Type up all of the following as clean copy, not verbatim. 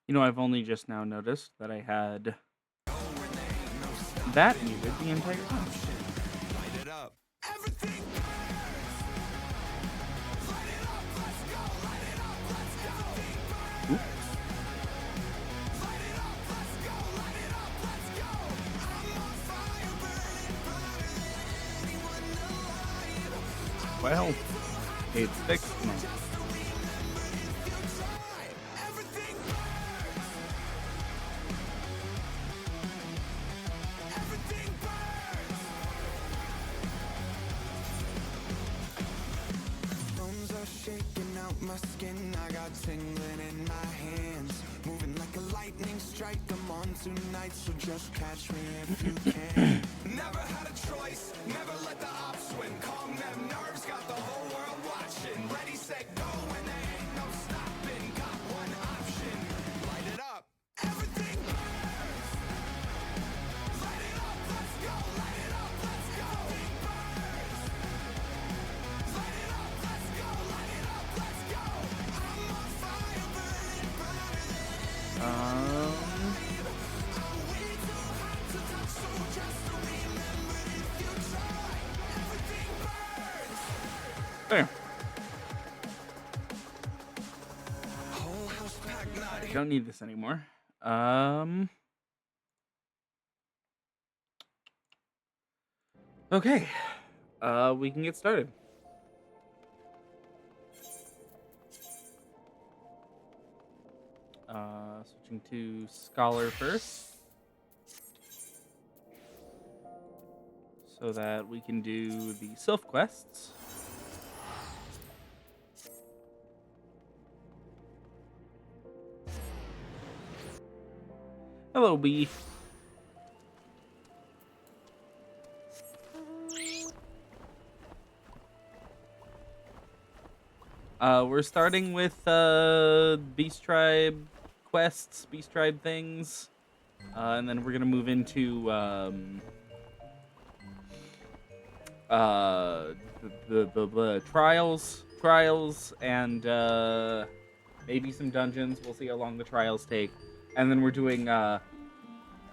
You know, I've only just now noticed that I had that muted the entire time. Light it up. Everything burns. Light it up, let's go. Light it up, let's go. Oop. Light it up, let's go. Light it up, let's go. I'm on fire, burning brighter than anyone alive. Well, it's fixed now. Just to remember if you try. Everything burns. Everything burns. Bones are shaking out my skin. I got tingling in my hands. Moving like a lightning strike. I'm on tonight, so just catch me if you can. Never had a choice. Never let the ops win. Calm them nerves. Got the whole world watching. Ready, set, go. And there ain't no stopping. Got one option. Light it up. Everything burns. Light it up. Let's go. Light it up. Let's go. Everything burns. Light it up. Let's go. Light it up. Let's go. I'm on fire, burning brighter than I'm way too hot to touch, so just to remember if you try. Everything burns. There. Whole house packed, not I don't need this anymore. Okay. We can get started. Switching to Scholar first. So that we can do the Sylph Quests. Hello, bee. We're starting with Beast Tribe quests, Beast Tribe things, and then we're gonna move into the trials, and maybe some dungeons. We'll see how long the trials take, and then we're doing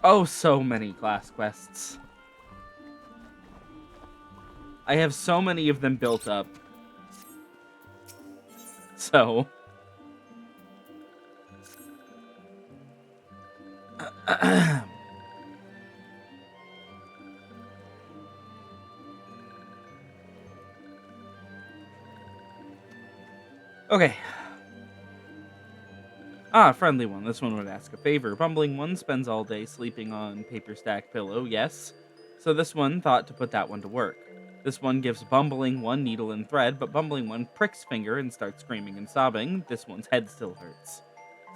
oh, so many class quests. I have so many of them built up. So okay. Friendly one. This one would ask a favor. Bumbling one spends all day sleeping on paper stack pillow. Yes. So this one thought to put that one to work. This one gives Bumbling one needle and thread, but Bumbling one pricks finger and starts screaming and sobbing. This one's head still hurts.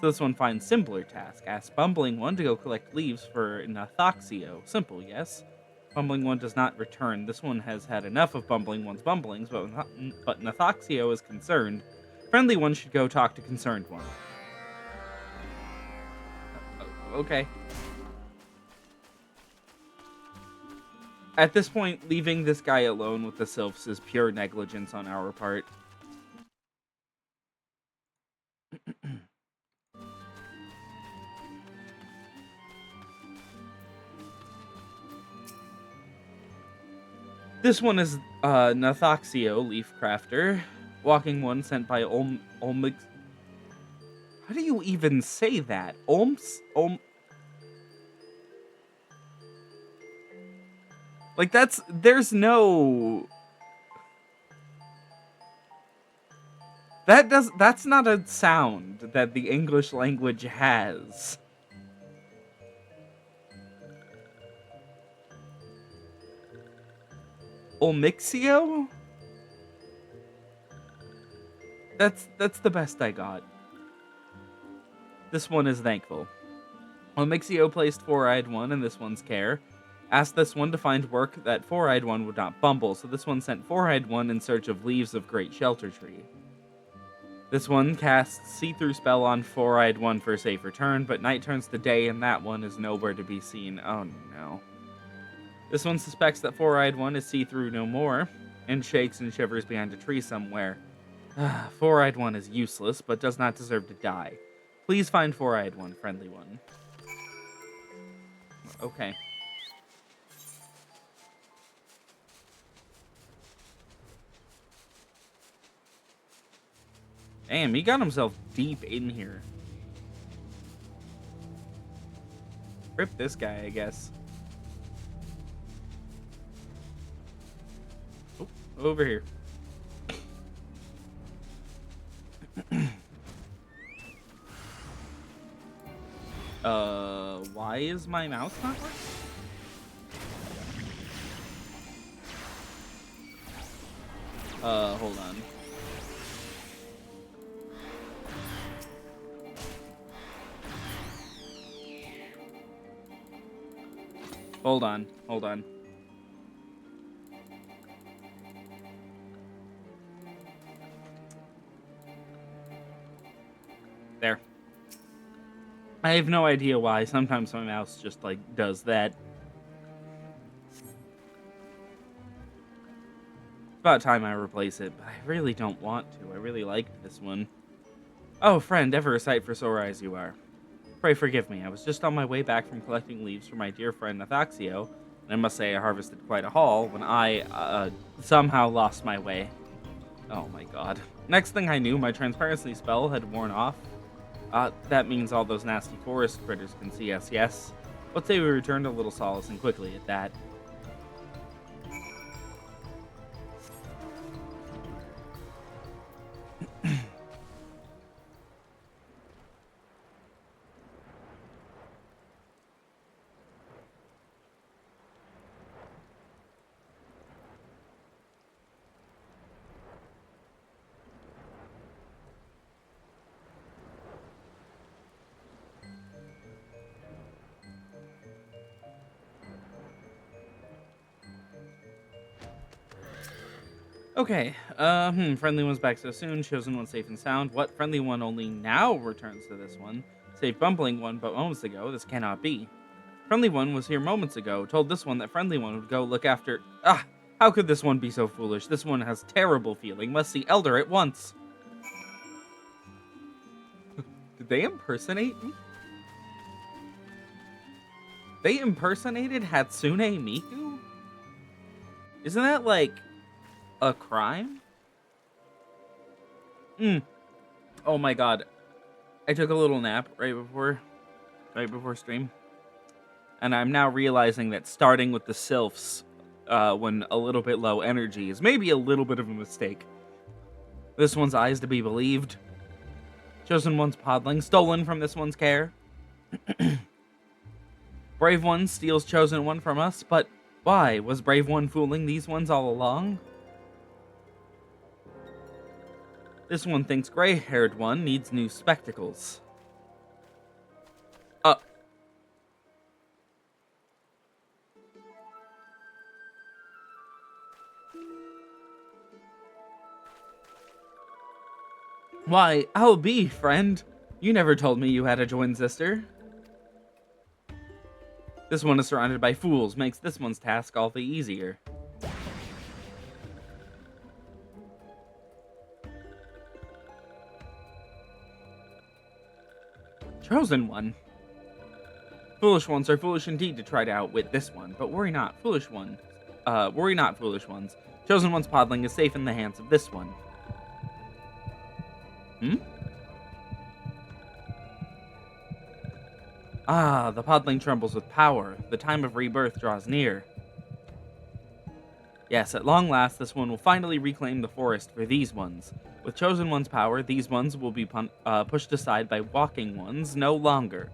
So this one finds simpler task. Asks Bumbling one to go collect leaves for Nathoxio. Simple, yes. Bumbling one does not return. This one has had enough of Bumbling one's bumblings, but Nathoxio is concerned. Friendly one should go talk to concerned one. Okay. At this point, leaving this guy alone with the Sylphs is pure negligence on our part. This one is Nathoxio, Leaf Crafter. Walking one sent by Olmix. How do you even say that? Like, there's no... That's not a sound that the English language has. Olmixio? That's the best I got. This one is thankful. Olmixio placed Four-Eyed One in this one's care. Asked this one to find work that Four-Eyed One would not bumble, so this one sent Four-Eyed One in search of leaves of Great Shelter Tree. This one casts See-Through spell on Four-Eyed One for a safe return, but night turns to day and that one is nowhere to be seen. Oh no. This one suspects that Four-Eyed One is see-through no more, and shakes and shivers behind a tree somewhere. Four-Eyed One is useless, but does not deserve to die. Please find four-eyed one, friendly one. Okay. Damn, he got himself deep in here. Rip this guy, I guess. Oh, over here. Why is my mouse not working? Hold on. Hold on. There. I have no idea why. Sometimes my mouse just, like, does that. It's about time I replace it, but I really don't want to. I really liked this one. Oh, friend, ever a sight for sore eyes you are. Pray forgive me. I was just on my way back from collecting leaves for my dear friend Nathaxio, and I must say I harvested quite a haul when I, somehow lost my way. Oh my god. Next thing I knew, my transparency spell had worn off. That means all those nasty forest critters can see us, yes? Let's say we returned a little solace and quickly at that. Okay, friendly one's back so soon, chosen one safe and sound. What? Friendly one only now returns to this one. Safe bumbling one, but moments ago, this cannot be. Friendly one was here moments ago, told this one that friendly one would go look after... how could this one be so foolish? This one has terrible feeling, must see Elder at once. Did they impersonate me? They impersonated Hatsune Miku? Isn't that, like... a crime? Oh my god. I took a little nap right before stream. And I'm now realizing that starting with the Sylphs when a little bit low energy is maybe a little bit of a mistake. This one's eyes to be believed. Chosen one's podling, stolen from this one's care. Brave one steals chosen one from us, but why? Was brave one fooling these ones all along? This one thinks gray-haired one needs new spectacles. Why, I'll be, friend. You never told me you had a twin sister. This one is surrounded by fools, makes this one's task all the easier. Chosen one. Foolish ones are foolish indeed to try to outwit this one, but worry not, foolish one. Worry not, foolish ones. Chosen one's podling is safe in the hands of this one. The podling trembles with power. The time of rebirth draws near. Yes, at long last, this one will finally reclaim the forest for these ones. With chosen one's power, these ones will be pushed aside by walking ones no longer.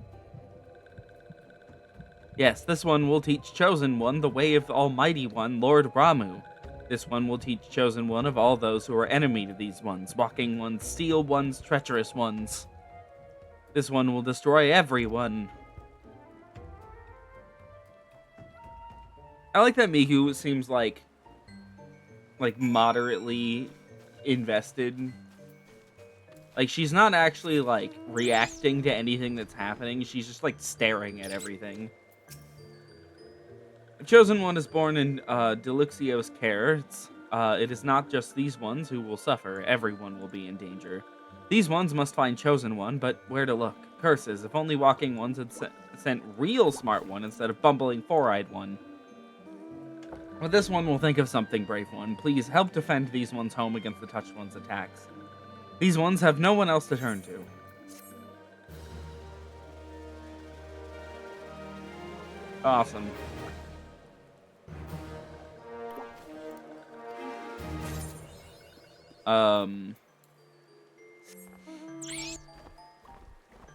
Yes, this one will teach chosen one the way of the almighty one, Lord Ramu. This one will teach chosen one of all those who are enemy to these ones, walking ones, steel ones, treacherous ones. This one will destroy everyone. I like that Miku seems like moderately invested. Like, she's not actually, like, reacting to anything that's happening. She's just, like, staring at everything. The chosen one is born in Deluxio's care. It is not just these ones who will suffer. Everyone will be in danger. These ones must find chosen one, but where to look? Curses, if only walking ones had sent real smart one instead of bumbling four-eyed one. With this one, we'll think of something, brave one. Please help defend these ones home against the touched one's attacks. These ones have no one else to turn to. Awesome.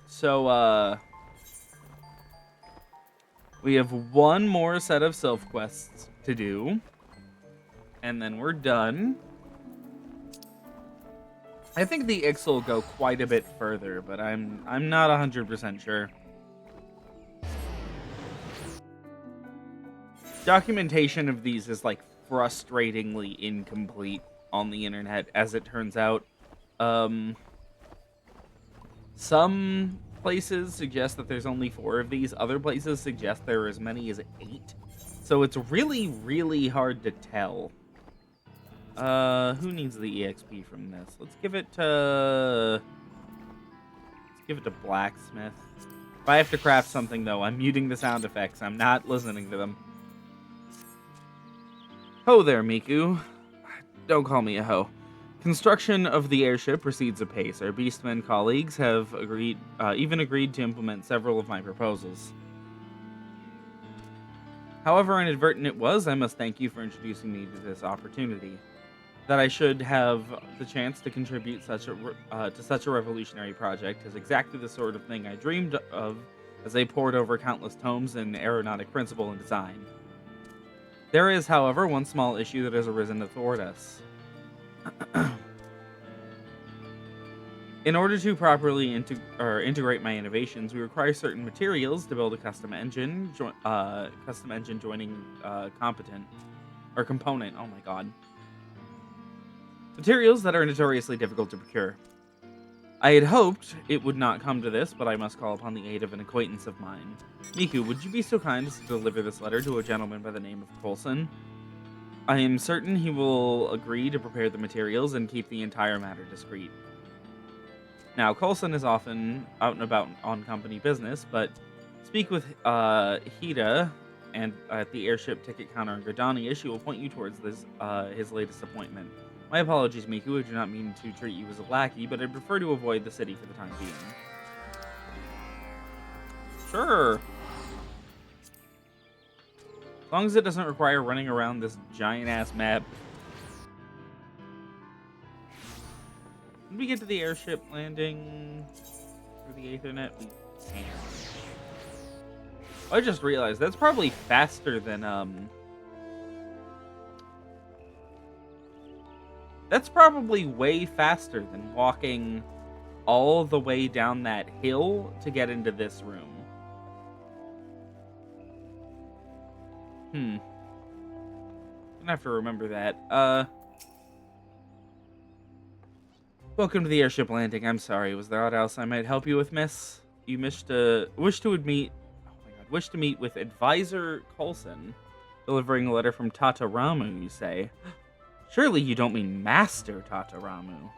So, we have one more set of Sylph Quests to do, and then we're done. I think the Ixal go quite a bit further, but I'm not 100% sure. Documentation of these is like frustratingly incomplete on the internet, as it turns out. Some places suggest that there's only 4 of these. Other places suggest there are as many as 8. So it's really, really hard to tell. Who needs the EXP from this? Let's give it to Blacksmith. If I have to craft something, though, I'm muting the sound effects. I'm not listening to them. Ho there, Miku. Don't call me a ho. Construction of the airship proceeds apace. Our Beastmen colleagues have even agreed to implement several of my proposals. However inadvertent it was, I must thank you for introducing me to this opportunity. That I should have the chance to contribute to such a revolutionary project is exactly the sort of thing I dreamed of as I pored over countless tomes in aeronautic principle and design. There is, however, one small issue that has arisen to thwart us. In order to properly integrate my innovations, we require certain materials to build a custom engine joining component. Oh my god. Materials that are notoriously difficult to procure. I had hoped it would not come to this, but I must call upon the aid of an acquaintance of mine. Miku, would you be so kind as to deliver this letter to a gentleman by the name of Coulson? I am certain he will agree to prepare the materials and keep the entire matter discreet. Now, Coulson is often out and about on company business, but speak with Hida and at the airship ticket counter in Gridania. She will point you towards his latest appointment. My apologies, Miku. I do not mean to treat you as a lackey, but I prefer to avoid the city for the time being. Sure. As long as it doesn't require running around this giant-ass map. Did we get to the airship landing through the Aethernet? We can. I just realized that's probably faster than, That's probably way faster than walking all the way down that hill to get into this room. Gonna have to remember that. Welcome to the airship landing. I'm sorry. Was there aught else I might help you with, miss? You wish to meet with Advisor Coulson, delivering a letter from Tataramu, you say? Surely you don't mean Master Tataramu.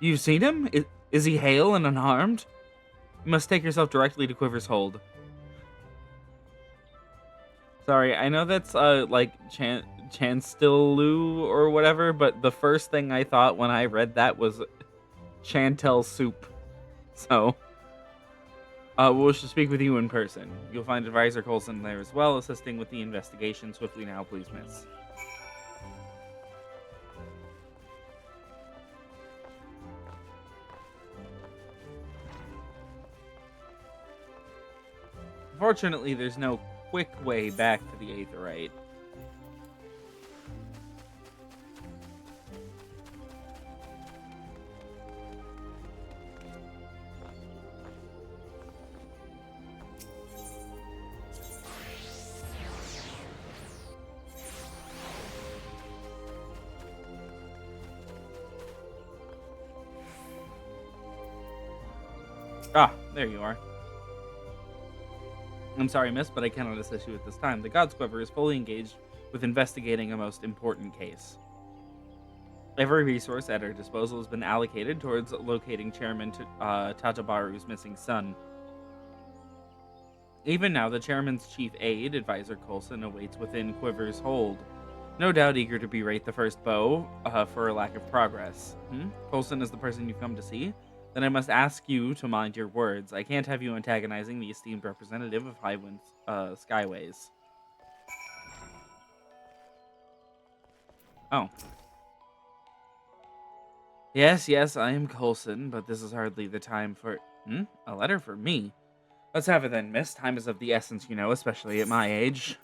You've seen him? Is he hale and unharmed? You must take yourself directly to Quiver's Hold. Sorry, I know that's, like, Chanstilu or whatever, but the first thing I thought when I read that was Chantel soup. So, we'll just speak with you in person. You'll find Advisor Coulson there as well, assisting with the investigation. Swiftly now, please, miss. Unfortunately, there's no quick way back to the Aetherite. Ah, there you are. I'm sorry, miss, but I cannot assist you at this time. The God's Quiver is fully engaged with investigating a most important case. Every resource at our disposal has been allocated towards locating Chairman Tatabaru's missing son. Even now, the chairman's chief aide, Advisor Coulson, awaits within Quiver's hold, no doubt eager to berate the first bow for a lack of progress. Coulson is the person you've come to see? Then I must ask you to mind your words. I can't have you antagonizing the esteemed representative of Highwind Skyways. Oh. Yes, I am Coulson, but this is hardly the time for... A letter for me? Let's have it then, miss. Time is of the essence, you know, especially at my age.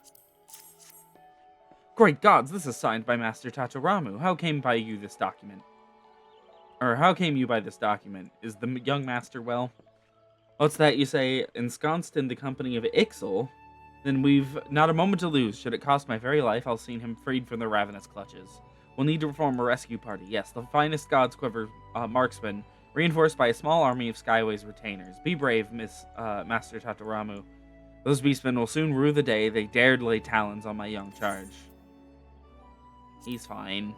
Great gods, this is signed by Master Tataramu. How came you by this document? Is the young master well? What's that you say? Ensconced in the company of Ixal? Then we've not a moment to lose. Should it cost my very life, I'll see him freed from the ravenous clutches. We'll need to form a rescue party. Yes, the finest God's Quiver marksmen, reinforced by a small army of Skyways retainers. Be brave, Master Tataramu. Those beastmen will soon rue the day they dared lay talons on my young charge. He's fine.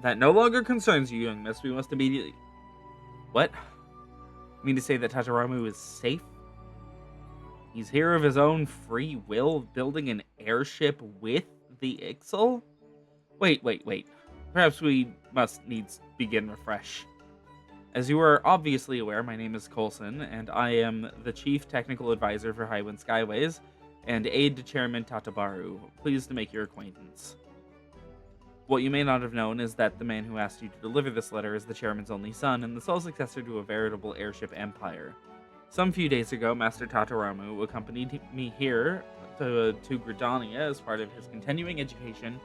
That no longer concerns you, young miss. We must immediately... What? You mean to say that Tataramu is safe? He's here of his own free will, building an airship with the Ixal? Wait. Perhaps we must needs begin afresh. As you are obviously aware, my name is Coulson, and I am the Chief Technical Advisor for Highwind Skyways, and aide to Chairman Tatabaru. Pleased to make your acquaintance. What you may not have known is that the man who asked you to deliver this letter is the chairman's only son, and the sole successor to a veritable airship empire. Some few days ago, Master Tataramu accompanied me here to Gridania as part of his continuing education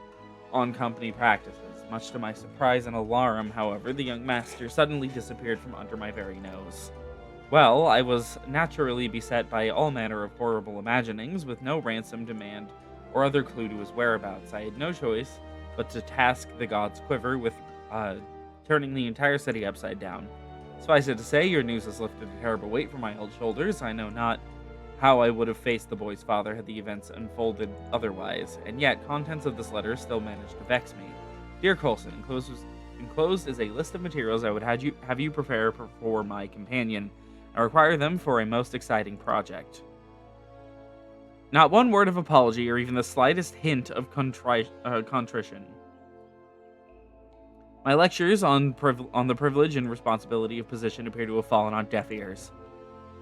on company practices. Much to my surprise and alarm, however, the young master suddenly disappeared from under my very nose. Well, I was naturally beset by all manner of horrible imaginings, with no ransom demand or other clue to his whereabouts. I had no choice but to task the God's Quiver with turning the entire city upside down. Suffice it to say, your news has lifted a terrible weight from my old shoulders. I know not how I would have faced the boy's father had the events unfolded otherwise, and yet contents of this letter still managed to vex me. Dear Coulson, enclosed is a list of materials I would have you prepare for my companion. I require them for a most exciting project. Not one word of apology or even the slightest hint of contrition. My lectures on the privilege and responsibility of position appear to have fallen on deaf ears.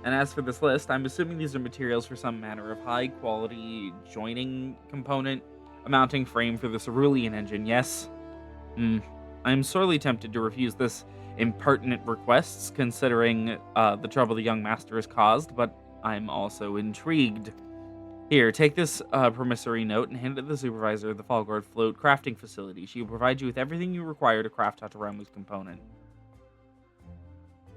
And as for this list, I'm assuming these are materials for some manner of high-quality joining component, a mounting frame for the cerulean engine, yes? I'm sorely tempted to refuse this impertinent request, considering the trouble the young master has caused, but I'm also intrigued. Here, take this promissory note and hand it to the supervisor of the Fallguard Float crafting facility. She will provide you with everything you require to craft Tataramu's component.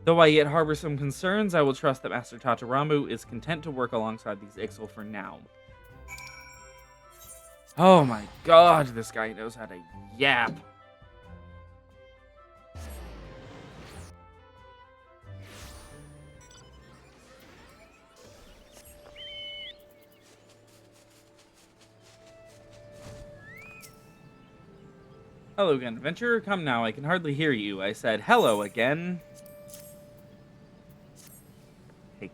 Though I yet harbor some concerns, I will trust that Master Tataramu is content to work alongside these Ixal for now. Oh my god, this guy knows how to yap. Hello again, adventurer. Come now, I can hardly hear you. I said hello again. Hey.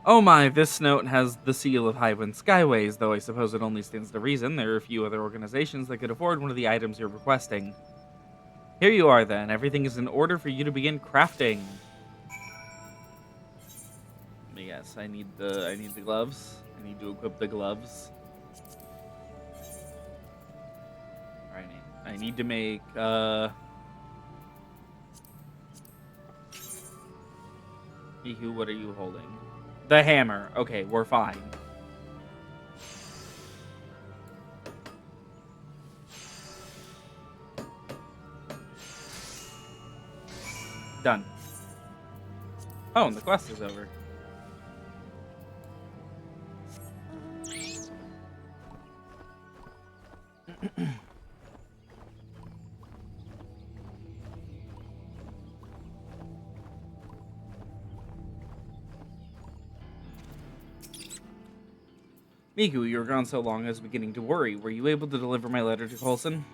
Oh my, this note has the seal of Highwind Skyways, though I suppose it only stands to reason. There are a few other organizations that could afford one of the items you're requesting. Here you are then. Everything is in order for you to begin crafting. Yes, I need the gloves. I need to equip the gloves. I need to make, Mihu, what are you holding? The hammer. Okay, we're fine. Done. Oh, and the quest is over. Miku, you were gone so long I was beginning to worry. Were you able to deliver my letter to Coulson?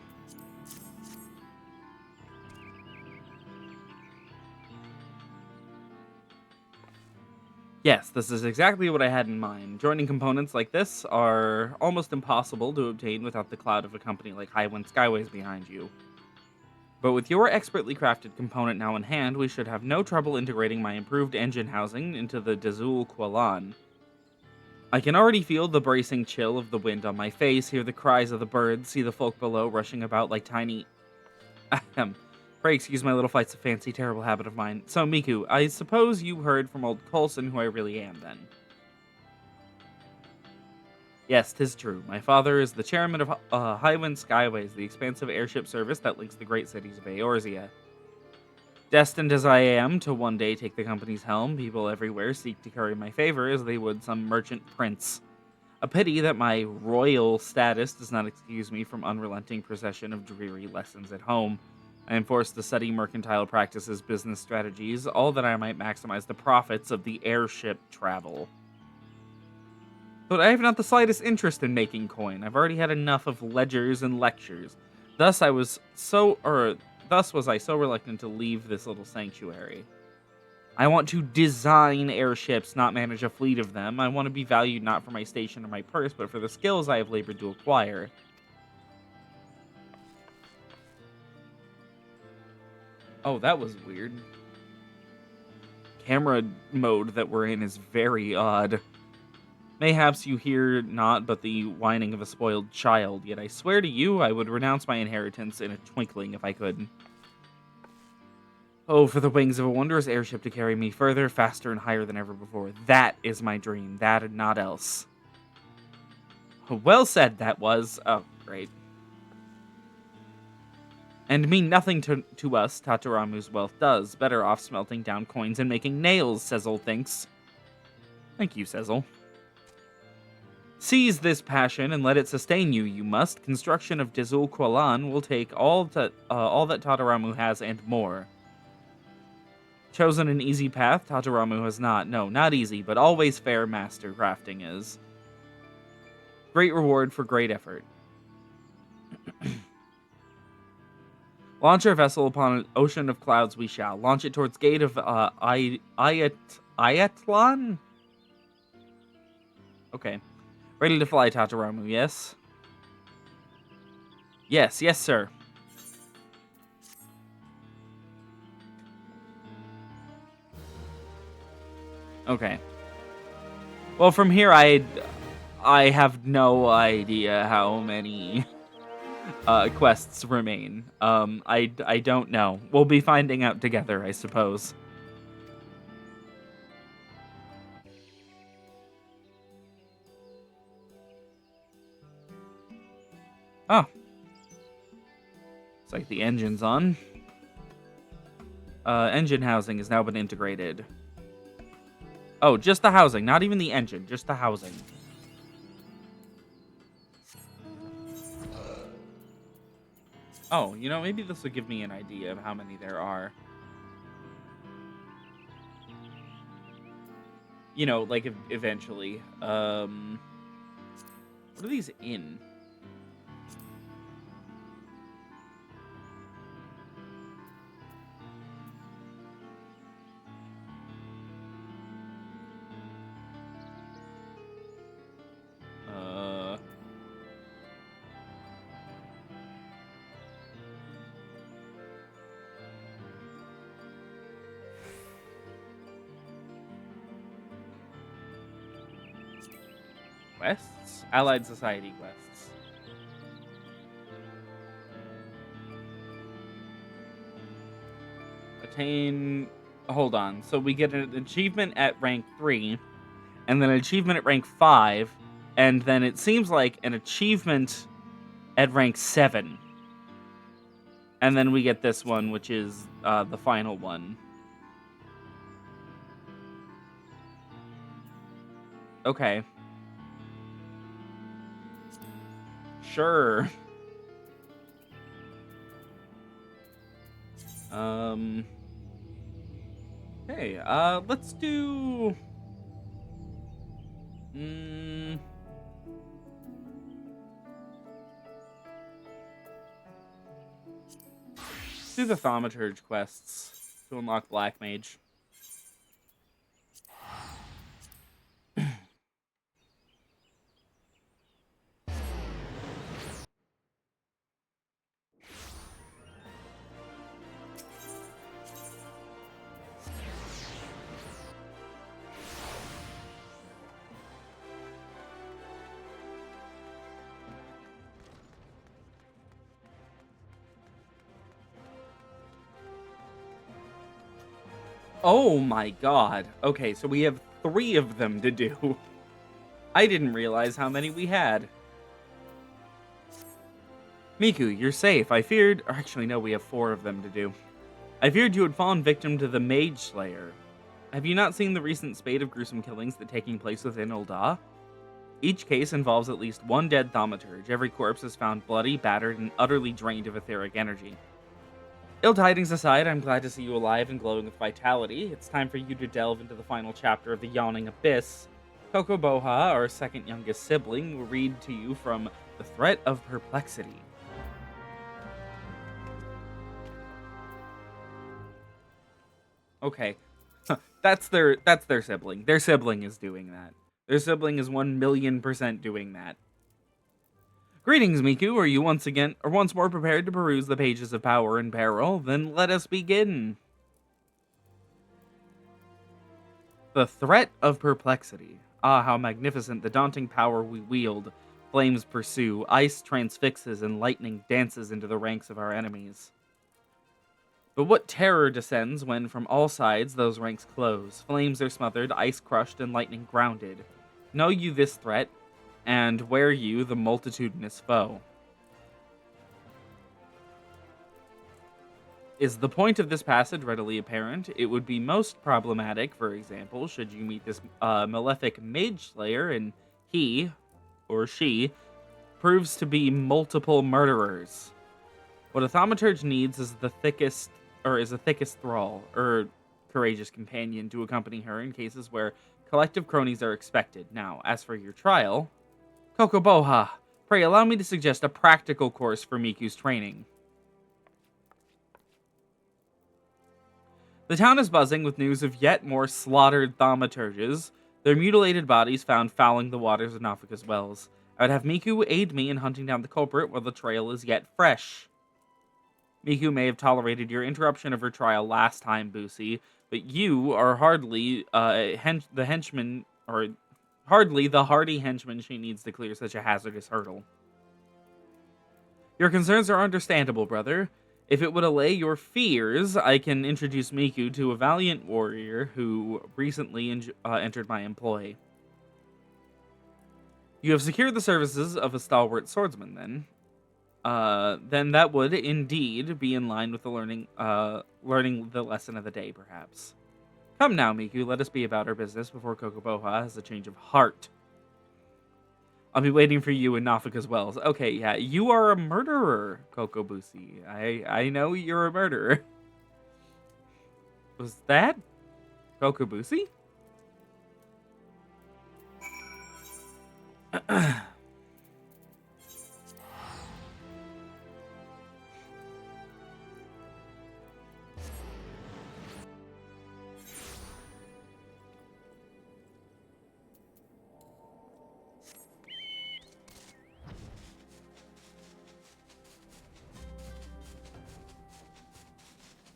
Yes, this is exactly what I had in mind. Joining components like this are almost impossible to obtain without the cloud of a company like Highwind Skyways behind you. But with your expertly crafted component now in hand, we should have no trouble integrating my improved engine housing into the Ixal Quest. I can already feel the bracing chill of the wind on my face, hear the cries of the birds, see the folk below rushing about like tiny... Ahem. Pray excuse my little flights of fancy, terrible habit of mine. So, Miku, I suppose you heard from old Coulson who I really am, then. Yes, 'tis true. My father is the chairman of Highwind Skyways, the expansive airship service that links the great cities of Eorzea. Destined as I am to one day take the company's helm, people everywhere seek to curry my favor as they would some merchant prince. A pity that my royal status does not excuse me from unrelenting procession of dreary lessons at home. I am forced to study mercantile practices, business strategies, all that I might maximize the profits of the airship travel. But I have not the slightest interest in making coin. I've already had enough of ledgers and lectures. Thus was I so reluctant to leave this little sanctuary. I want to design airships, not manage a fleet of them. I want to be valued not for my station or my purse, but for the skills I have labored to acquire. Oh, that was weird. Camera mode that we're in is very odd. Mayhaps you hear not but the whining of a spoiled child, yet I swear to you I would renounce my inheritance in a twinkling if I could. Oh, for the wings of a wondrous airship to carry me further, faster, and higher than ever before. That is my dream, that and not else. Well said, that was. Oh, great. And mean nothing to us, Tataramu's wealth does. Better off smelting down coins and making nails, Sezel thinks. Thank you, Sezel. Seize this passion and let it sustain you, you must. Construction of Ixal Quest will take all that Tataramu has and more. Chosen an easy path, Tataramu has not. No, not easy, but always fair master crafting is. Great reward for great effort. Launch our vessel upon an ocean of clouds we shall. Launch it towards gate of Ayatlan? Okay. Ready to fly, Tataramu, yes? Yes, yes, sir. Okay. Well, from here, I have no idea how many quests remain. I don't know. We'll be finding out together, I suppose. Oh. Looks like the engine's on. Engine housing has now been integrated. Oh, just the housing, not even the engine, just the housing. Oh, you know, maybe this will give me an idea of how many there are. You know, like, eventually. What are these in? Quests? Allied Society quests. Attain... Hold on. So we get an achievement at rank 3, and then an achievement at rank 5, and then it seems like an achievement at rank 7. And then we get this one, which is the final one. Okay. Sure. Hey, let's do... Let's do the Thaumaturge quests to unlock Black Mage. Oh my god. Okay, so we have 3 of them to do. I didn't realize how many we had. Miku, you're safe. I feared... Or actually, no, we have 4 of them to do. I feared you had fallen victim to the Mage Slayer. Have you not seen the recent spate of gruesome killings that are taking place within Ul'dah? Each case involves at least one dead Thaumaturge. Every corpse is found bloody, battered, and utterly drained of etheric energy. Ill tidings aside, I'm glad to see you alive and glowing with vitality. It's time for you to delve into the final chapter of the Yawning Abyss. Kokoboha, our second youngest sibling, will read to you from The Threat of Perplexity. Okay. That's their sibling. Their sibling is doing that. Their sibling is 1,000,000% doing that. Greetings, Miku. Are you once more prepared to peruse the pages of power and peril? Then let us begin. The Threat of Perplexity. Ah, how magnificent the daunting power we wield. Flames pursue, ice transfixes, and lightning dances into the ranks of our enemies. But what terror descends when from all sides those ranks close. Flames are smothered, ice crushed, and lightning grounded. Know you this threat, and wear you the multitudinous foe. Is the point of this passage readily apparent? It would be most problematic, for example, should you meet this malefic Mage Slayer and he, or she, proves to be multiple murderers. What a Thaumaturge needs is a thickest thrall, or courageous companion to accompany her in cases where collective cronies are expected. Now, as for your trial... Kokoboha, pray allow me to suggest a practical course for Miku's training. The town is buzzing with news of yet more slaughtered Thaumaturges, their mutilated bodies found fouling the waters of Nafika's wells. I would have Miku aid me in hunting down the culprit while the trail is yet fresh. Miku may have tolerated your interruption of her trial last time, Busi, but you are hardly the henchman, or hardly the hardy henchman she needs to clear such a hazardous hurdle. Your concerns are understandable, brother. If it would allay your fears, I can introduce Miku to a valiant warrior who recently entered my employ. You have secured the services of a stalwart swordsman, then. Then that would indeed be in line with the learning the lesson of the day, perhaps. Come now, Miku, let us be about our business before Kokoboha has a change of heart. I'll be waiting for you in Nafika's wells. Okay, yeah, you are a murderer, Kokobusi. I know you're a murderer. Was that Kokobusi?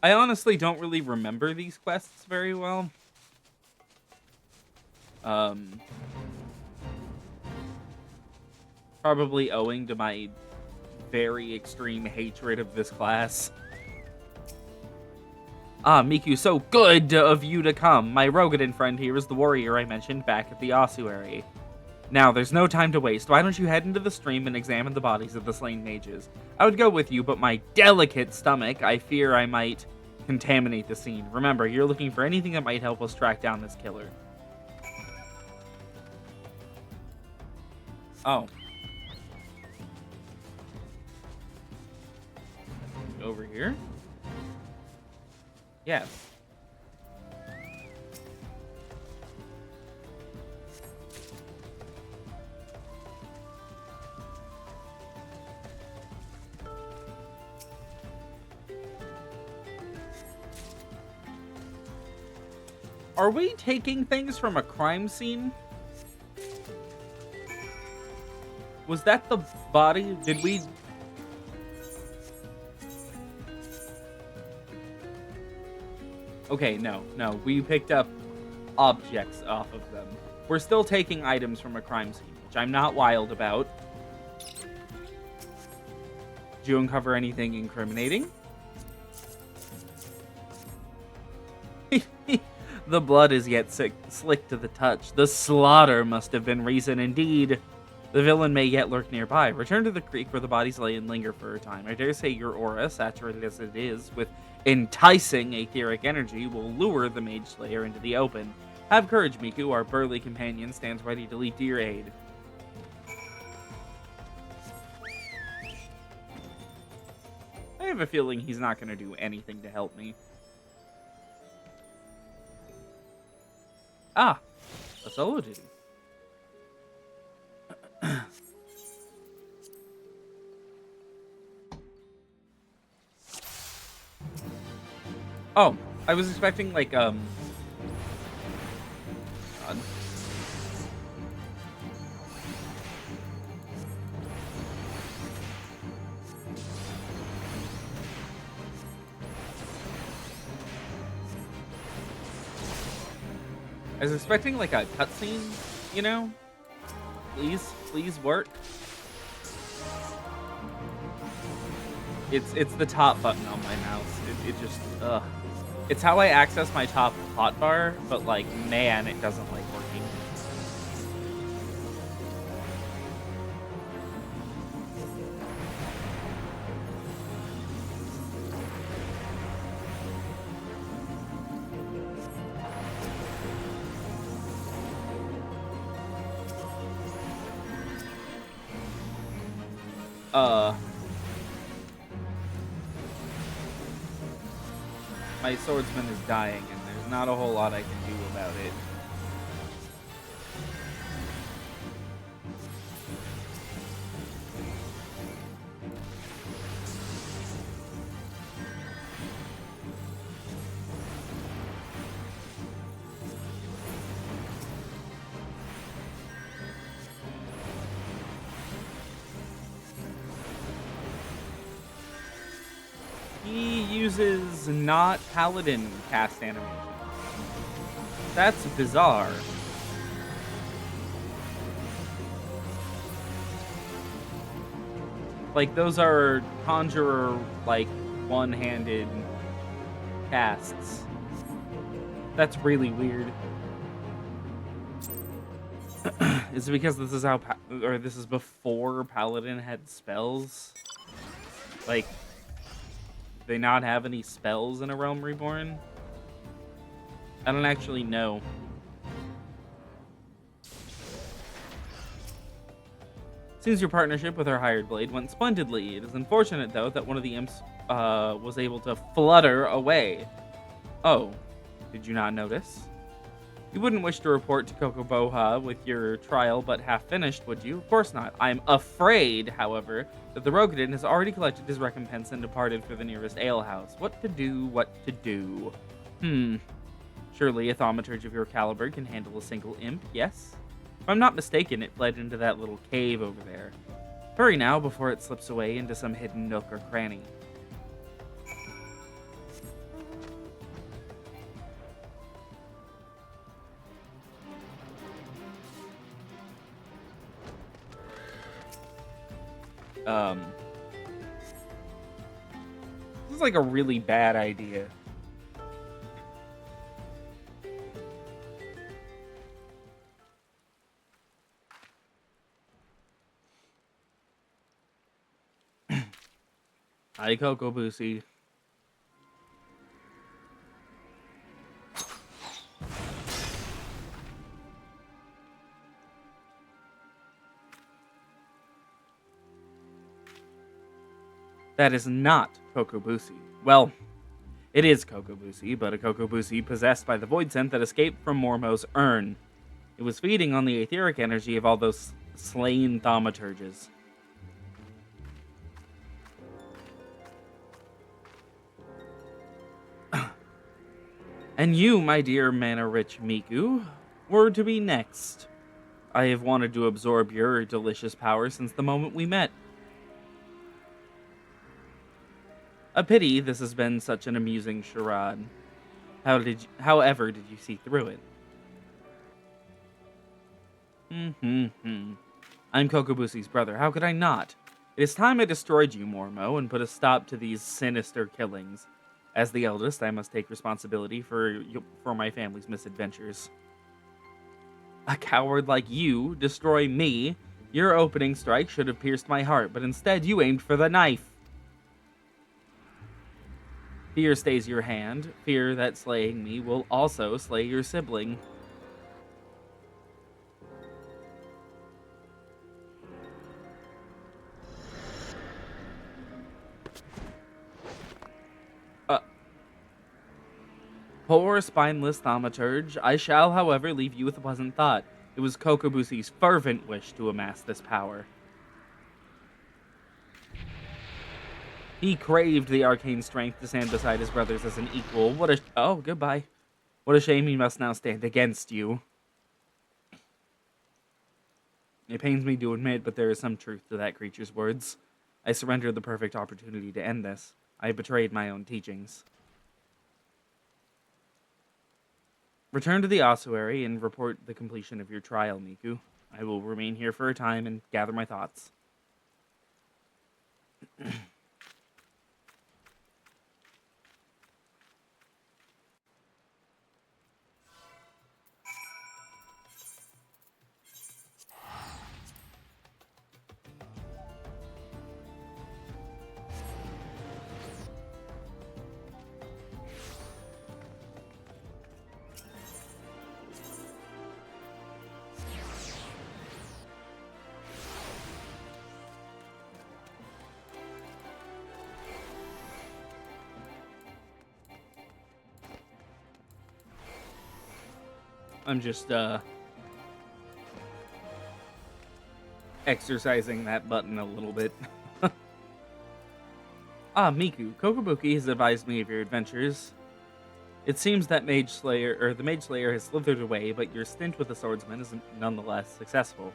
I honestly don't really remember these quests very well. Probably owing to my very extreme hatred of this class. Ah, Miku, so good of you to come. My Rogadin friend here is the warrior I mentioned back at the ossuary. Now, there's no time to waste. Why don't you head into the stream and examine the bodies of the slain mages? I would go with you, but my delicate stomach, I fear I might contaminate the scene. Remember, you're looking for anything that might help us track down this killer. Oh. Over here? Yes. Are we taking things from a crime scene? Was that the body? Did we... Okay, no. We picked up objects off of them. We're still taking items from a crime scene, which I'm not wild about. Did you uncover anything incriminating? The blood is yet slick to the touch. The slaughter must have been recent indeed. The villain may yet lurk nearby. Return to the creek where the bodies lay and linger for a time. I dare say your aura, saturated as it is with enticing etheric energy, will lure the Mage Slayer into the open. Have courage, Miku. Our burly companion stands ready to leap to your aid. I have a feeling he's not going to do anything to help me. Ah, a solo duty. Oh, I was expecting like God. I was expecting like a cutscene, you know? Please work. It's the top button on my mouse. It just it's how I access my top hotbar, but like man, it doesn't like working. My swordsman is dying, and there's not a whole lot I can do about it. He uses not Paladin cast animation. That's bizarre. Like, those are Conjurer, like, one-handed casts. That's really weird. Is it because this is how, this is before Paladin had spells? Like, they not have any spells in A Realm Reborn? I don't actually know. Seems your partnership with our hired blade went splendidly. It is unfortunate, though, that one of the imps was able to flutter away. Oh, did you not notice? You wouldn't wish to report to Kokoboha with your trial but half finished, would you? Of course not. I'm afraid, however, that the Rogadin has already collected his recompense and departed for the nearest alehouse. What to do? Surely a thaumaturge of your caliber can handle a single imp, yes? If I'm not mistaken, it fled into that little cave over there. Hurry now before it slips away into some hidden nook or cranny. This is like a really bad idea. Hi, Kokobusi. That is not Kokobusi. Well, it is Kokobusi, but a Kokobusi possessed by the void scent that escaped from Mormo's urn. It was feeding on the etheric energy of all those slain thaumaturges. And you, my dear mana-rich Miku, were to be next. I have wanted to absorb your delicious power since the moment we met. A pity this has been such an amusing charade. However, did you see through it? I'm Kokobusi's brother. How could I not? It is time I destroyed you, Mormo, and put a stop to these sinister killings. As the eldest, I must take responsibility for my family's misadventures. A coward like you destroy me? Your opening strike should have pierced my heart, but instead you aimed for the knife. Fear stays your hand. Fear that slaying me will also slay your sibling. Poor spineless Thaumaturge, I shall, however, leave you with a pleasant thought. It was Kokobusi's fervent wish to amass this power. He craved the arcane strength to stand beside his brothers as an equal. Oh, goodbye. What a shame he must now stand against you. It pains me to admit, but there is some truth to that creature's words. I surrendered the perfect opportunity to end this. I betrayed my own teachings. Return to the ossuary and report the completion of your trial, Miku. I will remain here for a time and gather my thoughts. I'm just, exercising that button a little bit. Miku, Kokobuki has advised me of your adventures. It seems that the Mage Slayer has slithered away, but your stint with the swordsman is nonetheless successful.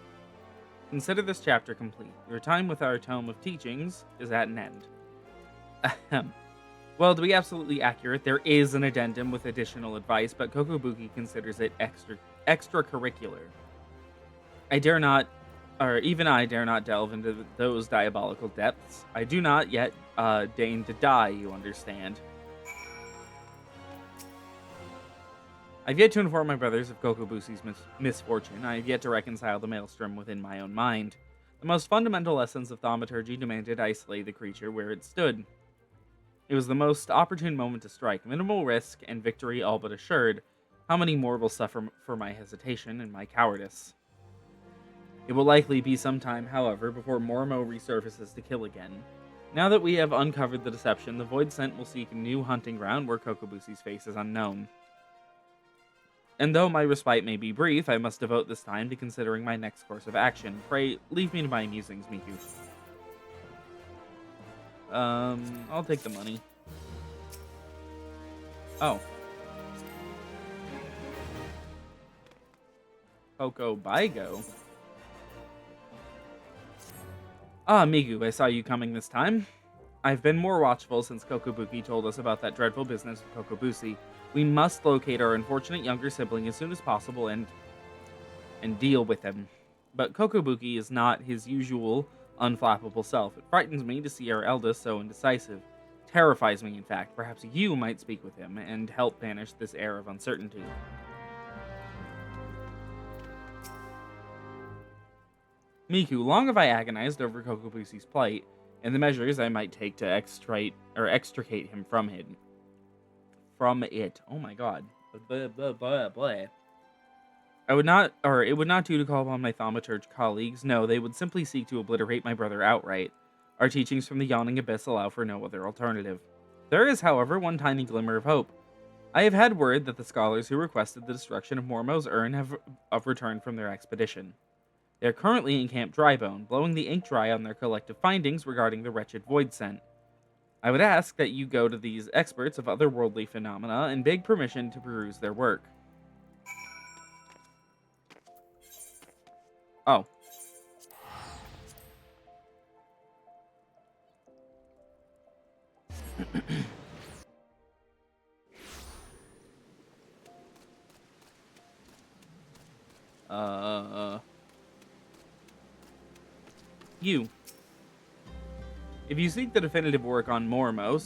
Consider this chapter complete. Your time with our Tome of Teachings is at an end. Ahem. Well, to be absolutely accurate, there is an addendum with additional advice, but Kokobuki considers it extracurricular. Even I dare not delve into those diabolical depths. I do not yet deign to die, you understand. I've yet to inform my brothers of Kokobusi's misfortune. I have yet to reconcile the maelstrom within my own mind. The most fundamental lessons of thaumaturgy demanded I slay the creature where it stood. It was the most opportune moment to strike. Minimal risk and victory all but assured. How many more will suffer for my hesitation and my cowardice? It will likely be some time, however, before Mormo resurfaces to kill again. Now that we have uncovered the deception, the Void Scent will seek a new hunting ground where Kokobusi's face is unknown. And though my respite may be brief, I must devote this time to considering my next course of action. Pray, leave me to my musings, Miku. I'll take the money. Oh. Coco Baigo. Miku, I saw you coming this time. I've been more watchful since Kokobuki told us about that dreadful business with Kokobusi. We must locate our unfortunate younger sibling as soon as possible and deal with him. But Kokobuki is not his usual unflappable self. It frightens me to see our eldest so indecisive. Terrifies me, in fact. Perhaps you might speak with him and help banish this air of uncertainty. Miku, long have I agonized over Kokobusi's plight and the measures I might take to extricate him from it. Oh my god. Blah, blah, blah, blah. It would not do to call upon my thaumaturge colleagues. No, they would simply seek to obliterate my brother outright. Our teachings from the Yawning Abyss allow for no other alternative. There is, however, one tiny glimmer of hope. I have had word that the scholars who requested the destruction of Mormo's urn have returned from their expedition. They are currently in Camp Drybone, blowing the ink dry on their collective findings regarding the wretched Void Scent. I would ask that you go to these experts of otherworldly phenomena and beg permission to peruse their work. Oh. You. If you seek the definitive work on Mormos,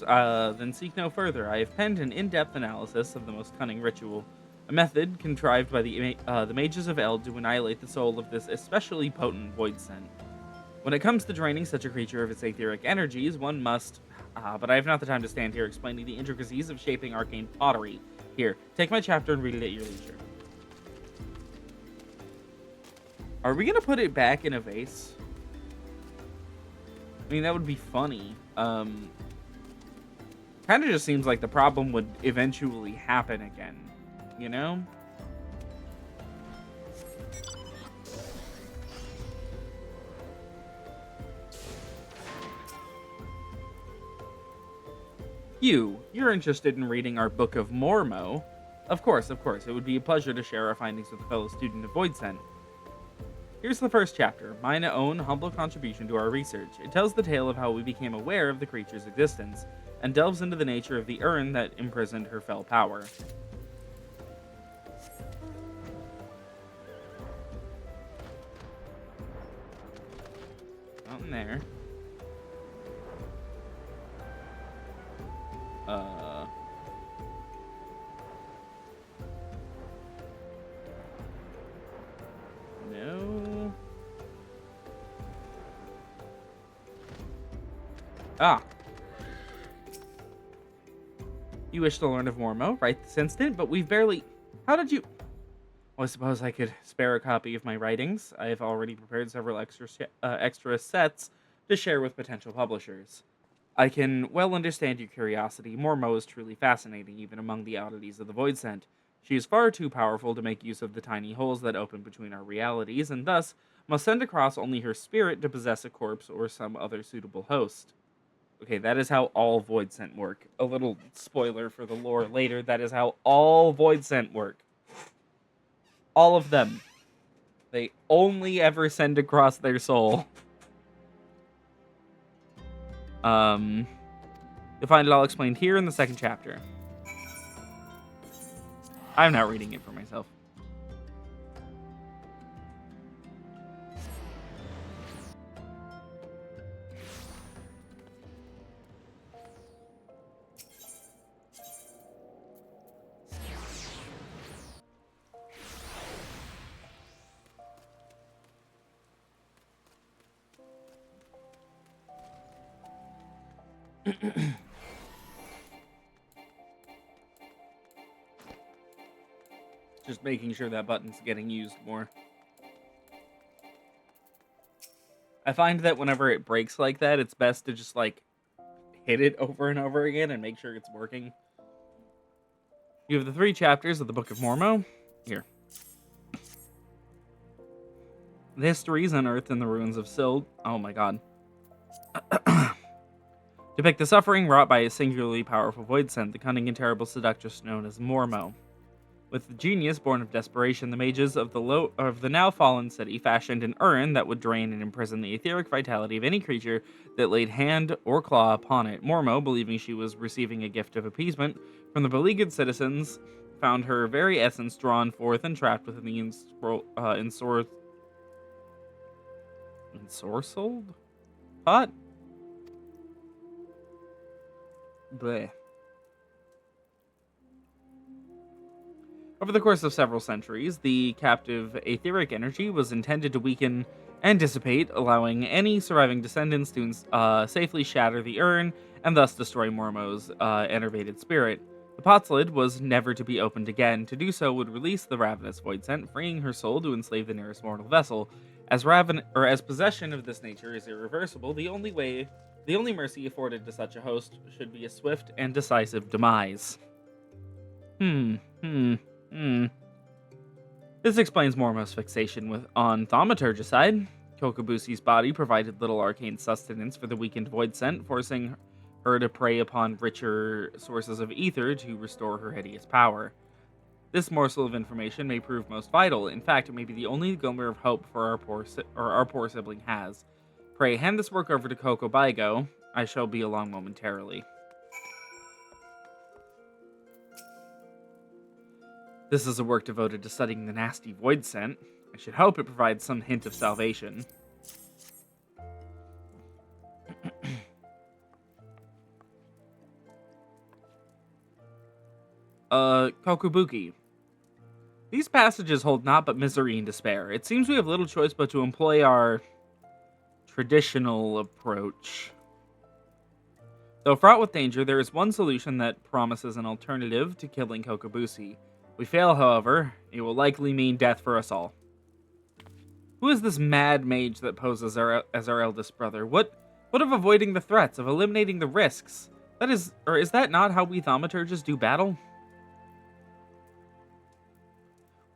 then seek no further. I have penned an in-depth analysis of the most cunning ritual, a method contrived by the mages of Eld to annihilate the soul of this especially potent void scent. When it comes to draining such a creature of its aetheric energies, one must... but I have not the time to stand here explaining the intricacies of shaping arcane pottery. Here, take my chapter and read it at your leisure. Are we gonna put it back in a vase? I mean, that would be funny. Kind of just seems like the problem would eventually happen again, you know? You're interested in reading our Book of Mormo? Of course. It would be a pleasure to share our findings with a fellow student of Voidsent. Here's the first chapter, mine own humble contribution to our research. It tells the tale of how we became aware of the creature's existence, and delves into the nature of the urn that imprisoned her fell power. Nothing there. No. Ah. You wish to learn of Mormo right this instant, but we've barely... How did you... Well, I suppose I could spare a copy of my writings. I have already prepared several extra sets to share with potential publishers. I can well understand your curiosity. Mormo is truly fascinating, even among the oddities of the Voidsent. She is far too powerful to make use of the tiny holes that open between our realities, and thus must send across only her spirit to possess a corpse or some other suitable host. Okay, that is how all Voidsent work. A little spoiler for the lore later, that is how all Voidsent work. All of them. They only ever send across their soul. You'll find it all explained here in the second chapter. I'm not reading it for myself. Just making sure that button's getting used more. I find that whenever it breaks like that, it's best to just, like, hit it over and over again and make sure it's working. You have the 3 chapters of the Book of Mormo. Here. The histories unearthed in the ruins of Sylph... Oh my god. Depict the suffering wrought by a singularly powerful Voidsent, the cunning and terrible seductress known as Mormo. With the genius born of desperation, the mages of the now fallen city fashioned an urn that would drain and imprison the etheric vitality of any creature that laid hand or claw upon it. Mormo, believing she was receiving a gift of appeasement from the beleaguered citizens, found her very essence drawn forth and trapped within the ensorcelled pot? Bleh. Over the course of several centuries, the captive etheric energy was intended to weaken and dissipate, allowing any surviving descendants to safely shatter the urn and thus destroy Mormo's enervated spirit. The pot's lid was never to be opened again. To do so would release the ravenous Voidsent, freeing her soul to enslave the nearest mortal vessel. As possession of this nature is irreversible, the only mercy afforded to such a host should be a swift and decisive demise. This explains Mormo's fixation on Thaumaturgicide. Kokobusi's body provided little arcane sustenance for the weakened Voidsent, forcing her to prey upon richer sources of ether to restore her hideous power. This morsel of information may prove most vital. In fact, it may be the only glimmer of hope for our poor sibling has. Pray, hand this work over to Coco Baigo. I shall be along momentarily. This is a work devoted to studying the nasty Voidsent. I should hope it provides some hint of salvation. Kokubuki. These passages hold naught but misery and despair. It seems we have little choice but to employ our traditional approach. Though fraught with danger, there is one solution that promises an alternative to killing Kokubusi. We fail, however, it will likely mean death for us all. Who is this mad mage that poses as our eldest brother? What of avoiding the threats, of eliminating the risks? Is that not how we thaumaturges do battle?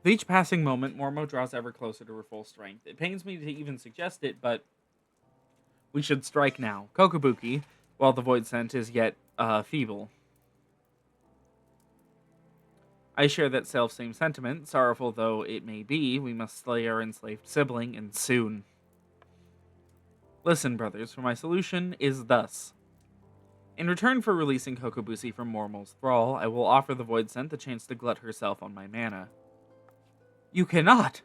With each passing moment, Mormo draws ever closer to her full strength. It pains me to even suggest it, but we should strike now. Kokubuki, while the void scent is yet feeble. I share that self-same sentiment. Sorrowful though it may be, we must slay our enslaved sibling, and soon. Listen, brothers, for my solution is thus. In return for releasing Kokubusi from Mormo's thrall, I will offer the void scent the chance to glut herself on my mana. You cannot!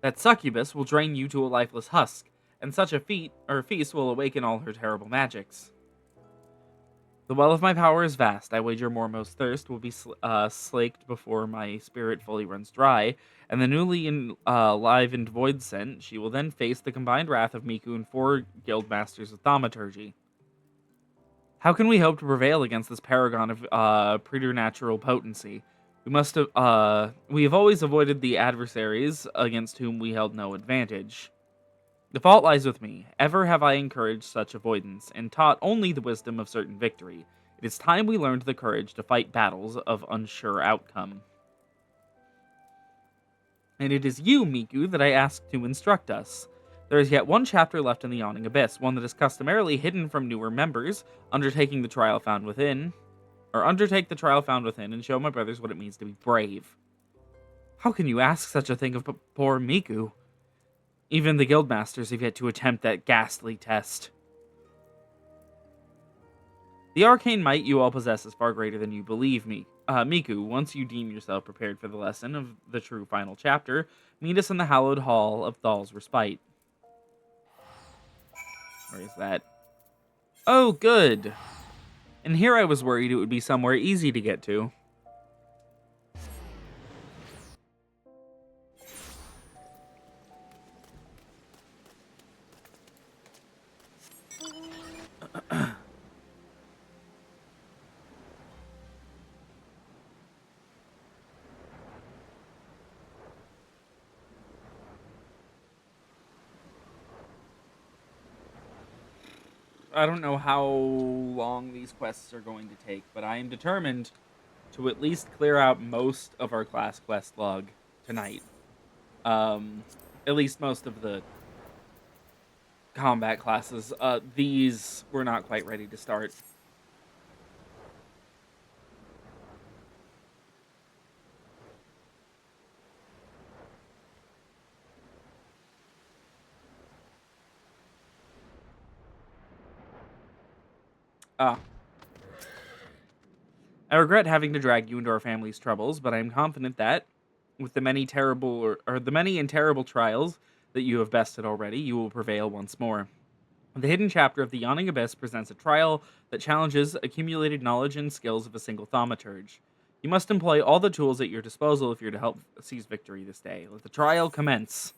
That succubus will drain you to a lifeless husk, and such a feast will awaken all her terrible magics. The well of my power is vast. I wager Mormo's thirst will be slaked before my spirit fully runs dry, and the newly enlivened void scent, she will then face the combined wrath of Miku and 4 guild masters of thaumaturgy. How can we hope to prevail against this paragon of preternatural potency? We have always avoided the adversaries against whom we held no advantage. The fault lies with me. Ever have I encouraged such avoidance, and taught only the wisdom of certain victory. It is time we learned the courage to fight battles of unsure outcome. And it is you, Miku, that I ask to instruct us. There is yet one chapter left in the Yawning Abyss, one that is customarily hidden from newer members, undertake the trial found within, and show my brothers what it means to be brave. How can you ask such a thing of poor Miku? Even the guildmasters have yet to attempt that ghastly test. The arcane might you all possess is far greater than you believe me. Miku, once you deem yourself prepared for the lesson of the true final chapter, meet us in the hallowed hall of Thal's Respite. Where is that? Oh, good. And here I was worried it would be somewhere easy to get to. I don't know how long these quests are going to take, but I am determined to at least clear out most of our class quest log tonight. At least most of the combat classes. These we're not quite ready to start. I regret having to drag you into our family's troubles, but I am confident that, with the many and terrible trials that you have bested already, you will prevail once more. The hidden chapter of the Yawning Abyss presents a trial that challenges accumulated knowledge and skills of a single thaumaturge. You must employ all the tools at your disposal if you're to help seize victory this day. Let the trial commence.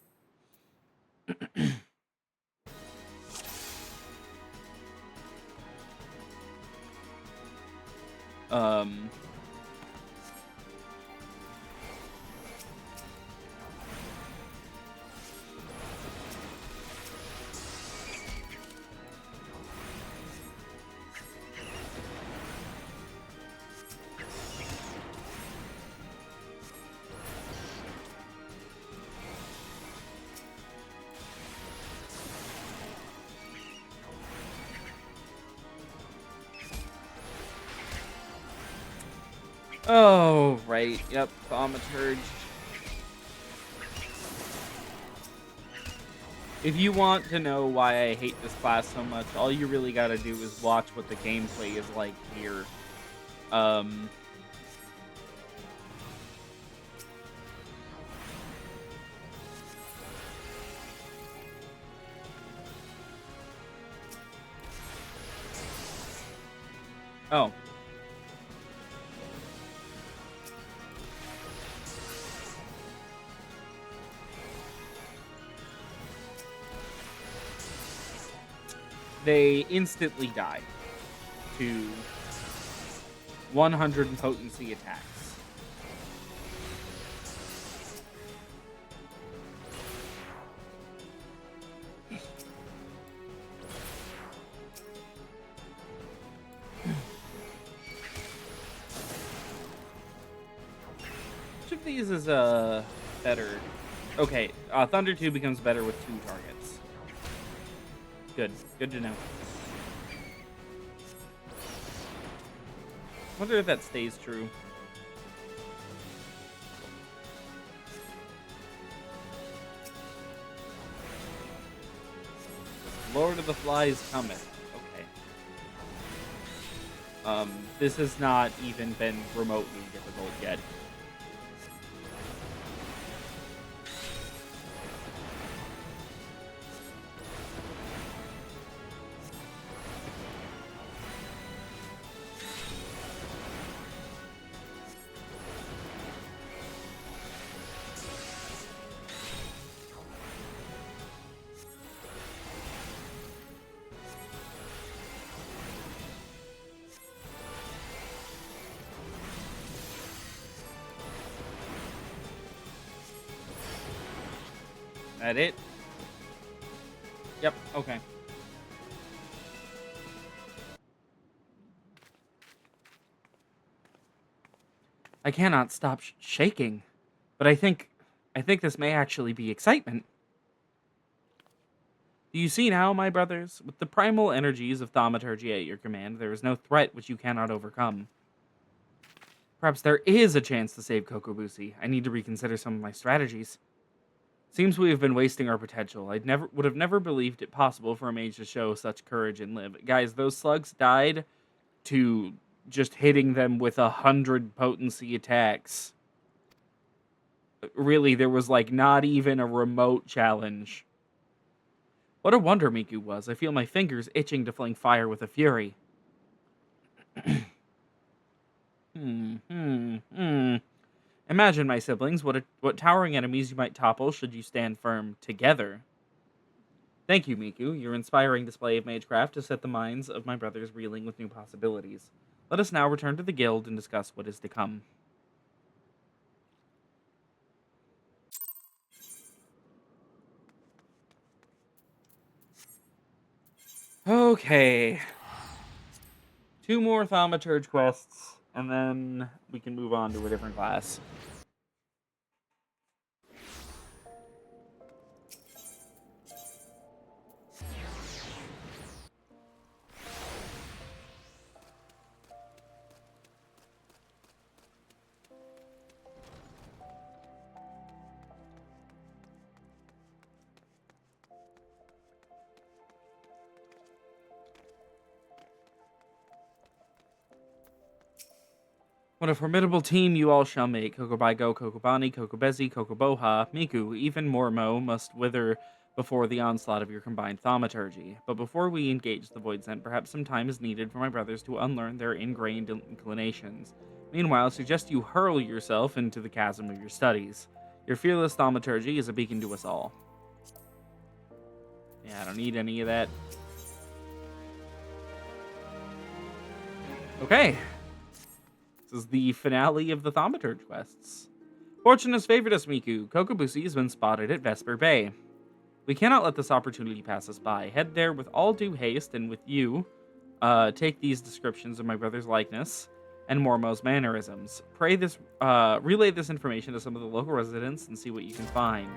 Oh, right. Yep, Thaumaturge. If you want to know why I hate this class so much, all you really gotta do is watch what the gameplay is like here. Oh. they instantly die to 100 in potency attacks. Which of these is better? Okay, Thunder 2 becomes better with 2 targets. Good to know. Wonder if that stays true. Lord of the Flies cometh. Okay. This has not even been remotely difficult yet. That it? Yep, okay. I cannot stop shaking, but I think this may actually be excitement. Do you see now, my brothers? With the primal energies of thaumaturgy at your command, there is no threat which you cannot overcome. Perhaps there is a chance to save Kokobusi. I need to reconsider some of my strategies. Seems we have been wasting our potential. Would have never believed it possible for a mage to show such courage and live. Guys, those slugs died to just hitting them with 100 potency attacks. Really, there was like not even a remote challenge. What a wonder Miku was. I feel my fingers itching to fling fire with a fury. Imagine, my siblings, what towering enemies you might topple should you stand firm together. Thank you, Miku. Your inspiring display of magecraft has set the minds of my brothers reeling with new possibilities. Let us now return to the guild and discuss what is to come. Okay. 2 more Thaumaturge quests, and then we can move on to a different class. What a formidable team you all shall make. Kokobai-go, Kokobani, Kokobezi, Kokoboha, Miku, even Mormo must wither before the onslaught of your combined thaumaturgy. But before we engage the Void Scent, perhaps some time is needed for my brothers to unlearn their ingrained inclinations. Meanwhile, suggest you hurl yourself into the chasm of your studies. Your fearless thaumaturgy is a beacon to us all. Yeah, I don't need any of that. Okay. This is the finale of the Thaumaturge quests. Fortune has favored us, Miku. Kokobusi has been spotted at Vesper Bay. We cannot let this opportunity pass us by. Head there with all due haste, and with you, take these descriptions of my brother's likeness and Mormo's mannerisms. Relay this information to some of the local residents and see what you can find.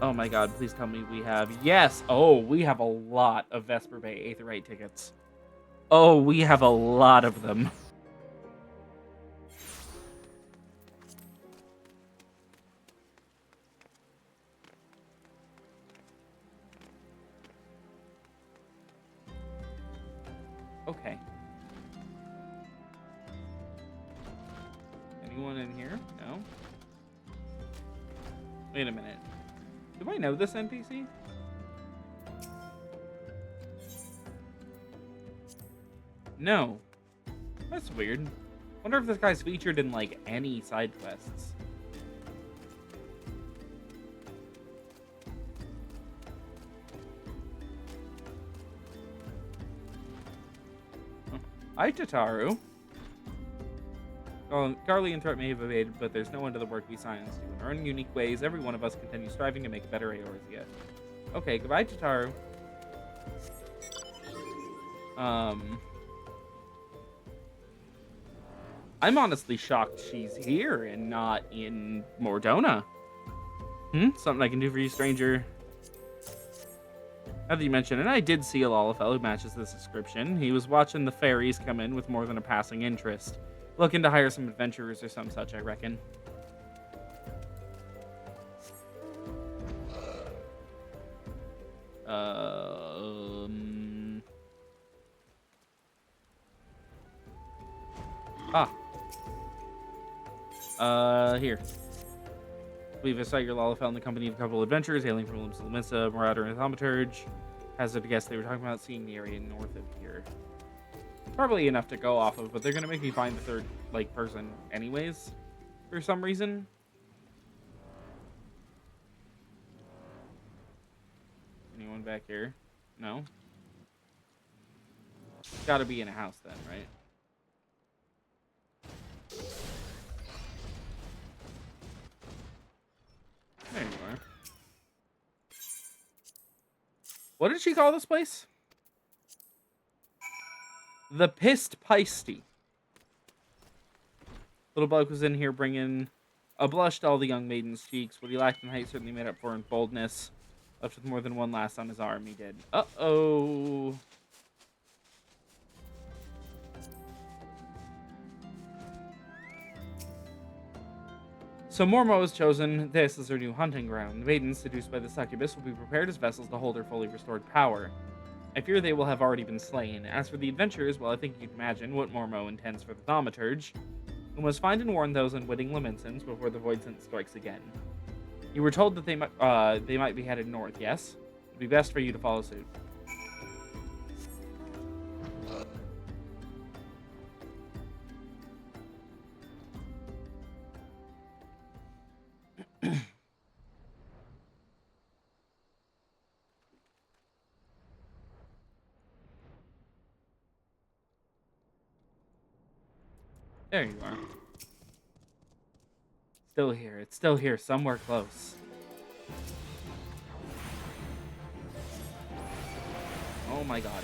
Oh my god, please tell me we have... Yes! Oh, we have a lot of Vesper Bay Aetherite tickets. Oh, we have a lot of them. Okay. Anyone in here? No? Wait a minute. Do I know this NPC? No. That's weird. Wonder if this guy's featured in, like, any side quests. Hi, Tataru. Garly and Threat may have evaded, but there's no end to the work we science do. In our own unique ways, every one of us continues striving to make better Eorzea. Okay, goodbye, Tataru. I'm honestly shocked she's here and not in Mordona. Something I can do for you, stranger. Now that you mention it, I did see a Lalafell who matches this description. He was watching the fairies come in with more than a passing interest. Looking to hire some adventurers or some such, I reckon. Here. We've assigned your Lalafell in the company of a couple of adventurers hailing from Limsa, Marauder, and Thaumaturge. Hazard to guess they were talking about seeing the area north of here. Probably enough to go off of, but they're gonna make me find the third, person anyways, for some reason. Anyone back here? No? Gotta be in a house then, right? There you are. What did she call this place? The Pissed Peisty. Little bloke was in here bringing a blush to all the young maiden's cheeks. What he lacked in height certainly made up for in boldness. Left with more than one lass on his arm, he did. Uh-oh. So Mormo was chosen. This is her new hunting ground. The maidens, seduced by the succubus, will be prepared as vessels to hold her fully restored power. I fear they will have already been slain. As for the adventurers, well, I think you can imagine what Mormo intends for the Thaumaturge. We must find and warn those unwitting Lamentsons before the Void Scent strikes again. You were told that they might be headed north, yes? It'd be best for you to follow suit. There you are. Still here. It's still here, somewhere close. Oh my god.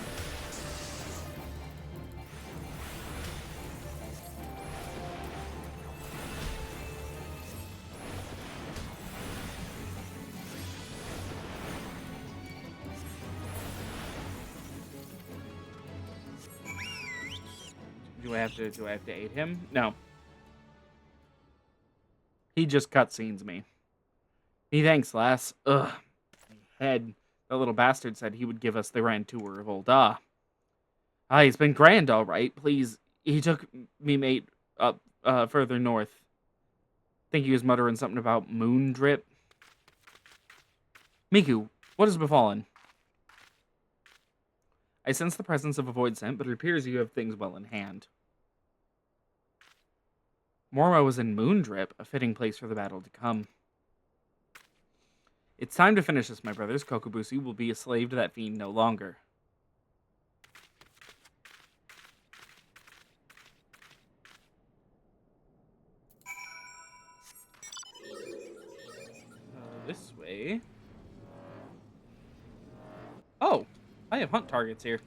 Do I have to aid him? No. He just cutscenes me. He thanks, lass. Ugh. My head. The little bastard said he would give us the grand tour of old he's been grand, all right. Please. He took me mate up further north. Think he was muttering something about moon drip. Miku, what has befallen? I sense the presence of a void scent, but it appears you have things well in hand. Mormo was in Moondrip, a fitting place for the battle to come. It's time to finish this, my brothers. Kokobushi will be a slave to that fiend no longer. This way. Oh, I have hunt targets here.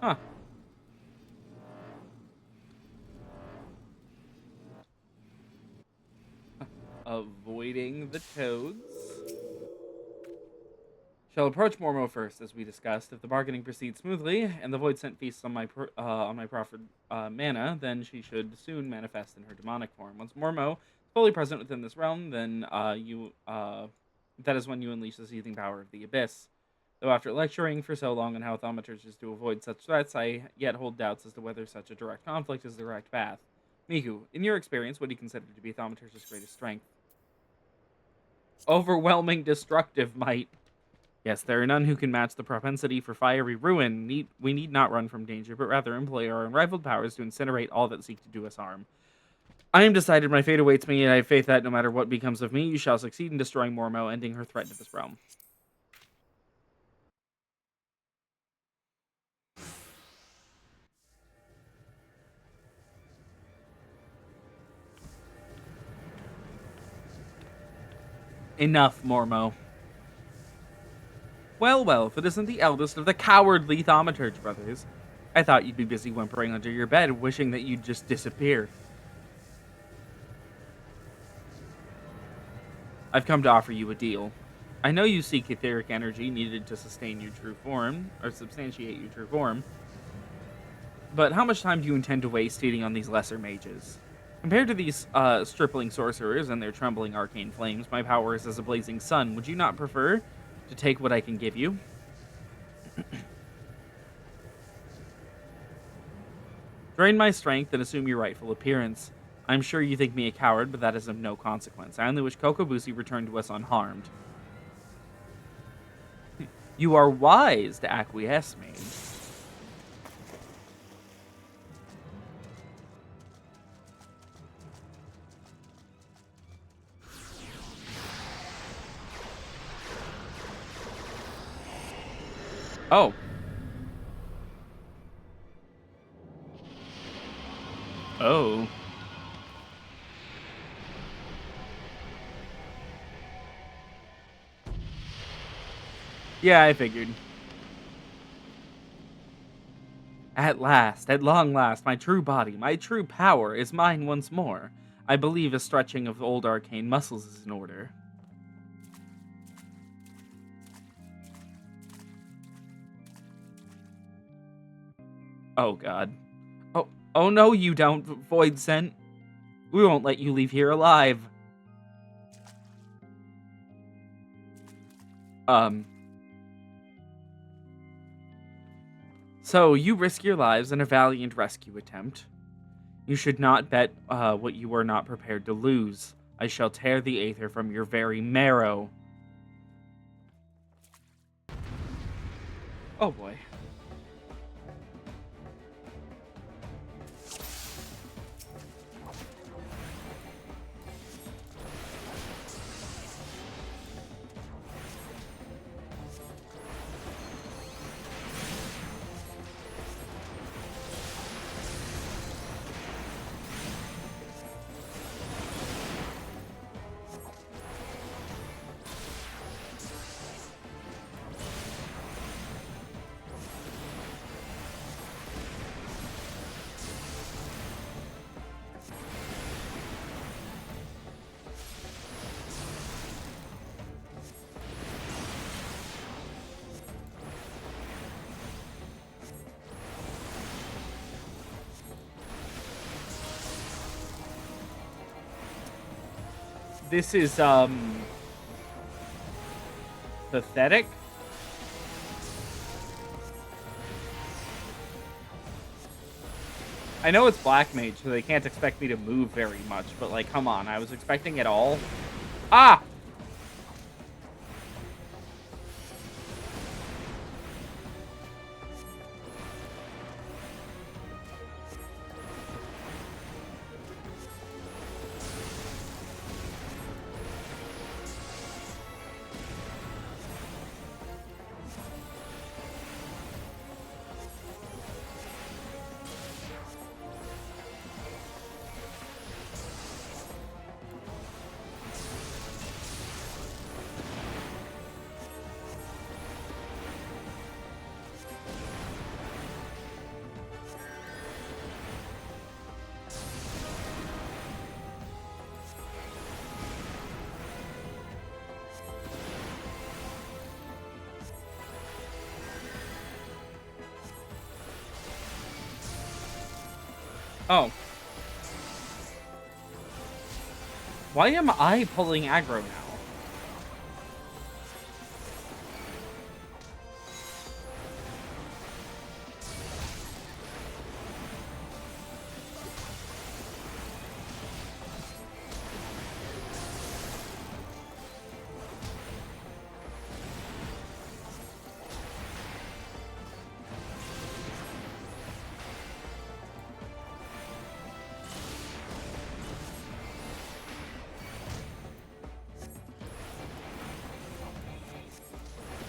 Huh. Avoiding the toads. Shall approach Mormo first, as we discussed. If the bargaining proceeds smoothly, and the Void Scent feasts on my proffered mana, then she should soon manifest in her demonic form. Once Mormo is fully present within this realm, then that is when you unleash the seething power of the Abyss. Though after lecturing for so long on how Thaumaturges to avoid such threats, I yet hold doubts as to whether such a direct conflict is the correct path. Miku, in your experience, what do you consider to be Thaumaturge's greatest strength? Overwhelming destructive might. Yes, there are none who can match the propensity for fiery ruin. We need not run from danger, but rather employ our unrivaled powers to incinerate all that seek to do us harm. I am decided my fate awaits me, and I have faith that no matter what becomes of me, you shall succeed in destroying Mormo, ending her threat to this realm. Enough, Mormo. Well, well, if it isn't the eldest of the cowardly Thaumaturge brothers. I thought you'd be busy whimpering under your bed, wishing that you'd just disappear. I've come to offer you a deal. I know you seek etheric energy needed to sustain your true form, or substantiate your true form, but how much time do you intend to waste feeding on these lesser mages? Compared to these stripling sorcerers and their trembling arcane flames, my power is as a blazing sun. Would you not prefer to take what I can give you? Drain my strength and assume your rightful appearance. I'm sure you think me a coward, but that is of no consequence. I only wish Kokobusi returned to us unharmed. You are wise to acquiesce, Mage. Oh. Oh. Yeah, I figured. At last, at long last, my true body, my true power is mine once more. I believe a stretching of old arcane muscles is in order. Oh, God. Oh no, you don't, Void Scent. We won't let you leave here alive. So, you risk your lives in a valiant rescue attempt. You should not bet what you are not prepared to lose. I shall tear the aether from your very marrow. Oh boy. This is, pathetic. I know it's Black Mage, so they can't expect me to move very much, but, like, come on, I was expecting it all. Ah! Oh. Why am I pulling aggro now?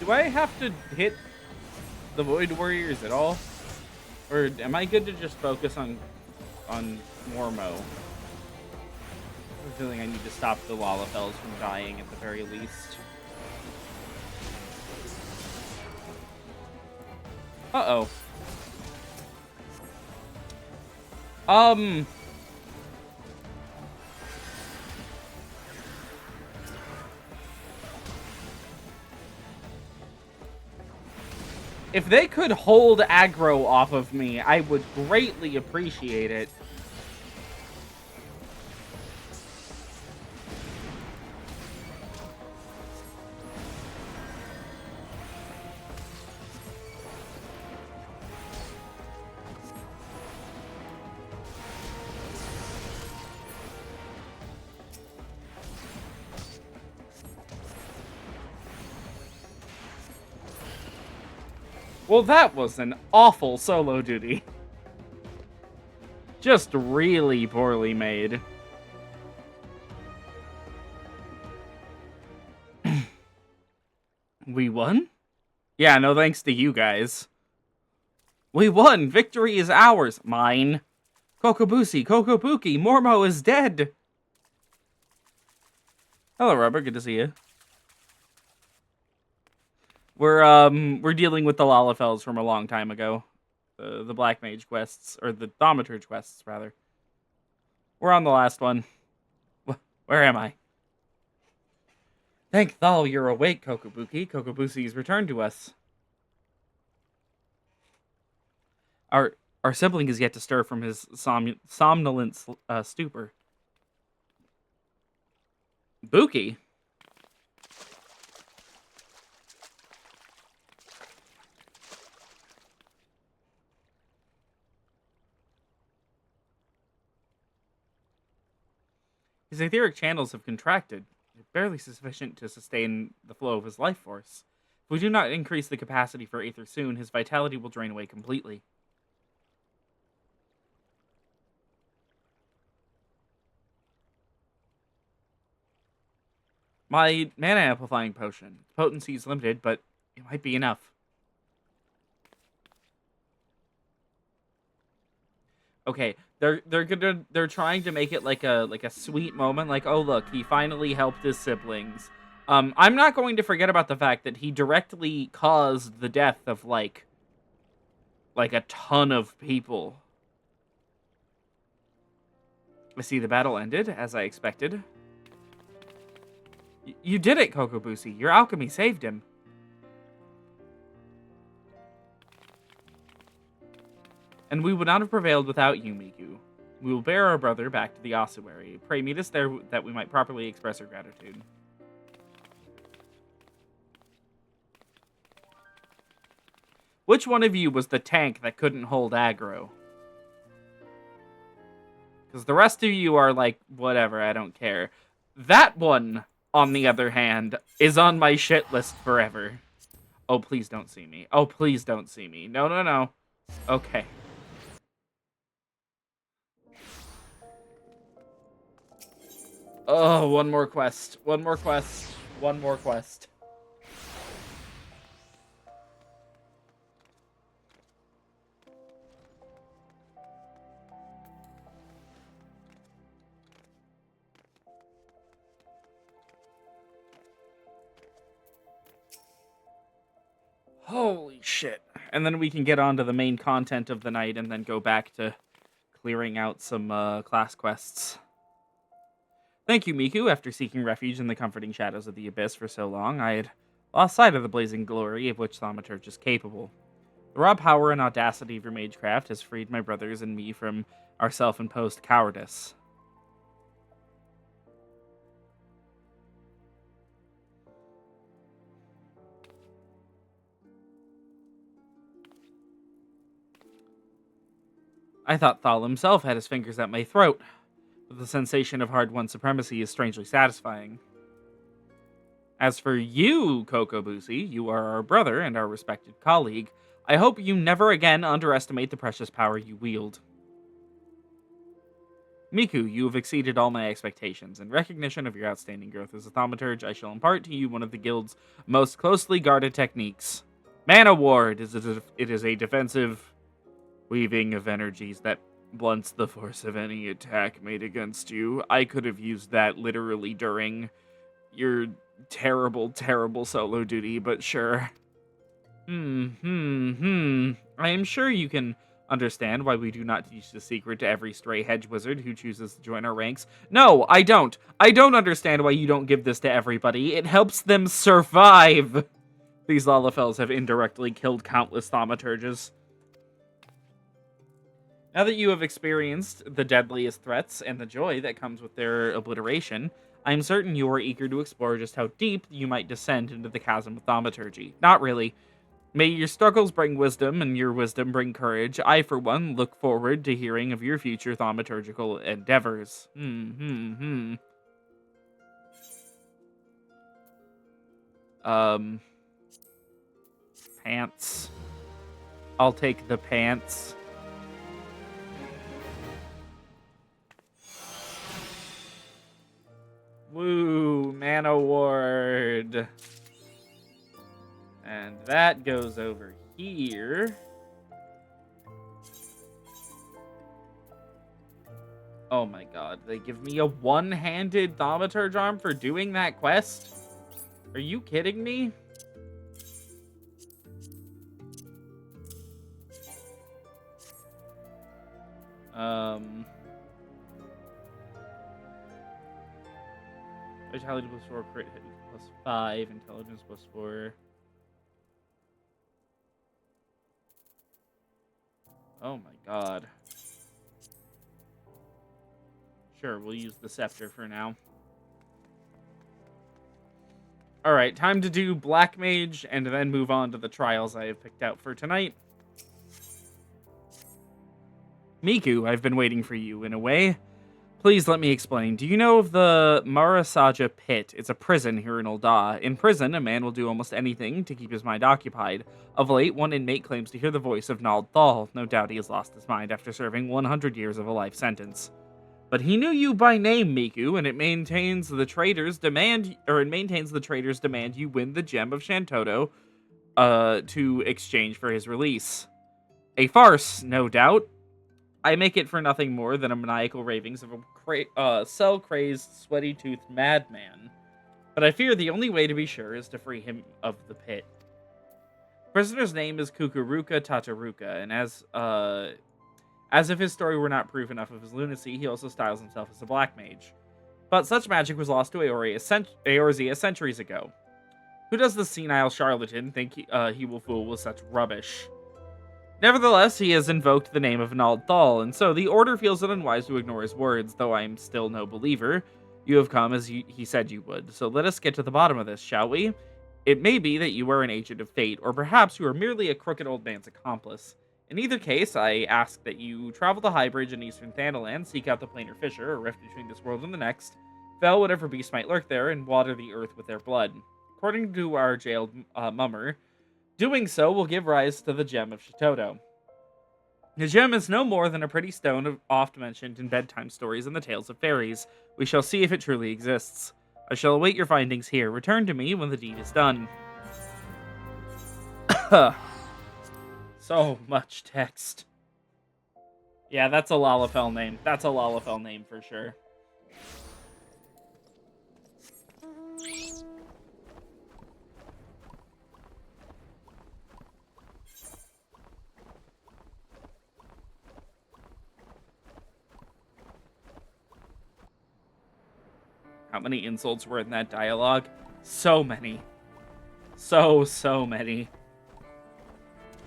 Do I have to hit the Void Warriors at all? Or am I good to just focus on Mormo? a feeling I need to stop the Lalafels from dying at the very least. Uh-oh. If they could hold aggro off of me, I would greatly appreciate it. Well, that was an awful solo duty. Just really poorly made. We won? Yeah, no thanks to you guys. We won! Victory is ours! Mine. Kokobusi, Kokobuki, Mormo is dead! Hello, Rubber, good to see you. We're dealing with the Lalafels from a long time ago. The Black Mage quests, or the Thaumaturge quests, rather. We're on the last one. Where am I? Thank Thal you're awake, Kokobuki. Kokobusi's returned to us. Our sibling is yet to stir from his somnolent stupor. Buki? His etheric channels have contracted, barely sufficient to sustain the flow of his life force. If we do not increase the capacity for Aether soon, his vitality will drain away completely. My mana amplifying potion. Potency is limited, but it might be enough. Okay, they're trying to make it like a sweet moment, like, oh look, he finally helped his siblings. I'm not going to forget about the fact that he directly caused the death of like a ton of people. I see the battle ended, as I expected. You did it, Kokobusi. Your alchemy saved him. And we would not have prevailed without you, Miku. We will bear our brother back to the ossuary. Pray meet us there that we might properly express our gratitude. Which one of you was the tank that couldn't hold aggro? Because the rest of you are like, whatever, I don't care. That one, on the other hand, is on my shit list forever. Oh, please don't see me. Oh, please don't see me. No, no, no. Okay. Oh, one more quest. One more quest. One more quest. Holy shit. And then we can get on to the main content of the night and then go back to clearing out some class quests. Thank you, Miku. After seeking refuge in the comforting shadows of the Abyss for so long, I had lost sight of the blazing glory of which Thaumaturge is capable. The raw power and audacity of your magecraft has freed my brothers and me from our self-imposed cowardice. I thought Thal himself had his fingers at my throat, but the sensation of hard-won supremacy is strangely satisfying. As for you, Kokobusi, you are our brother and our respected colleague. I hope you never again underestimate the precious power you wield. Miku, you have exceeded all my expectations. In recognition of your outstanding growth as a thaumaturge, I shall impart to you one of the guild's most closely guarded techniques. Mana Ward! It is a defensive weaving of energies that blunts the force of any attack made against you. I could have used that literally during your terrible, terrible solo duty, but sure. I am sure you can understand why we do not teach the secret to every stray hedge wizard who chooses to join our ranks. No, I don't. I don't understand why you don't give this to everybody. It helps them survive. These Lalafels have indirectly killed countless thaumaturges. Now that you have experienced the deadliest threats and the joy that comes with their obliteration, I am certain you are eager to explore just how deep you might descend into the chasm of thaumaturgy. Not really. May your struggles bring wisdom, and your wisdom bring courage. I, for one, look forward to hearing of your future thaumaturgical endeavors. Pants. I'll take the pants. Woo, mana ward. And that goes over here. Oh my god, they give me a one-handed Thaumaturge arm for doing that quest? Are you kidding me? Vitality plus 4, crit hit plus 5, intelligence plus 4. Oh my god. Sure, we'll use the scepter for now. Alright, time to do Black Mage and then move on to the trials I have picked out for tonight. Miku, I've been waiting for you, in a way. Please let me explain. Do you know of the Marasaja Pit? It's a prison here in Ul'dah. In prison, a man will do almost anything to keep his mind occupied. Of late, one inmate claims to hear the voice of Nald Thal. No doubt he has lost his mind after serving 100 years of a life sentence. But he knew you by name, Miku, and it maintains the traitors demand you win the gem of Shantoto to exchange for his release. A farce, no doubt. I make it for nothing more than a maniacal ravings of a cell-crazed, sweaty-toothed madman. But I fear the only way to be sure is to free him of the pit. Prisoner's name is Kukuruka Tataruka, and as if his story were not proof enough of his lunacy, he also styles himself as a black mage. But such magic was lost to Eorzea centuries ago. Who does the senile charlatan think he will fool with such rubbish? Nevertheless, he has invoked the name of Nald Thal, and so the Order feels it unwise to ignore his words, though I am still no believer. You have come as he said you would, so let us get to the bottom of this, shall we? It may be that you are an agent of fate, or perhaps you are merely a crooked old man's accomplice. In either case, I ask that you travel to Highbridge in eastern Thanalan, seek out the planar fissure, a rift between this world and the next, fell whatever beast might lurk there, and water the earth with their blood. According to our jailed mummer, doing so will give rise to the gem of Shitoto. The gem is no more than a pretty stone oft mentioned in bedtime stories and the tales of fairies. We shall see if it truly exists. I shall await your findings here. Return to me when the deed is done. So much text. Yeah, that's a Lalafell name. That's a Lalafell name for sure. How many insults were in that dialogue? So many. So many.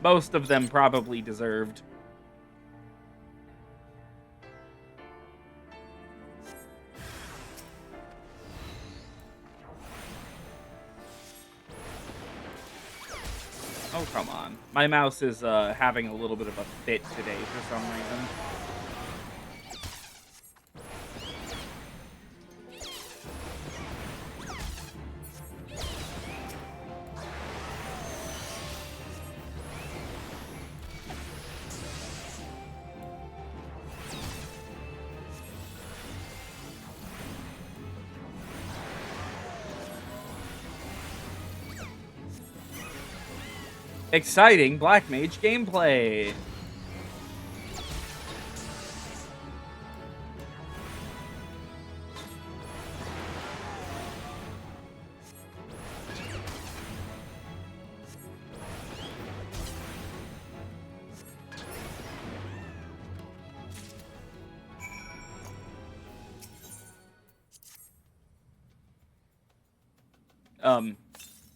Most of them probably deserved. Oh, come on. My mouse is having a little bit of a fit today for some reason. Exciting Black Mage gameplay!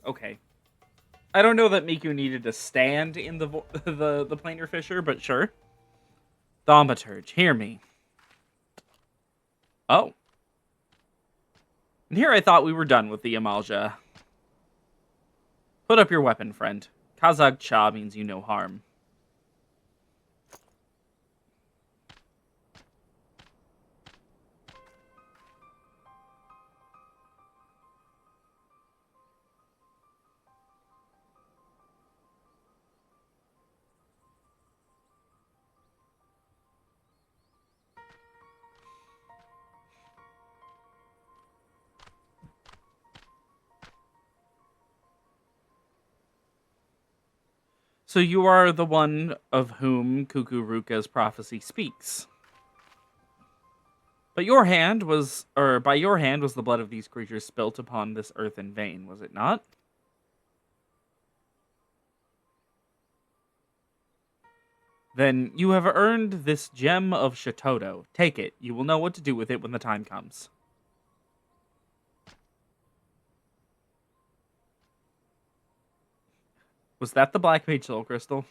Okay. I don't know that Miku needed to stand in the planar fissure, but sure. Thaumaturge, hear me. Oh. And here I thought we were done with the Amalja. Put up your weapon, friend. Kazag Cha means you no harm. So you are the one of whom Kukuruka's prophecy speaks. But your hand was, or by your hand was the blood of these creatures spilt upon this earth in vain, was it not? Then you have earned this gem of Shitoto. Take it. You will know what to do with it when the time comes. Was that the Black Mage Soul Crystal?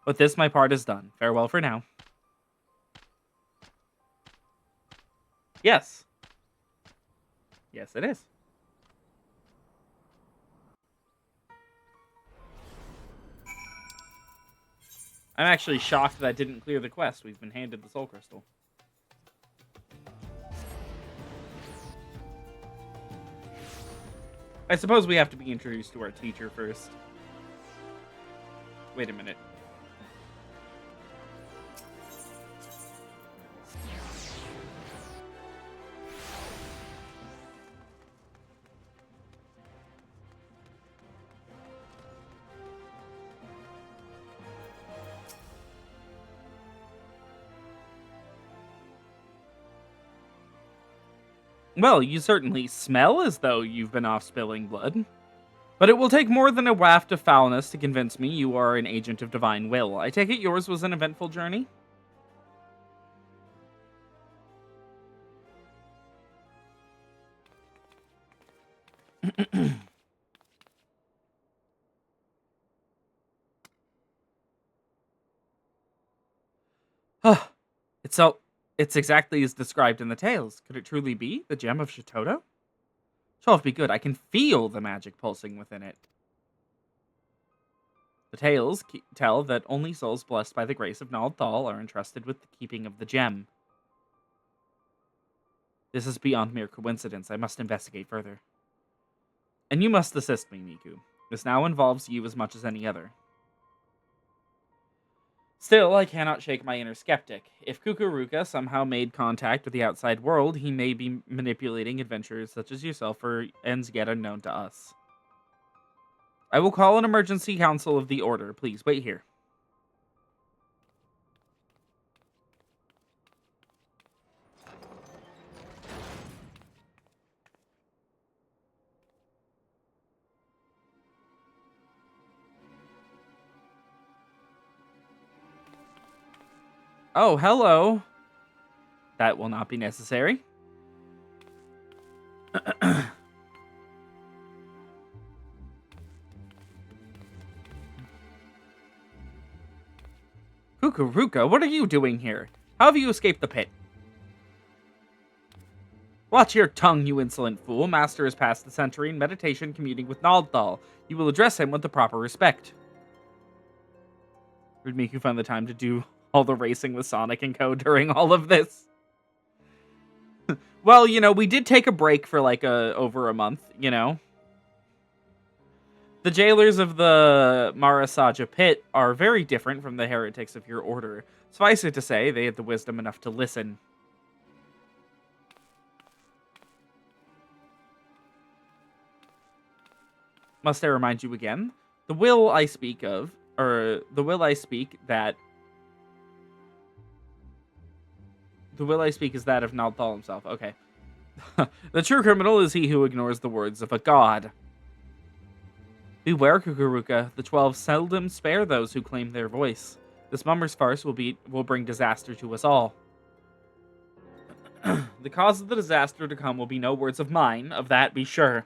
With this, my part is done. Farewell for now. Yes. Yes, it is. I'm actually shocked that didn't clear the quest. We've been handed the Soul Crystal. I suppose we have to be introduced to our teacher first. Wait a minute. Well, you certainly smell as though you've been off spilling blood. But it will take more than a waft of foulness to convince me you are an agent of divine will. I take it yours was an eventful journey? It's exactly as described in the tales. Could it truly be the gem of Shitoto? Sylph, be good. I can feel the magic pulsing within it. The tales tell that only souls blessed by the grace of Nald Thal are entrusted with the keeping of the gem. This is beyond mere coincidence. I must investigate further. And you must assist me, Miku. This now involves you as much as any other. Still, I cannot shake my inner skeptic. If Kukuruka somehow made contact with the outside world, he may be manipulating adventurers such as yourself for ends yet unknown to us. I will call an emergency council of the Order. Please, wait here. Oh, hello. That will not be necessary. Kukuruka, what are you doing here? How have you escaped the pit? Watch your tongue, you insolent fool. Master has passed the century in meditation communing with Naldthal. You will address him with the proper respect. Would make you find the time to do all the racing with Sonic and Co. during all of this. Well, you know, we did take a break for like over a month, you know. The jailers of the Marasaja pit are very different from the heretics of your order. Suffice it to say, they had the wisdom enough to listen. Must I remind you again? The will I speak is that of Naldthal himself. Okay. The true criminal is he who ignores the words of a god. Beware, Kukuruka. The 12 seldom spare those who claim their voice. This mummer's farce will bring disaster to us all. The cause of the disaster to come will be no words of mine, of that be sure.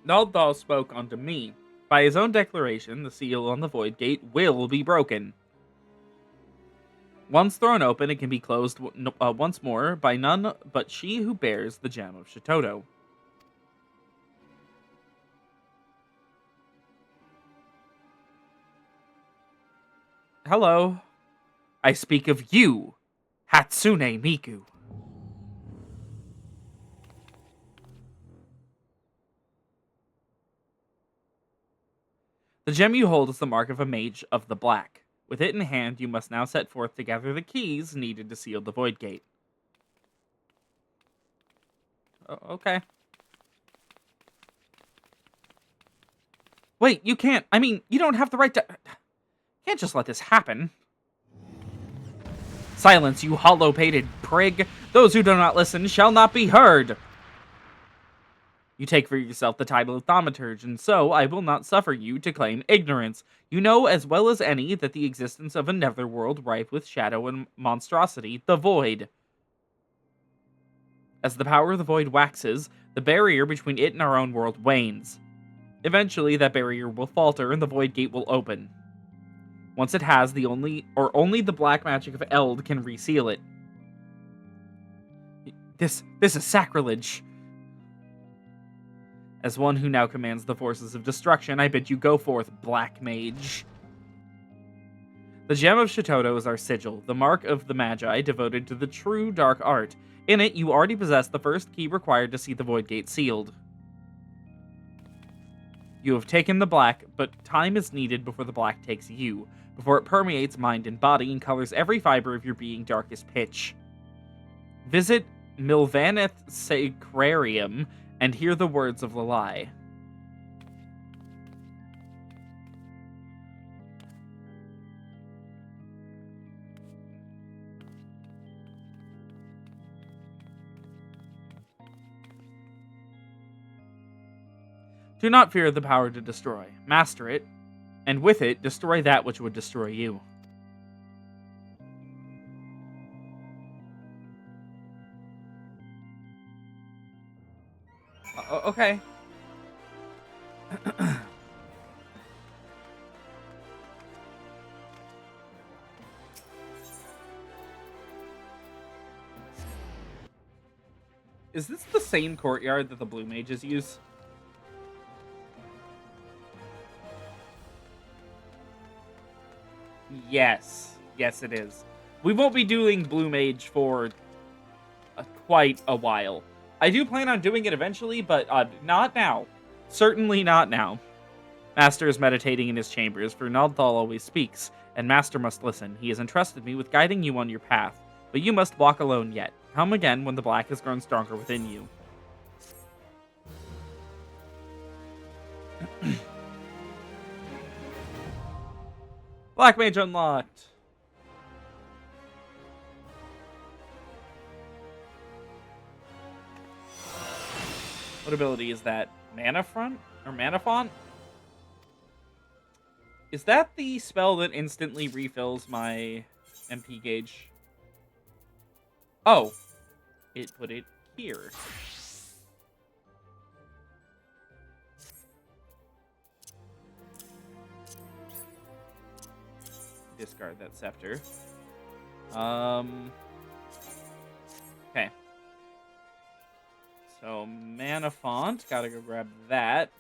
Naldal spoke unto me. By his own declaration, the seal on the Void Gate will be broken. Once thrown open, it can be closed once more by none but she who bears the gem of Shitoto. Hello. I speak of you, Hatsune Miku. The gem you hold is the mark of a mage of the black. With it in hand, you must now set forth to gather the keys needed to seal the Void Gate. Okay. Wait, you can't. I mean, you don't have the right to. Can't just let this happen. Silence, you hollow-pated prig. Those who do not listen shall not be heard. You take for yourself the title of Thaumaturge, and so I will not suffer you to claim ignorance. You know as well as any that the existence of a netherworld rife with shadow and monstrosity, the Void. As the power of the Void waxes, the barrier between it and our own world wanes. Eventually, that barrier will falter and the Void Gate will open. Once it has, only the black magic of Eld can reseal it. This is sacrilege. As one who now commands the forces of destruction, I bid you go forth, Black Mage. The Gem of Shitoto is our sigil, the mark of the Magi devoted to the true dark art. In it, you already possess the first key required to see the Void Gate sealed. You have taken the black, but time is needed before the black takes you, before it permeates mind and body and colors every fiber of your being darkest pitch. Visit Milvaneth Sacrarium and hear the words of the lie. Do not fear the power to destroy. Master it, and with it, destroy that which would destroy you. Okay. Is this the same courtyard that the blue mages use? Yes. Yes, it is. We won't be doing blue mage for quite a while. I do plan on doing it eventually, but not now. Certainly not now. Master is meditating in his chambers, for Naldthal always speaks, and Master must listen. He has entrusted me with guiding you on your path, but you must walk alone yet. Come again when the black has grown stronger within you. Black Mage unlocked! What ability is that? Mana Front? Or Mana Font? Is that the spell that instantly refills my MP gauge? Oh. It put it here. Discard that scepter. Okay. So, Mana Font. Gotta go grab that.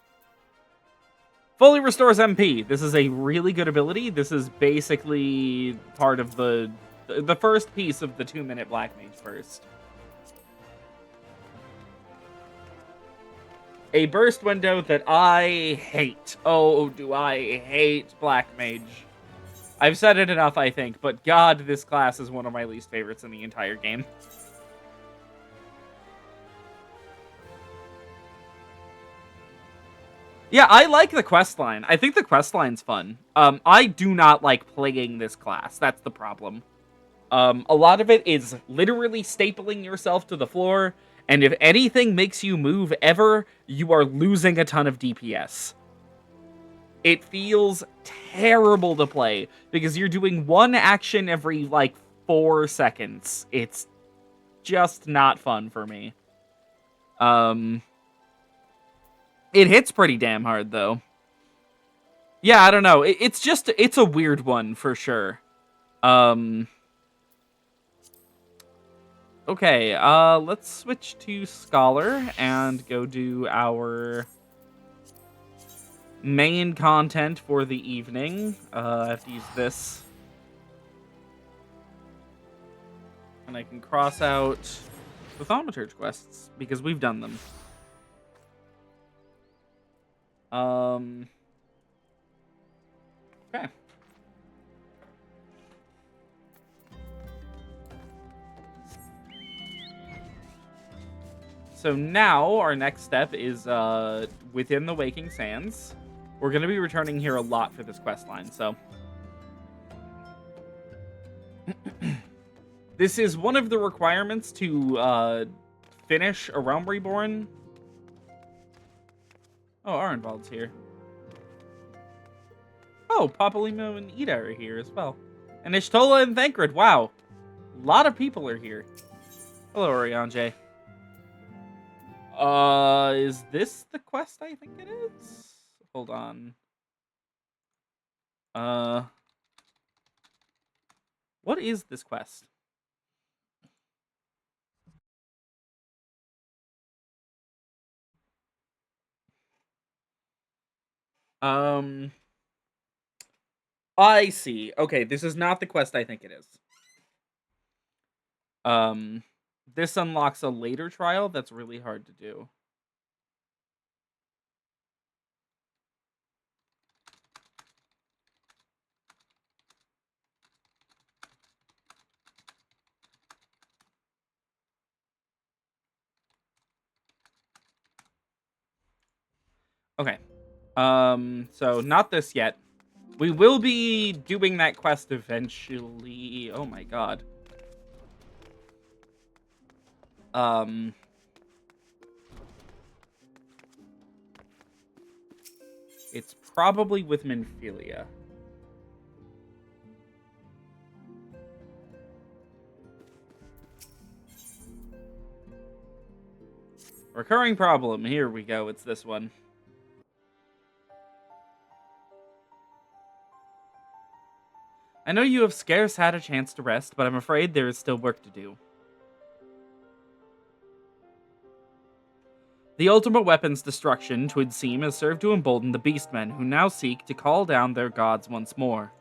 Fully restores MP. This is a really good ability. This is basically part of the first piece of the 2-minute Black Mage burst. A burst window that I hate. Oh, do I hate Black Mage. I've said it enough, I think, but God, this class is one of my least favorites in the entire game. Yeah, I like the questline. I think the questline's fun. I do not like playing this class. That's the problem. A lot of it is literally stapling yourself to the floor, and if anything makes you move ever, you are losing a ton of DPS. It feels terrible to play, because you're doing one action every, 4 seconds. It's just not fun for me. It hits pretty damn hard, though. Yeah, I don't know. It's a weird one for sure. Okay, let's switch to Scholar and go do our main content for the evening. I have to use this. And I can cross out the Thaumaturge quests, because we've done them. Okay. So now our next step is within the Waking Sands. We're going to be returning here a lot for this quest line, so this is one of the requirements to finish a Realm Reborn. Oh, Arenvald's here. Oh, Papalimo and Ida are here as well. And Ishtola and Thancred. Wow. A lot of people are here. Hello, Orianje. Is this the quest I think it is? Hold on. What is this quest? I see. Okay, this is not the quest I think it is. This unlocks a later trial that's really hard to do. Okay. So not this yet. We will be doing that quest eventually. Oh my god. It's probably with Minfilia. Recurring problem. Here we go. It's this one. I know you have scarce had a chance to rest, but I'm afraid there is still work to do. The ultimate weapon's destruction, 'twould seem, has served to embolden the beastmen, who now seek to call down their gods once more.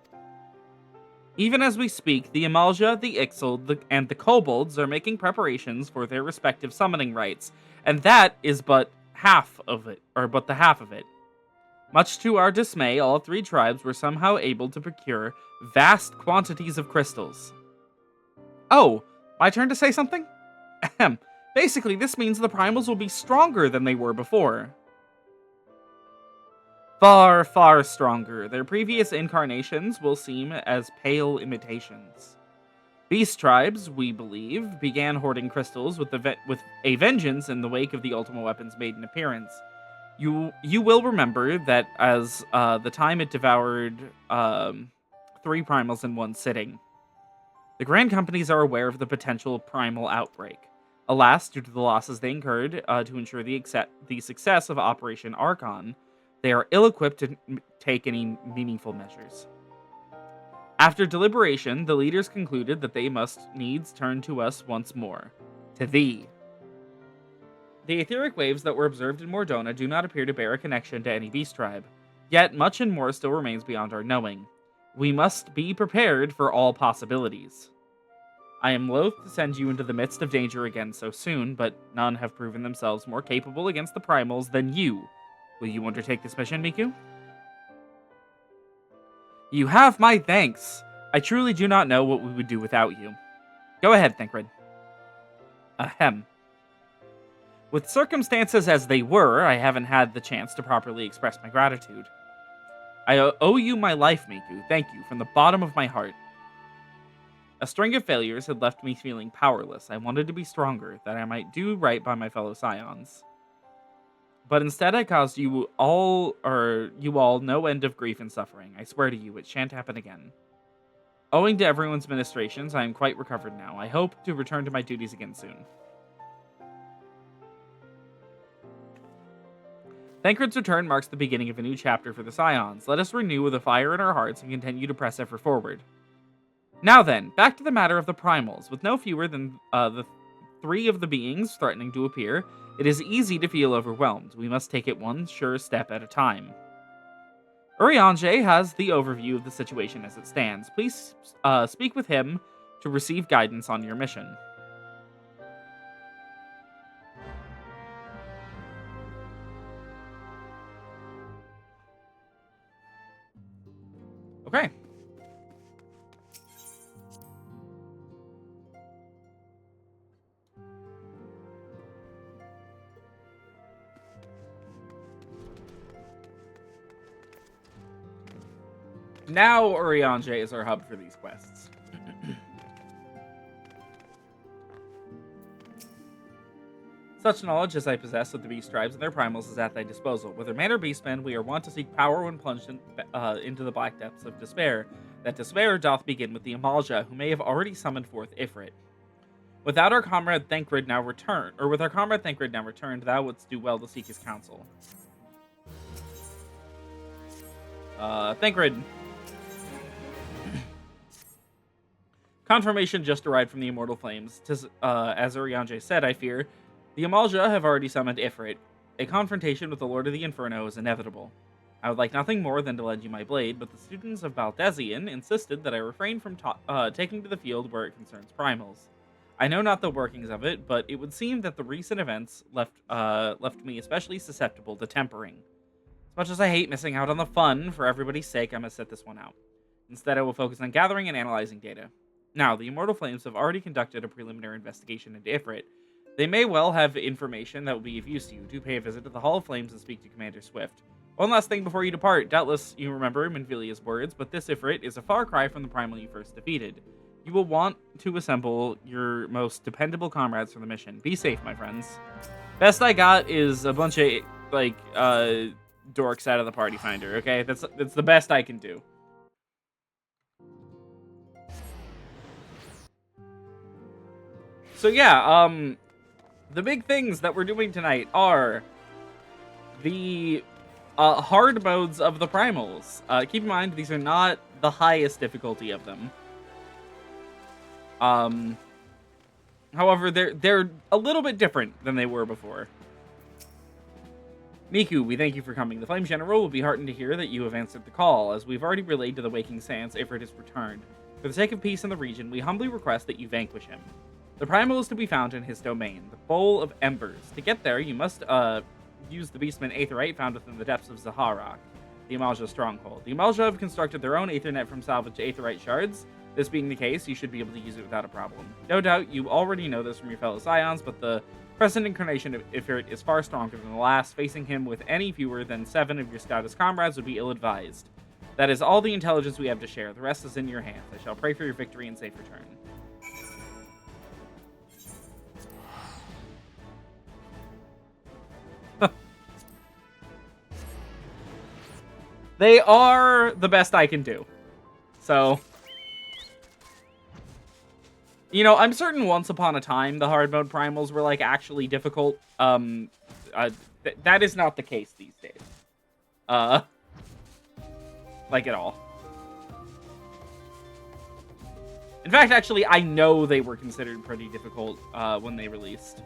Even as we speak, the Amalja, the Ixal, and the Kobolds are making preparations for their respective summoning rites, and that is but half of it, or but the half of it. Much to our dismay, all three tribes were somehow able to procure vast quantities of crystals. Oh, my turn to say something? Ahem. Basically, this means the primals will be stronger than they were before. Far, far stronger. Their previous incarnations will seem as pale imitations. Beast tribes, we believe, began hoarding crystals with a vengeance in the wake of the Ultima Weapon's maiden appearance. You will remember that as the time it devoured 3 primals in one sitting. The Grand Companies are aware of the potential primal outbreak. Alas, due to the losses they incurred to ensure the success of Operation Archon, they are ill-equipped to take any meaningful measures. After deliberation, the leaders concluded that they must needs turn to us once more. To thee. The etheric waves that were observed in Mordona do not appear to bear a connection to any beast tribe. Yet, much and more still remains beyond our knowing. We must be prepared for all possibilities. I am loath to send you into the midst of danger again so soon, but none have proven themselves more capable against the primals than you. Will you undertake this mission, Miku? You have my thanks. I truly do not know what we would do without you. Go ahead, Thancred. Ahem. With circumstances as they were, I haven't had the chance to properly express my gratitude. I owe you my life, Miku. Thank you, from the bottom of my heart. A string of failures had left me feeling powerless. I wanted to be stronger, that I might do right by my fellow scions. But instead I caused you all no end of grief and suffering. I swear to you, it shan't happen again. Owing to everyone's ministrations, I am quite recovered now. I hope to return to my duties again soon. Thancred's return marks the beginning of a new chapter for the Scions. Let us renew with a fire in our hearts and continue to press ever forward. Now then, back to the matter of the primals. With no fewer than the 3 of the beings threatening to appear, it is easy to feel overwhelmed. We must take it one sure step at a time. Urianger has the overview of the situation as it stands. Please speak with him to receive guidance on your mission. Okay. Now Urianger is our hub for these quests. Such knowledge as I possess of the beast tribes and their primals is at thy disposal. Whether man or beastman, we are wont to seek power when plunged into the black depths of despair. That despair doth begin with the Amalja, who may have already summoned forth Ifrit. Without our comrade Thancred now returned, thou wouldst do well to seek his counsel. Thancred. Confirmation just arrived from the Immortal Flames. 'Tis, as Urianger said, I fear, the Amalja have already summoned Ifrit. A confrontation with the Lord of the Inferno is inevitable. I would like nothing more than to lend you my blade, but the students of Baldesion insisted that I refrain from taking to the field where it concerns primals. I know not the workings of it, but it would seem that the recent events left me especially susceptible to tempering. As much as I hate missing out on the fun, for everybody's sake, I must set this one out. Instead, I will focus on gathering and analyzing data. Now, the Immortal Flames have already conducted a preliminary investigation into Ifrit. They may well have information that will be of use to you. Do pay a visit to the Hall of Flames and speak to Commander Swift. One last thing before you depart. Doubtless you remember Minvilia's words, but this Ifrit is a far cry from the primal you first defeated. You will want to assemble your most dependable comrades for the mission. Be safe, my friends. Best I got is a bunch of, dorks out of the party finder, okay? That's the best I can do. So yeah, the big things that we're doing tonight are the hard modes of the primals. Keep in mind, these are not the highest difficulty of them. However, they're a little bit different than they were before. Miku, we thank you for coming. The Flame General will be heartened to hear that you have answered the call. As we've already relayed to the Waking Sands, Ifrit has returned. For the sake of peace in the region, we humbly request that you vanquish him. The primal is to be found in his domain, the Bowl of Embers. To get there, you must use the Beastman Aetherite found within the depths of Zaharak, the Amalja stronghold. The Amalja have constructed their own Aethernet from salvaged Aetherite shards. This being the case, you should be able to use it without a problem. No doubt you already know this from your fellow Scions, but the present incarnation of Ifrit is far stronger than the last. Facing him with any fewer than 7 of your stoutest comrades would be ill-advised. That is all the intelligence we have to share. The rest is in your hands. I shall pray for your victory and safe return. They are the best I can do. So, you know, I'm certain once upon a time the hard mode primals were, like, actually difficult. That is not the case these days. Like, at all. In fact, actually, I know they were considered pretty difficult when they released.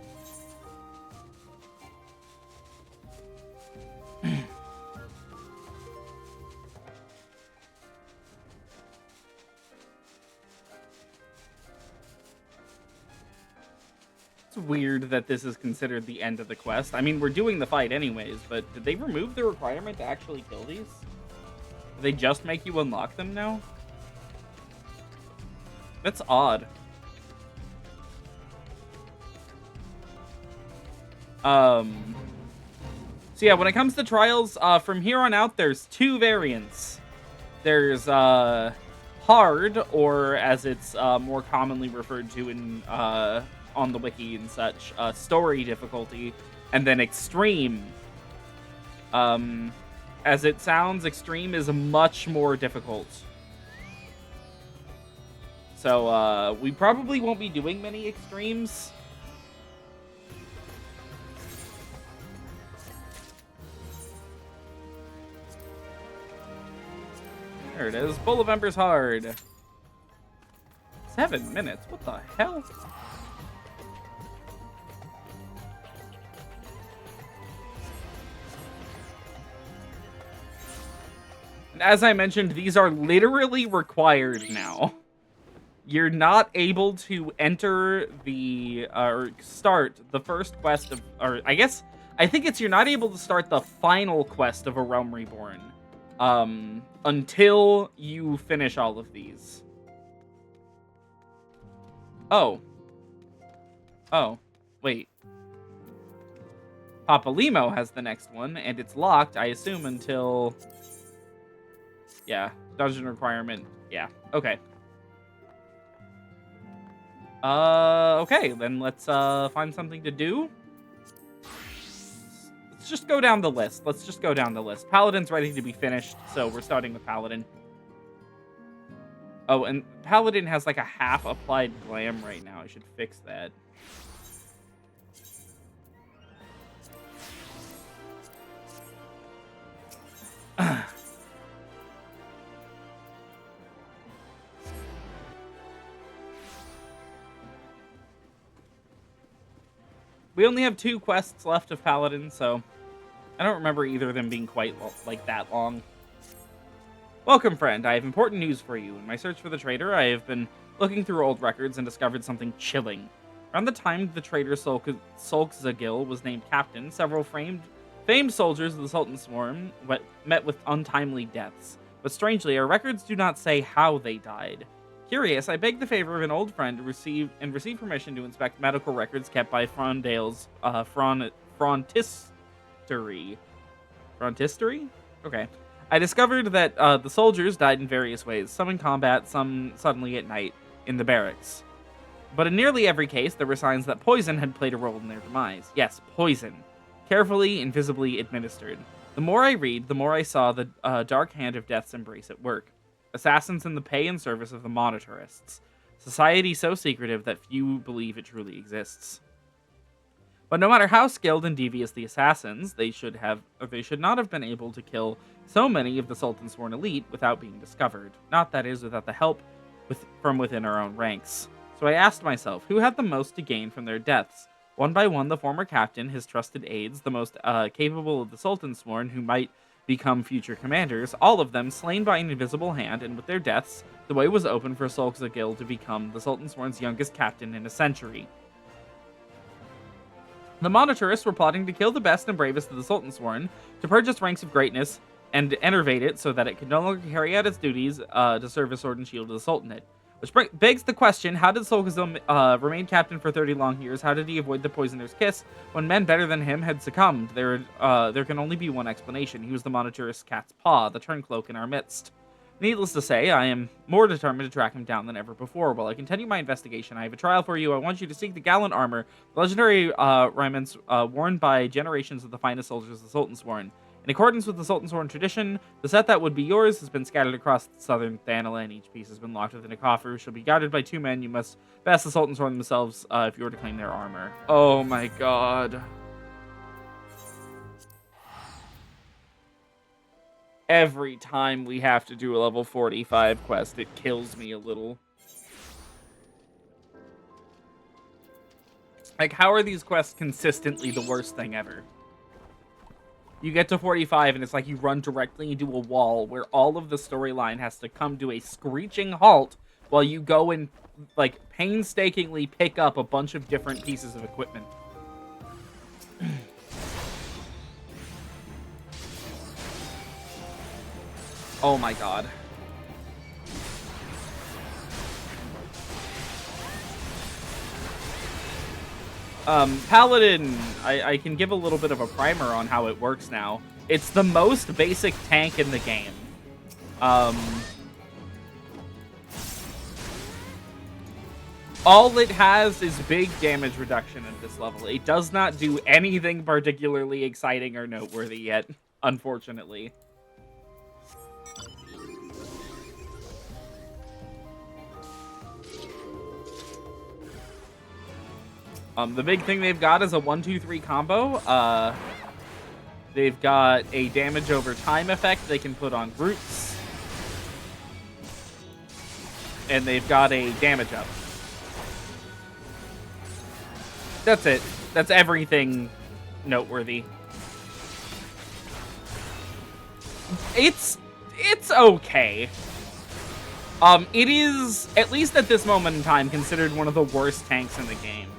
It's weird that this is considered the end of the quest. I mean, we're doing the fight anyways, but did they remove the requirement to actually kill these? Do they just make you unlock them now? That's odd. So yeah, when it comes to trials, from here on out, there's 2 variants. There's, hard, or as it's, more commonly referred to in, on the wiki and such, story difficulty, and then extreme. As it sounds, extreme is much more difficult. So, we probably won't be doing many extremes. There it is. Bull of Ember's Hard. 7 minutes? What the hell? And as I mentioned, these are literally required now. You're not able to enter the, or start the first quest of, or I think it's you're not able to start the final quest of A Realm Reborn, until you finish all of these. Oh, wait. Papa Limo has the next one, and it's locked, I assume, until... Yeah, dungeon requirement. Yeah, okay. Okay, then let's find something to do. Let's just go down the list. Paladin's ready to be finished, so we're starting with Paladin. Oh, and Paladin has like a half applied glam right now. I should fix that. We only have 2 quests left of Paladin, so I don't remember either of them being quite like that long. Welcome, friend. I have important news for you. In my search for the traitor, I have been looking through old records and discovered something chilling. Around the time the traitor Sulkzagil was named captain, several famed soldiers of the Sultan's Swarm met with untimely deaths. But strangely, our records do not say how they died. Curious, I begged the favor of an old friend to receive permission to inspect medical records kept by Frondale's Frontistery. Frontistery? Okay. I discovered that the soldiers died in various ways, some in combat, some suddenly at night, in the barracks. But in nearly every case, there were signs that poison had played a role in their demise. Yes, poison. Carefully, invisibly administered. The more I read, the more I saw the dark hand of death's embrace at work. Assassins in the pay and service of the monetarists. Society so secretive that few believe it truly exists. But no matter how skilled and devious the assassins, they should not have been able to kill so many of the Sultan's sworn elite without being discovered. Not, that is, without the help from within our own ranks. So I asked myself, who had the most to gain from their deaths? One by one, the former captain, his trusted aides, the most capable of the Sultan's sworn, who might become future commanders, all of them slain by an invisible hand, and with their deaths, the way was open for Sulkzagil to become the Sultan's sworn's youngest captain in a century. The monetarists were plotting to kill the best and bravest of the Sultan's sworn, to purge its ranks of greatness, and enervate it so that it could no longer carry out its duties to serve as sword and shield of the Sultanate. Which begs the question, how did Sulkzagil remain captain for 30 long years? How did he avoid the poisoner's kiss when men better than him had succumbed? There can only be one explanation. He was the monetarist's cat's paw, the turncloak in our midst. Needless to say, I am more determined to track him down than ever before. While I continue my investigation, I have a trial for you. I want you to seek the gallant armor, the legendary raiments worn by generations of the finest soldiers the Sultan sworn. In accordance with the Sultan's Sworn tradition, the set that would be yours has been scattered across southern Thanala, and each piece has been locked within a coffer. Shall be guarded by 2 men. You must pass the Sultan's Sworn themselves if you were to claim their armor. Oh my god. Every time we have to do a level 45 quest, it kills me a little. Like, how are these quests consistently the worst thing ever? You get to 45 and it's like you run directly into a wall where all of the storyline has to come to a screeching halt while you go and, like, painstakingly pick up a bunch of different pieces of equipment. Oh my god. Paladin, I can give a little bit of a primer on how it works now. It's the most basic tank in the game. All it has is big damage reduction at this level. It does not do anything particularly exciting or noteworthy yet, unfortunately. The big thing they've got is a 1-2-3 combo. They've got a damage over time effect they can put on brutes. and they've got a damage up. That's it. That's everything noteworthy. It's okay. It is, at least at this moment in time, considered one of the worst tanks in the game.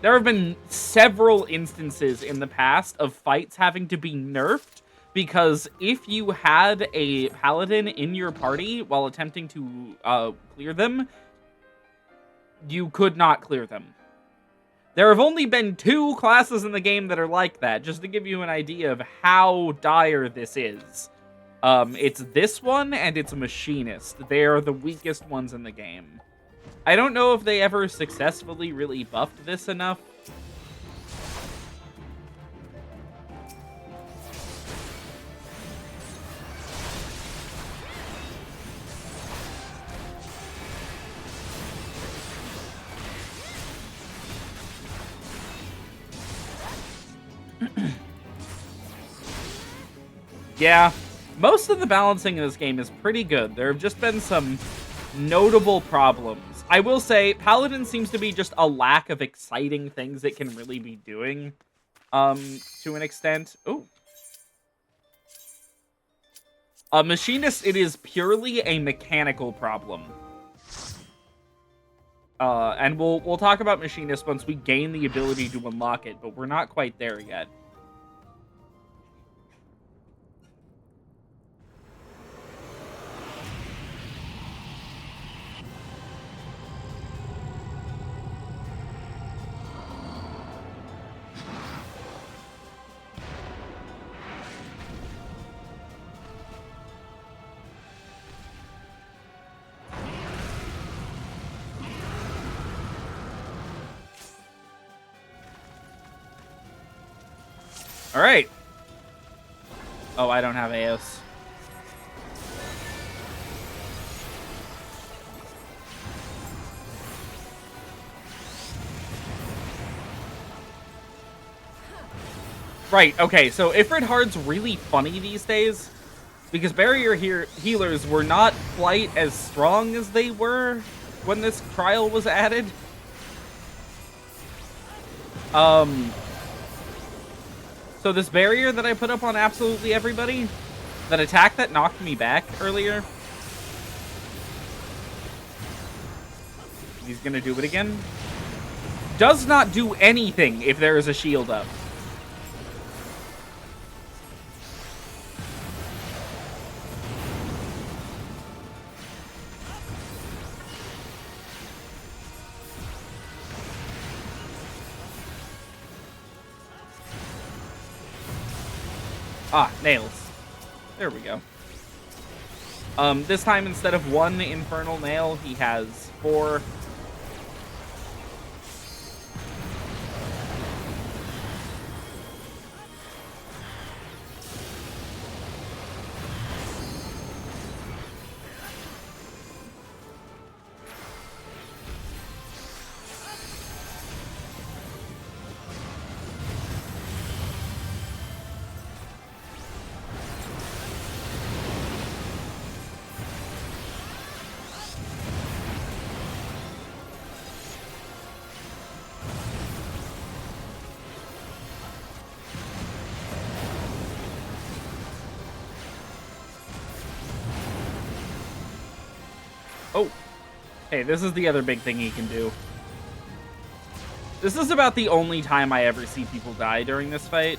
There have been several instances in the past of fights having to be nerfed because if you had a paladin in your party while attempting to clear them, you could not clear them. There have only been 2 classes in the game that are like that, just to give you an idea of how dire this is. It's this one, and it's Machinist. They are the weakest ones in the game. I don't know if they ever successfully really buffed this enough. Yeah, most of the balancing in this game is pretty good. There have just been some notable problems. I will say, Paladin seems to be just a lack of exciting things it can really be doing, to an extent. Oh. Machinist, it is purely a mechanical problem. And we'll talk about Machinist once we gain the ability to unlock it, but we're not quite there yet. All right. Oh, I don't have AOS. Right, okay, so Ifrit Hard's really funny these days, because barrier healers were not quite as strong as they were when this trial was added. So this barrier that I put up on absolutely everybody, that attack that knocked me back earlier, he's gonna do it again, does not do anything if there is a shield up. Ah, nails. There we go. This time instead of 1 infernal nail, he has 4. Oh, hey, this is the other big thing he can do. This is about the only time I ever see people die during this fight.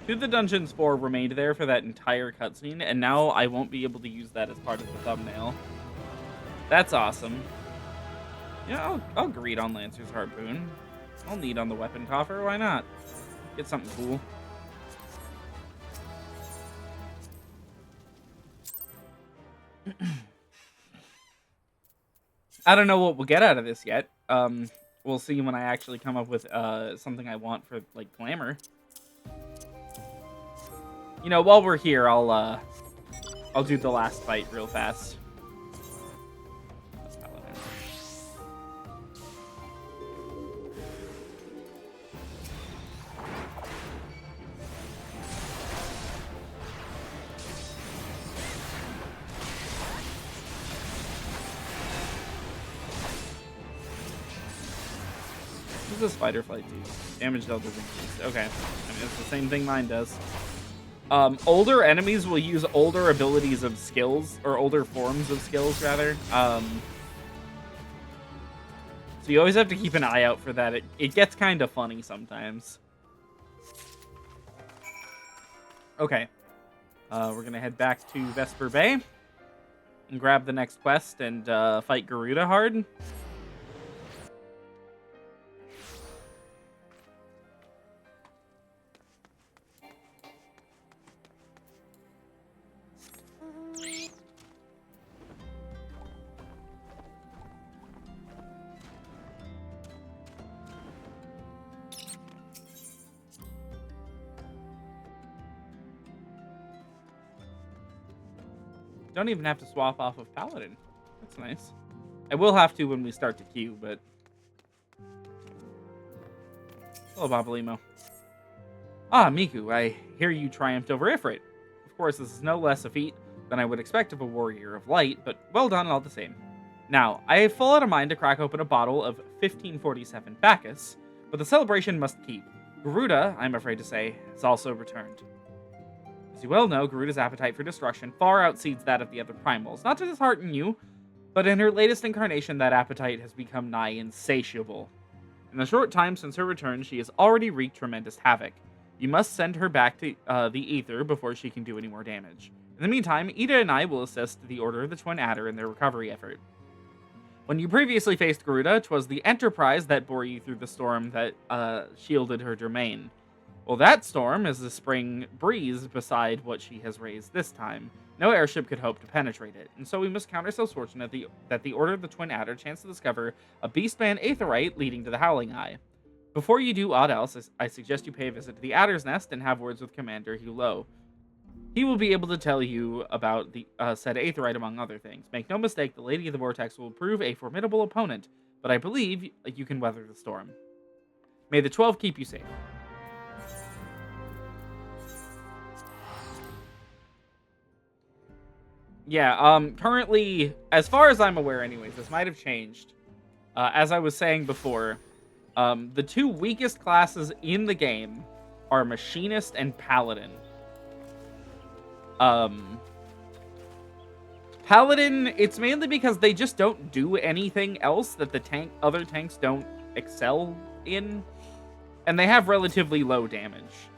To the Dungeons 4 remained there for that entire cutscene, and now I won't be able to use that as part of the thumbnail. That's awesome. Yeah, I'll greed on Lancer's Harpoon. I'll need on the Weapon Coffer, why not? Get something cool. I don't know what we'll get out of this yet. We'll see when I actually come up with something I want for, like, glamour. You know, while we're here, I'll do the last fight real fast. What does this fighter flight do? Damage dealt is increased. Okay. I mean, it's the same thing mine does. Older enemies will use older abilities of skills, or older forms of skills, rather. So you always have to keep an eye out for that. It gets kind of funny sometimes. Okay. We're going to head back to Vesper Bay and grab the next quest and fight Garuda Hard. Don't even have to swap off of Paladin. That's nice. I will have to when we start to queue, but... Hello, Babalimo. Ah, Miku, I hear you triumphed over Ifrit. Of course, this is no less a feat than I would expect of a warrior of light, but well done all the same. Now, I have full out of mind to crack open a bottle of 1547 Bacchus, but the celebration must keep. Garuda, I'm afraid to say, has also returned. As you well know, Garuda's appetite for destruction far exceeds that of the other primals. Not to dishearten you, but in her latest incarnation, that appetite has become nigh insatiable. In the short time since her return, she has already wreaked tremendous havoc. You must send her back to the Ether before she can do any more damage. In the meantime, Ida and I will assist the Order of the Twin Adder in their recovery effort. When you previously faced Garuda, 'twas the Enterprise that bore you through the storm that shielded her domain. Well, that storm is the spring breeze beside what she has raised this time. No airship could hope to penetrate it, and so we must count ourselves fortunate that the Order of the Twin Adder chanced to discover a beastman aetherite leading to the Howling Eye. Before you do aught else, I suggest you pay a visit to the Adder's Nest and have words with Commander Hulot. He will be able to tell you about the said aetherite, among other things. Make no mistake, the Lady of the Vortex will prove a formidable opponent, but I believe you can weather the storm. May the 12 keep you safe. Yeah, currently, as far as I'm aware anyways, this might have changed. As I was saying before, the two weakest classes in the game are Machinist and Paladin. Paladin, it's mainly because they just don't do anything else that the other tanks don't excel in, and they have relatively low damage.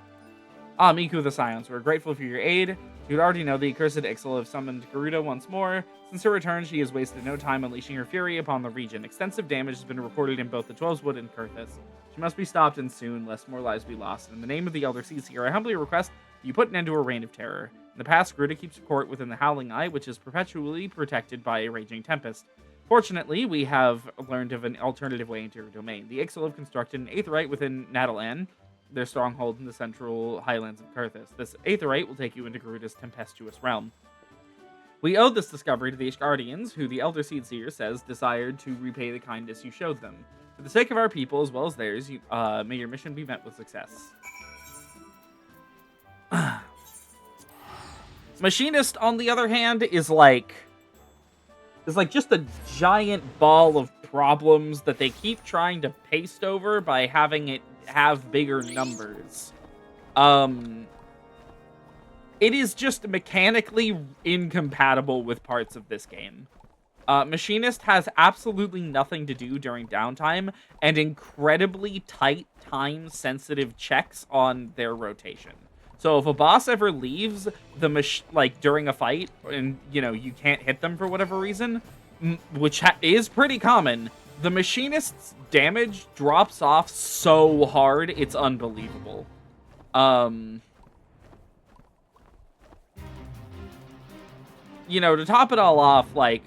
Ah, Miku the Scions, we're grateful for your aid. You'd already know the accursed Ixal have summoned Garuda once more. Since her return, she has wasted no time unleashing her fury upon the region. Extensive damage has been reported in both the 12's Wood and Kurthis. She must be stopped, and soon, lest more lives be lost. In the name of the Elder Seaseer, I humbly request that you put an end to her reign of terror. In the past, Garuda keeps court within the Howling Eye, which is perpetually protected by a raging tempest. Fortunately, we have learned of an alternative way into her domain. The Ixal have constructed an aetherite within Natalan, their stronghold in the central highlands of Kurthis. This aetherite will take you into Garuda's tempestuous realm. We owe this discovery to the Ishgardians, who the Elder Seedseer says desired to repay the kindness you showed them. For the sake of our people, as well as theirs, may your mission be met with success. Machinist, on the other hand, is like just a giant ball of problems that they keep trying to paste over by having it have bigger numbers. It is just mechanically incompatible with parts of this game. Machinist has absolutely nothing to do during downtime and incredibly tight time-sensitive checks on their rotation. So if a boss ever leaves during a fight and, you can't hit them for whatever reason, which is pretty common, the Machinist's damage drops off so hard, it's unbelievable. you know, to top it all off, like,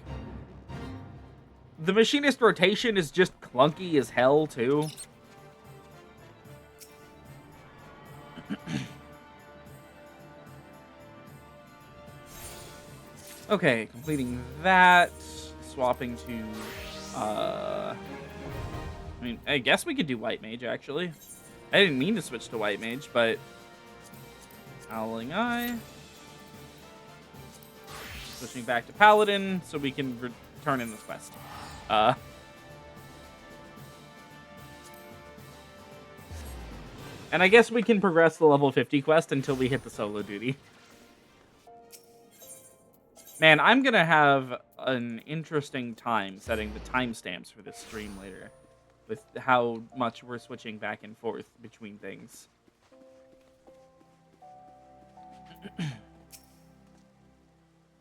the machinist rotation is just clunky as hell, too. Okay, completing that. Swapping to, I mean, I guess we could do White Mage, actually. I didn't mean to switch to White Mage, but... Howling Eye. Switching back to Paladin, so we can return in this quest. And I guess we can progress the level 50 quest until we hit the solo duty. Man, I'm gonna have an interesting time setting the timestamps for this stream later, with how much we're switching back and forth between things.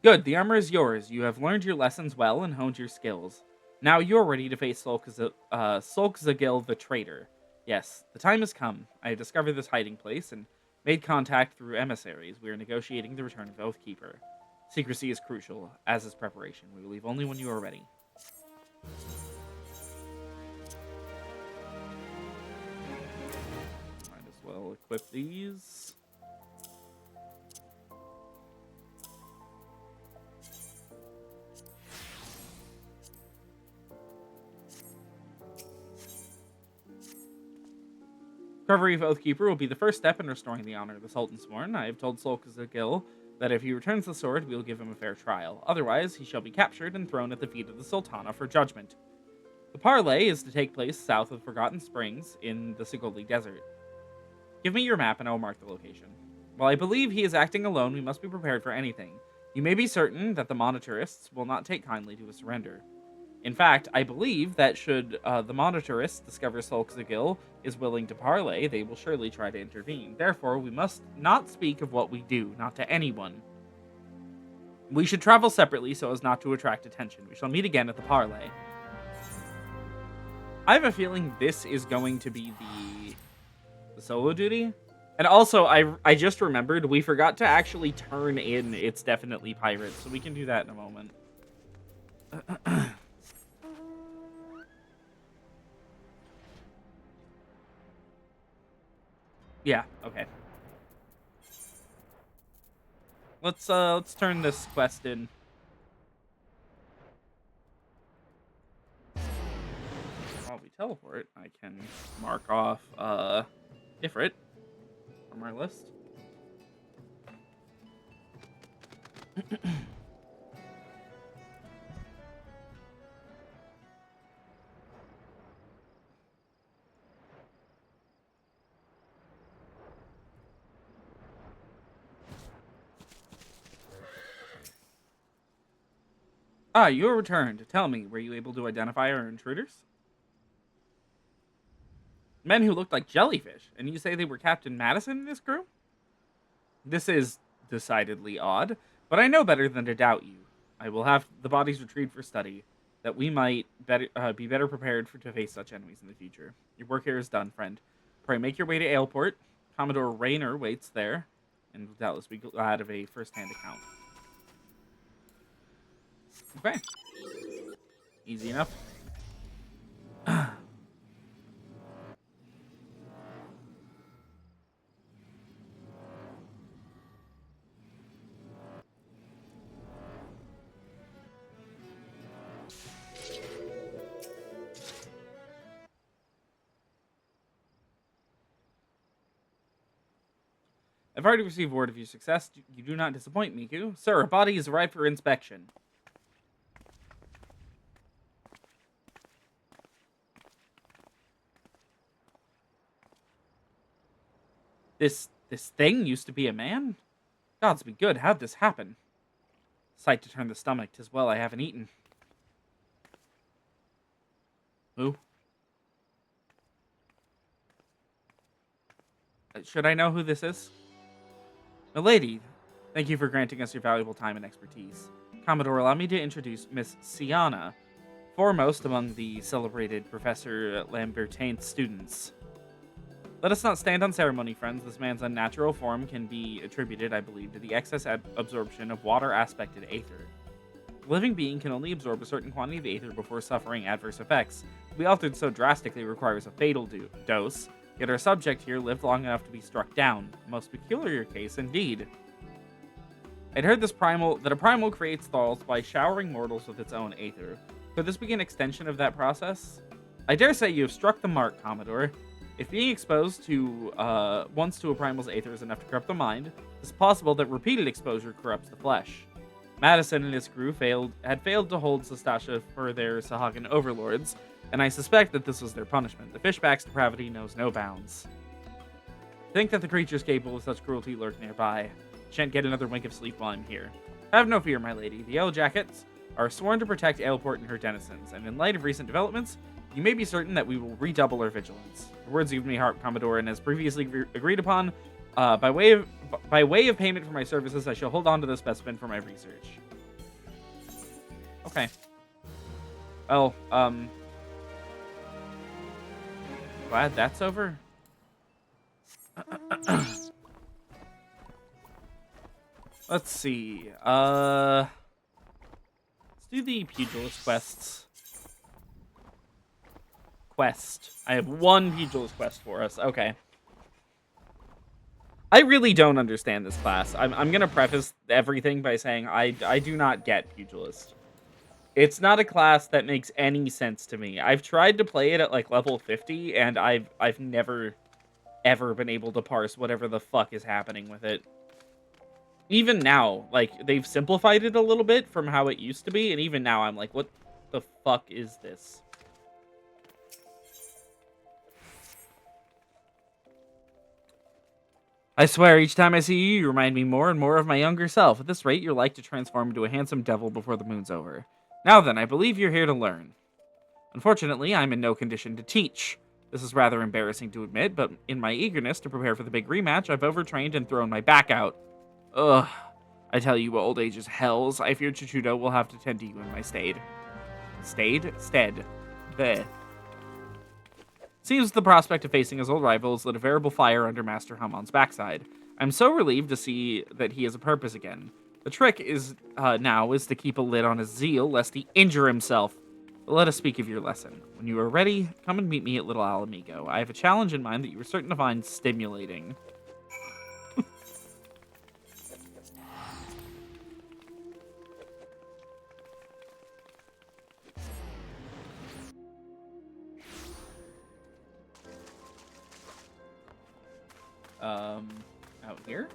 Good, the armor is yours. You have learned your lessons well and honed your skills. Now you're ready to face Sylph the traitor. Yes, the time has come. I have discovered this hiding place and made contact through emissaries. We are negotiating the return of Oathkeeper. Secrecy is crucial, as is preparation. We will leave only when you are ready. Might as well equip these. Recovery of Oathkeeper will be the first step in restoring the honor of the Sultan Sworn. I have told Sylph that if he returns the sword, we will give him a fair trial. Otherwise, he shall be captured and thrown at the feet of the Sultana for judgment. The parley is to take place south of Forgotten Springs in the Sigoli Desert. Give me your map and I will mark the location. While I believe he is acting alone, we must be prepared for anything. You may be certain that the monitorists will not take kindly to his surrender. In fact, I believe that should the monitorists discover Sylph is willing to parley, they will surely try to intervene. Therefore, we must not speak of what we do, not to anyone. We should travel separately so as not to attract attention. We shall meet again at the parley. I have a feeling this is going to be the solo duty. And also, I just remembered, we forgot to actually turn in It's Definitely Pirates, so we can do that in a moment. Yeah, okay. Let's turn this quest in. While we teleport, I can mark off Ifrit from our list. Ah, you are returned. Tell me, were you able to identify our intruders? Men who looked like jellyfish, and you say they were Captain Madison in this crew? This is decidedly odd, but I know better than to doubt you. I will have the bodies retrieved for study, that we might be better prepared to face such enemies in the future. Your work here is done, friend. Pray make your way to Aleport. Commodore Rayner waits there, and will doubtless be glad of a first-hand account. Okay. Easy enough. I've already received word of your success. You do not disappoint, Miku. Sir, a body is arrived for inspection. This thing used to be a man? Gods be good, how'd this happen? Sight to turn the stomach, 'tis well I haven't eaten. Who? Should I know who this is? Milady, thank you for granting us your valuable time and expertise. Commodore, allow me to introduce Miss Siana, foremost among the celebrated Professor Lambertain's students. Let us not stand on ceremony, friends. This man's unnatural form can be attributed, I believe, to the excess absorption of water-aspected aether. A living being can only absorb a certain quantity of aether before suffering adverse effects. To be altered so drastically requires a fatal dose, yet our subject here lived long enough to be struck down. A most peculiar case indeed. I'd heard that a primal creates thralls by showering mortals with its own aether. Could this be an extension of that process? I dare say you have struck the mark, Commodore. If being exposed to once to a primal's aether is enough to corrupt the mind, it's possible that repeated exposure corrupts the flesh. Madison and his crew had failed to hold Sastasha for their Sahagan overlords, and I suspect that this was their punishment. The fishback's depravity knows no bounds. Think that the creatures capable of such cruelty lurk nearby. Shan't get another wink of sleep while I'm here. Have no fear, my lady. The Yellow Jackets are sworn to protect Aleport and her denizens, and in light of recent developments, you may be certain that we will redouble our vigilance. The words give me heart, Commodore, and as previously agreed upon, by way of payment for my services, I shall hold on to the specimen for my research. Okay. Well, glad that's over. Let's see. Let's do the Pugilist Quest. I have one Pugilist Quest for us. Okay. I really don't understand this class. I'm gonna preface everything by saying I do not get Pugilist. It's not a class that makes any sense to me. I've tried to play it at like level 50, and I've never ever been able to parse whatever the fuck is happening with it. Even now, like, they've simplified it a little bit from how it used to be, and even now I'm like, what the fuck is this? I swear, each time I see you, you remind me more and more of my younger self. At this rate, you're like to transform into a handsome devil before the moon's over. Now then, I believe you're here to learn. Unfortunately, I'm in no condition to teach. This is rather embarrassing to admit, but in my eagerness to prepare for the big rematch, I've overtrained and thrown my back out. Ugh. I tell you, old age is hells. I fear Chichudo will have to tend to you in my stead. Stead. Bleh. Seems the prospect of facing his old rivals lit a veritable fire under Master Hamon's backside. I'm so relieved to see that he has a purpose again. The trick is now to keep a lid on his zeal, lest he injure himself. But let us speak of your lesson. When you are ready, come and meet me at Little Alamigo. I have a challenge in mind that you are certain to find stimulating. Out here?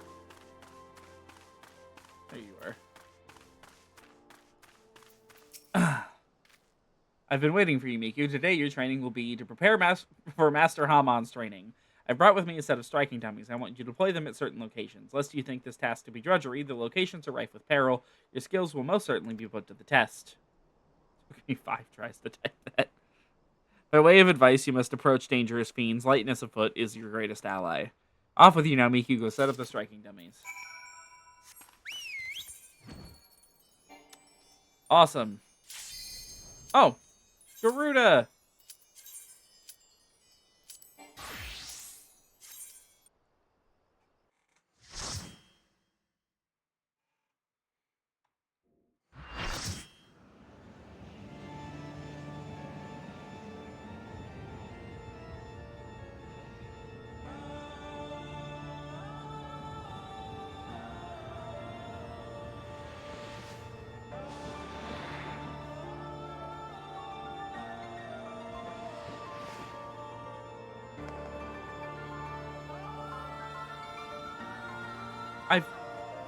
There you are. I've been waiting for you, Miku. Today your training will be to prepare for Master Hamon's training. I've brought with me a set of striking dummies. I want you to deploy them at certain locations. Lest you think this task to be drudgery, the locations are rife with peril. Your skills will most certainly be put to the test. It took me 5 tries to type that. By way of advice, you must approach dangerous fiends. Lightness of foot is your greatest ally. Off with you now, Miku. Go set up the striking dummies. Awesome. Oh, Garuda.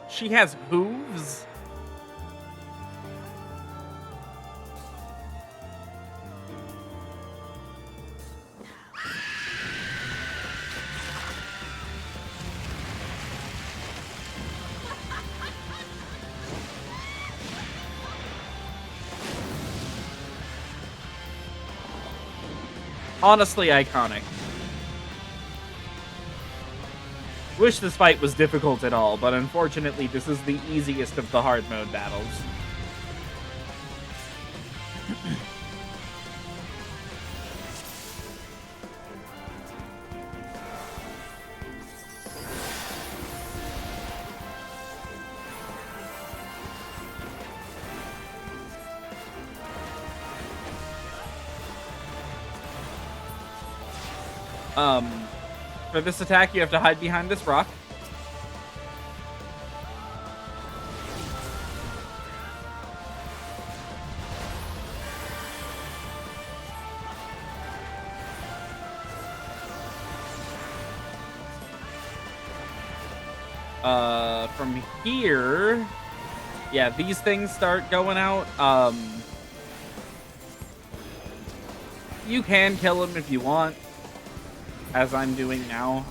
She has hooves? Honestly iconic. Wish this fight was difficult at all, but unfortunately this is the easiest of the hard mode battles. For this attack, you have to hide behind this rock. From here, yeah, these things start going out. You can kill them if you want, as I'm doing now.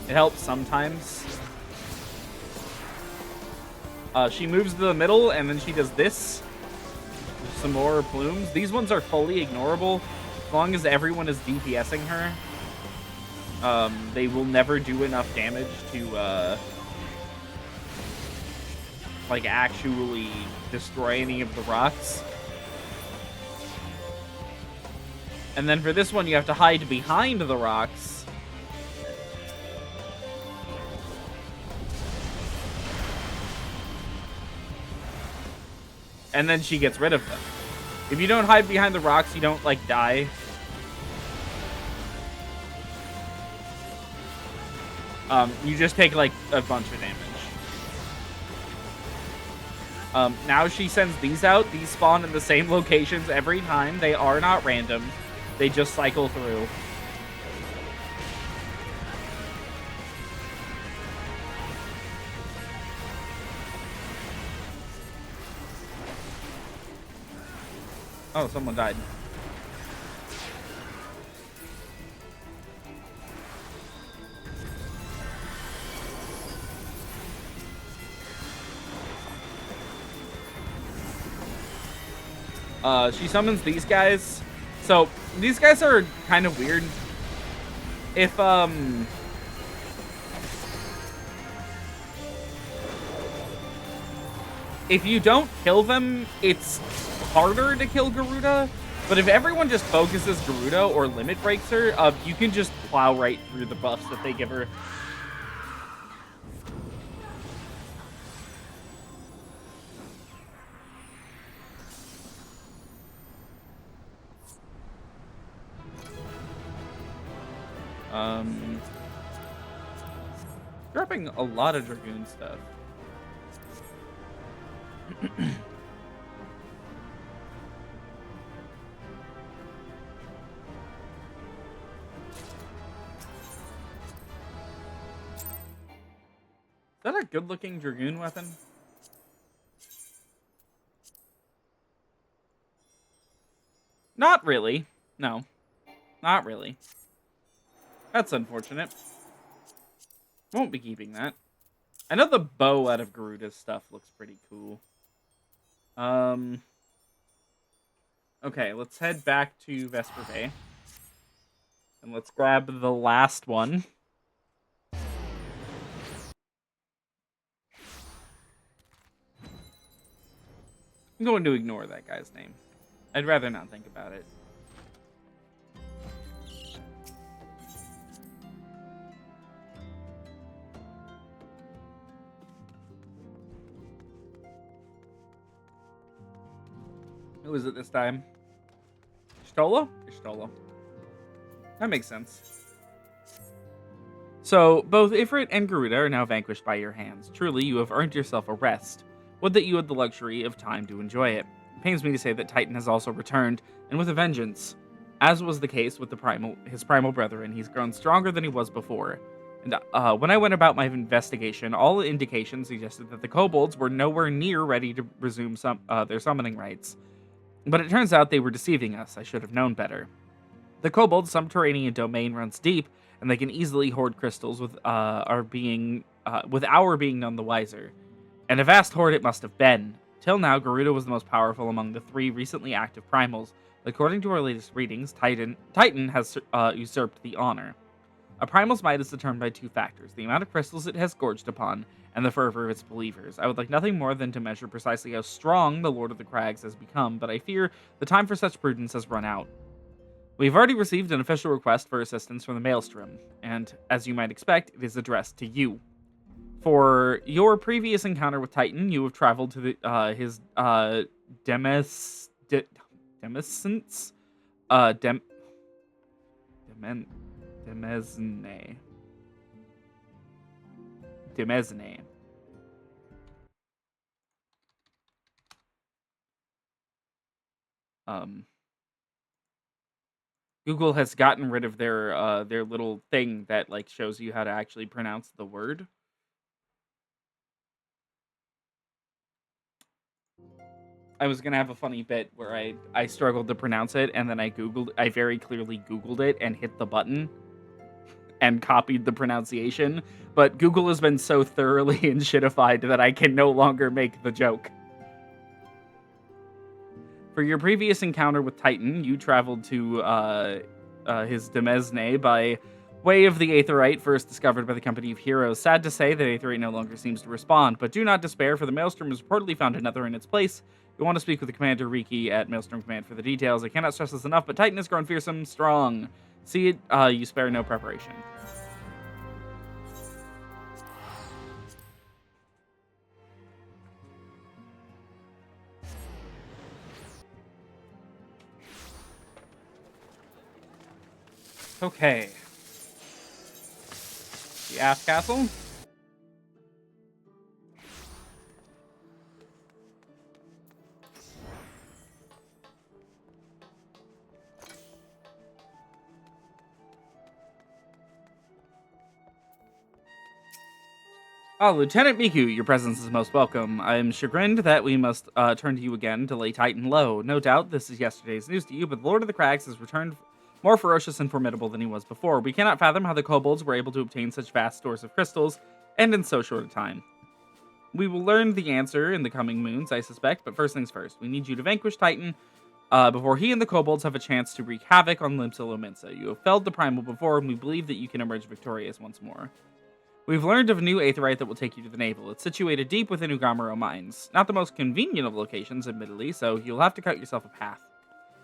It helps sometimes. She moves to the middle, and then she does this. Some more plumes. These ones are fully ignorable. As long as everyone is DPSing her, they will never do enough damage to, like, actually destroy any of the rocks. And then for this one, you have to hide behind the rocks. And then she gets rid of them. If you don't hide behind the rocks, you don't, like, die. You just take, like, a bunch of damage. Now she sends these out. These spawn in the same locations every time. They are not random. They just cycle through. Oh, someone died. She summons these guys. So, these guys are kind of weird. If you don't kill them, it's harder to kill Garuda. But if everyone just focuses Garuda or limit breaks her, you can just plow right through the buffs that they give her. Dropping a lot of Dragoon stuff. Is that a good-looking Dragoon weapon? Not really. No. Not really. That's unfortunate. Won't be keeping that. I know the bow out of Garuda's stuff looks pretty cool. Okay, let's head back to Vesper Bay. And let's grab the last one. I'm going to ignore that guy's name. I'd rather not think about it. Who is it this time? Stola? Stola. That makes sense. So, both Ifrit and Garuda are now vanquished by your hands. Truly, you have earned yourself a rest. Would that you had the luxury of time to enjoy it. It pains me to say that Titan has also returned, and with a vengeance. As was the case with his primal brethren, he's grown stronger than he was before. And when I went about my investigation, all indications suggested that the kobolds were nowhere near ready to resume their summoning rites. But it turns out they were deceiving us. I should have known better. The kobold's subterranean domain runs deep, and they can easily hoard crystals with our being none the wiser. And a vast hoard it must have been. Till now, Garuda was the most powerful among the 3 recently active primals. According to our latest readings, Titan has usurped the honor. A primal's might is determined by 2 factors: the amount of crystals it has gorged upon, and the fervor of its believers. I would like nothing more than to measure precisely how strong the Lord of the Crags has become, but I fear the time for such prudence has run out. We've already received an official request for assistance from the Maelstrom, and, as you might expect, it is addressed to you. For your previous encounter with Titan, you have traveled to his demescence? Demesne. Demesne. Google has gotten rid of their little thing that like shows you how to actually pronounce the word. I was gonna have a funny bit where I struggled to pronounce it, and then I very clearly Googled it and hit the button and copied the pronunciation. But Google has been so thoroughly shitified that I can no longer make the joke. For your previous encounter with Titan, you traveled to his Demesne by way of the Aetherite, first discovered by the Company of Heroes. Sad to say that Aetherite no longer seems to respond, but do not despair, for the Maelstrom has reportedly found another in its place. You want to speak with the Commander Riki at Maelstrom Command for the details. I cannot stress this enough, but Titan has grown fearsome, strong. See it, you spare no preparation. Okay. The Aft Castle. Lieutenant Miku, your presence is most welcome. I am chagrined that we must turn to you again to lay Titan low. No doubt this is yesterday's news to you, but the Lord of the Crags has returned more ferocious and formidable than he was before. We cannot fathom how the kobolds were able to obtain such vast stores of crystals, and in so short a time. We will learn the answer in the coming moons, I suspect, but first things first. We need you to vanquish Titan before he and the kobolds have a chance to wreak havoc on Limsa Lominsa. You have felled the Primal before, and we believe that you can emerge victorious once more. We've learned of a new aetherite that will take you to the navel. It's situated deep within Ugamaro Mines. Not the most convenient of locations, admittedly, so you'll have to cut yourself a path.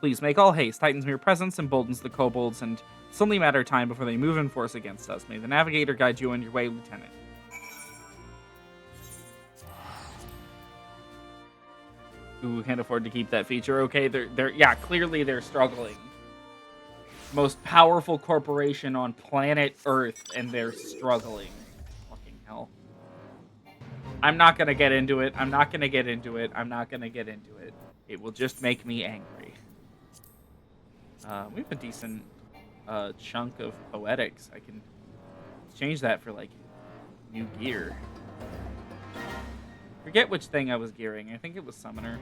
Please make all haste. Titan's mere presence emboldens the kobolds, and it's only a matter of time before they move in force against us. May the Navigator guide you on your way, Lieutenant. Who can't afford to keep that feature? Okay, yeah, clearly they're struggling. Most powerful corporation on planet Earth, and they're struggling. Hell. I'm not gonna get into it. I'm not gonna get into it. I'm not gonna get into it. It will just make me angry. We have a decent chunk of poetics. I can change that for like new gear. Forget which thing I was gearing. I think it was Summoner.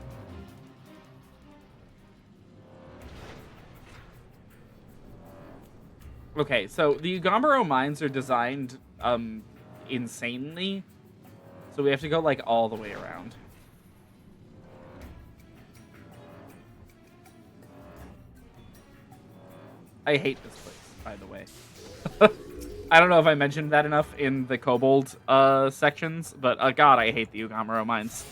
Okay, so the Ugamaro mines are designed insanely. So we have to go like all the way around. I hate this place, by the way. I don't know if I mentioned that enough in the Kobold sections, but God, I hate the Ugamaro mines.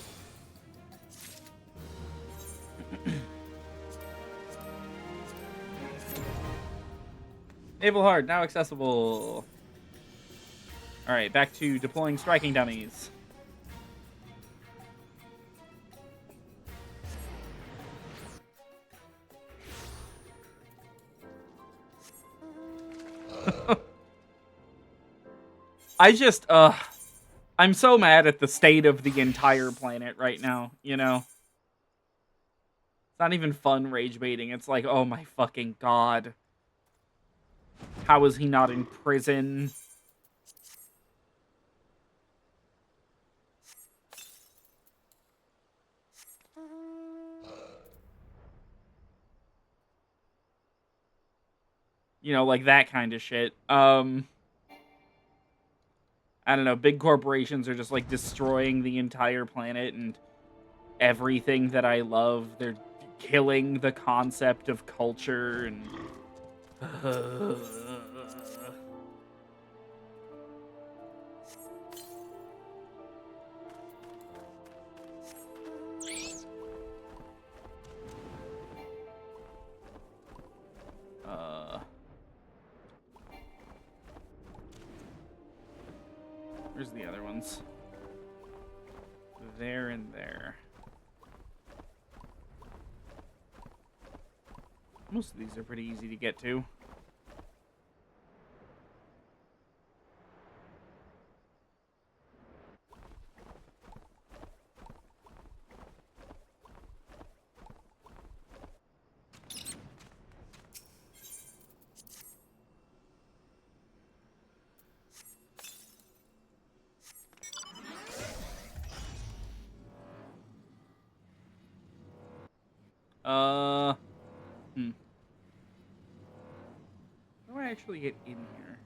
Ixal Hard, now accessible. Alright, back to deploying striking dummies. I'm so mad at the state of the entire planet right now, you know? It's not even fun rage baiting. It's like, oh my fucking God. How is he not in prison? You know, like that kind of shit. I don't know, big corporations are just like destroying the entire planet and everything that I love. They're killing the concept of culture and where's the other ones? There and there. Most of these are pretty easy to get to. Hmm. How do I actually get in here?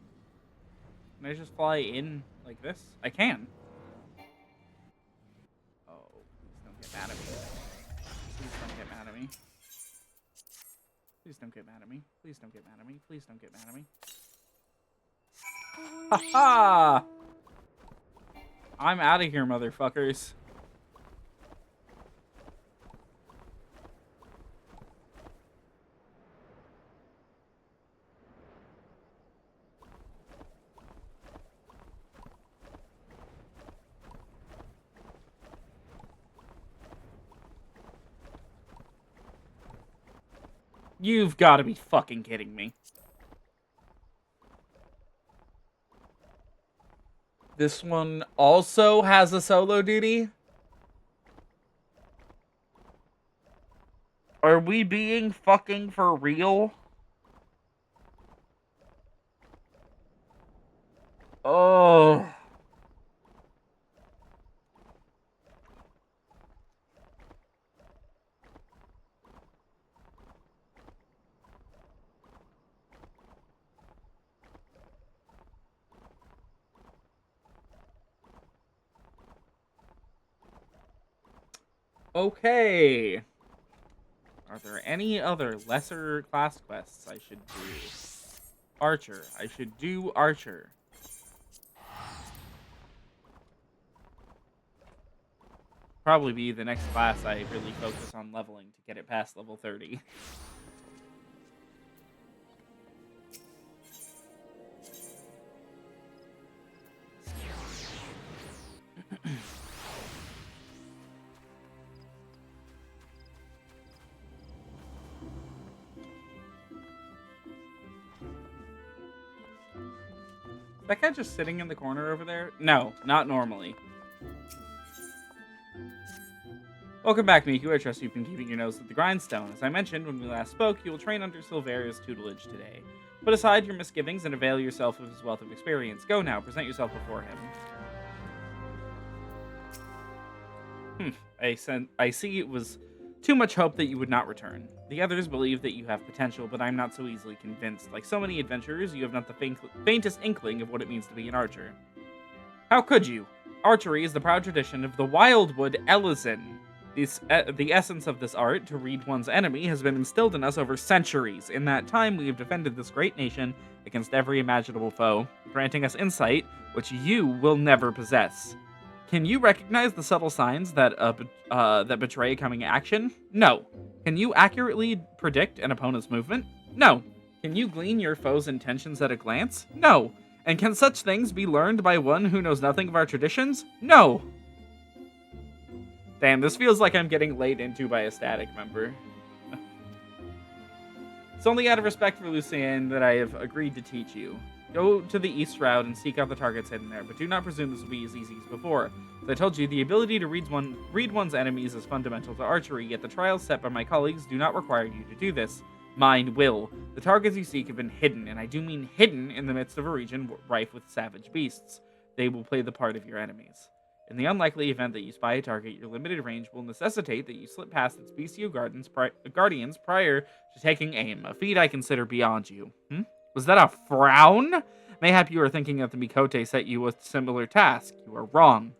Can I just fly in like this? I can. Oh, please don't get mad at me. Please don't get mad at me. Please don't get mad at me. Please don't get mad at me. Please don't get mad at me. Ha ha! I'm out of here, motherfuckers. You've got to be fucking kidding me. This one also has a solo duty? Are we being fucking for real? Oh. Okay. Are there any other lesser class quests I should do? Archer. I should do Archer. Probably be the next class I really focus on leveling to get it past level 30. That guy just sitting in the corner over there? No, not normally. Welcome back, Miku. I trust you've been keeping your nose at the grindstone. As I mentioned when we last spoke, you will train under Silveria's tutelage today. Put aside your misgivings and avail yourself of his wealth of experience. Go now, present yourself before him. I see it was too much hope that you would not return. The others believe that you have potential, but I'm not so easily convinced. Like so many adventurers, you have not the faintest inkling of what it means to be an archer. How could you? Archery is the proud tradition of the Wildwood Ellison. The essence of this art, to read one's enemy, has been instilled in us over centuries. In that time, we have defended this great nation against every imaginable foe, granting us insight which you will never possess. Can you recognize the subtle signs that betray coming action? No. Can you accurately predict an opponent's movement? No. Can you glean your foe's intentions at a glance? No. And can such things be learned by one who knows nothing of our traditions? No. Damn, this feels like I'm getting laid into by a static member. It's only out of respect for Lucienne that I have agreed to teach you. Go to the east route and seek out the targets hidden there, but do not presume this will be as easy as before. As I told you, the ability to read one's enemies is fundamental to archery, yet the trials set by my colleagues do not require you to do this. Mine will. The targets you seek have been hidden, and I do mean hidden in the midst of a region rife with savage beasts. They will play the part of your enemies. In the unlikely event that you spy a target, your limited range will necessitate that you slip past its bestial guardians prior to taking aim, a feat I consider beyond you. Was that a frown? Mayhap you are thinking that the Mikote set you a similar task. You are wrong.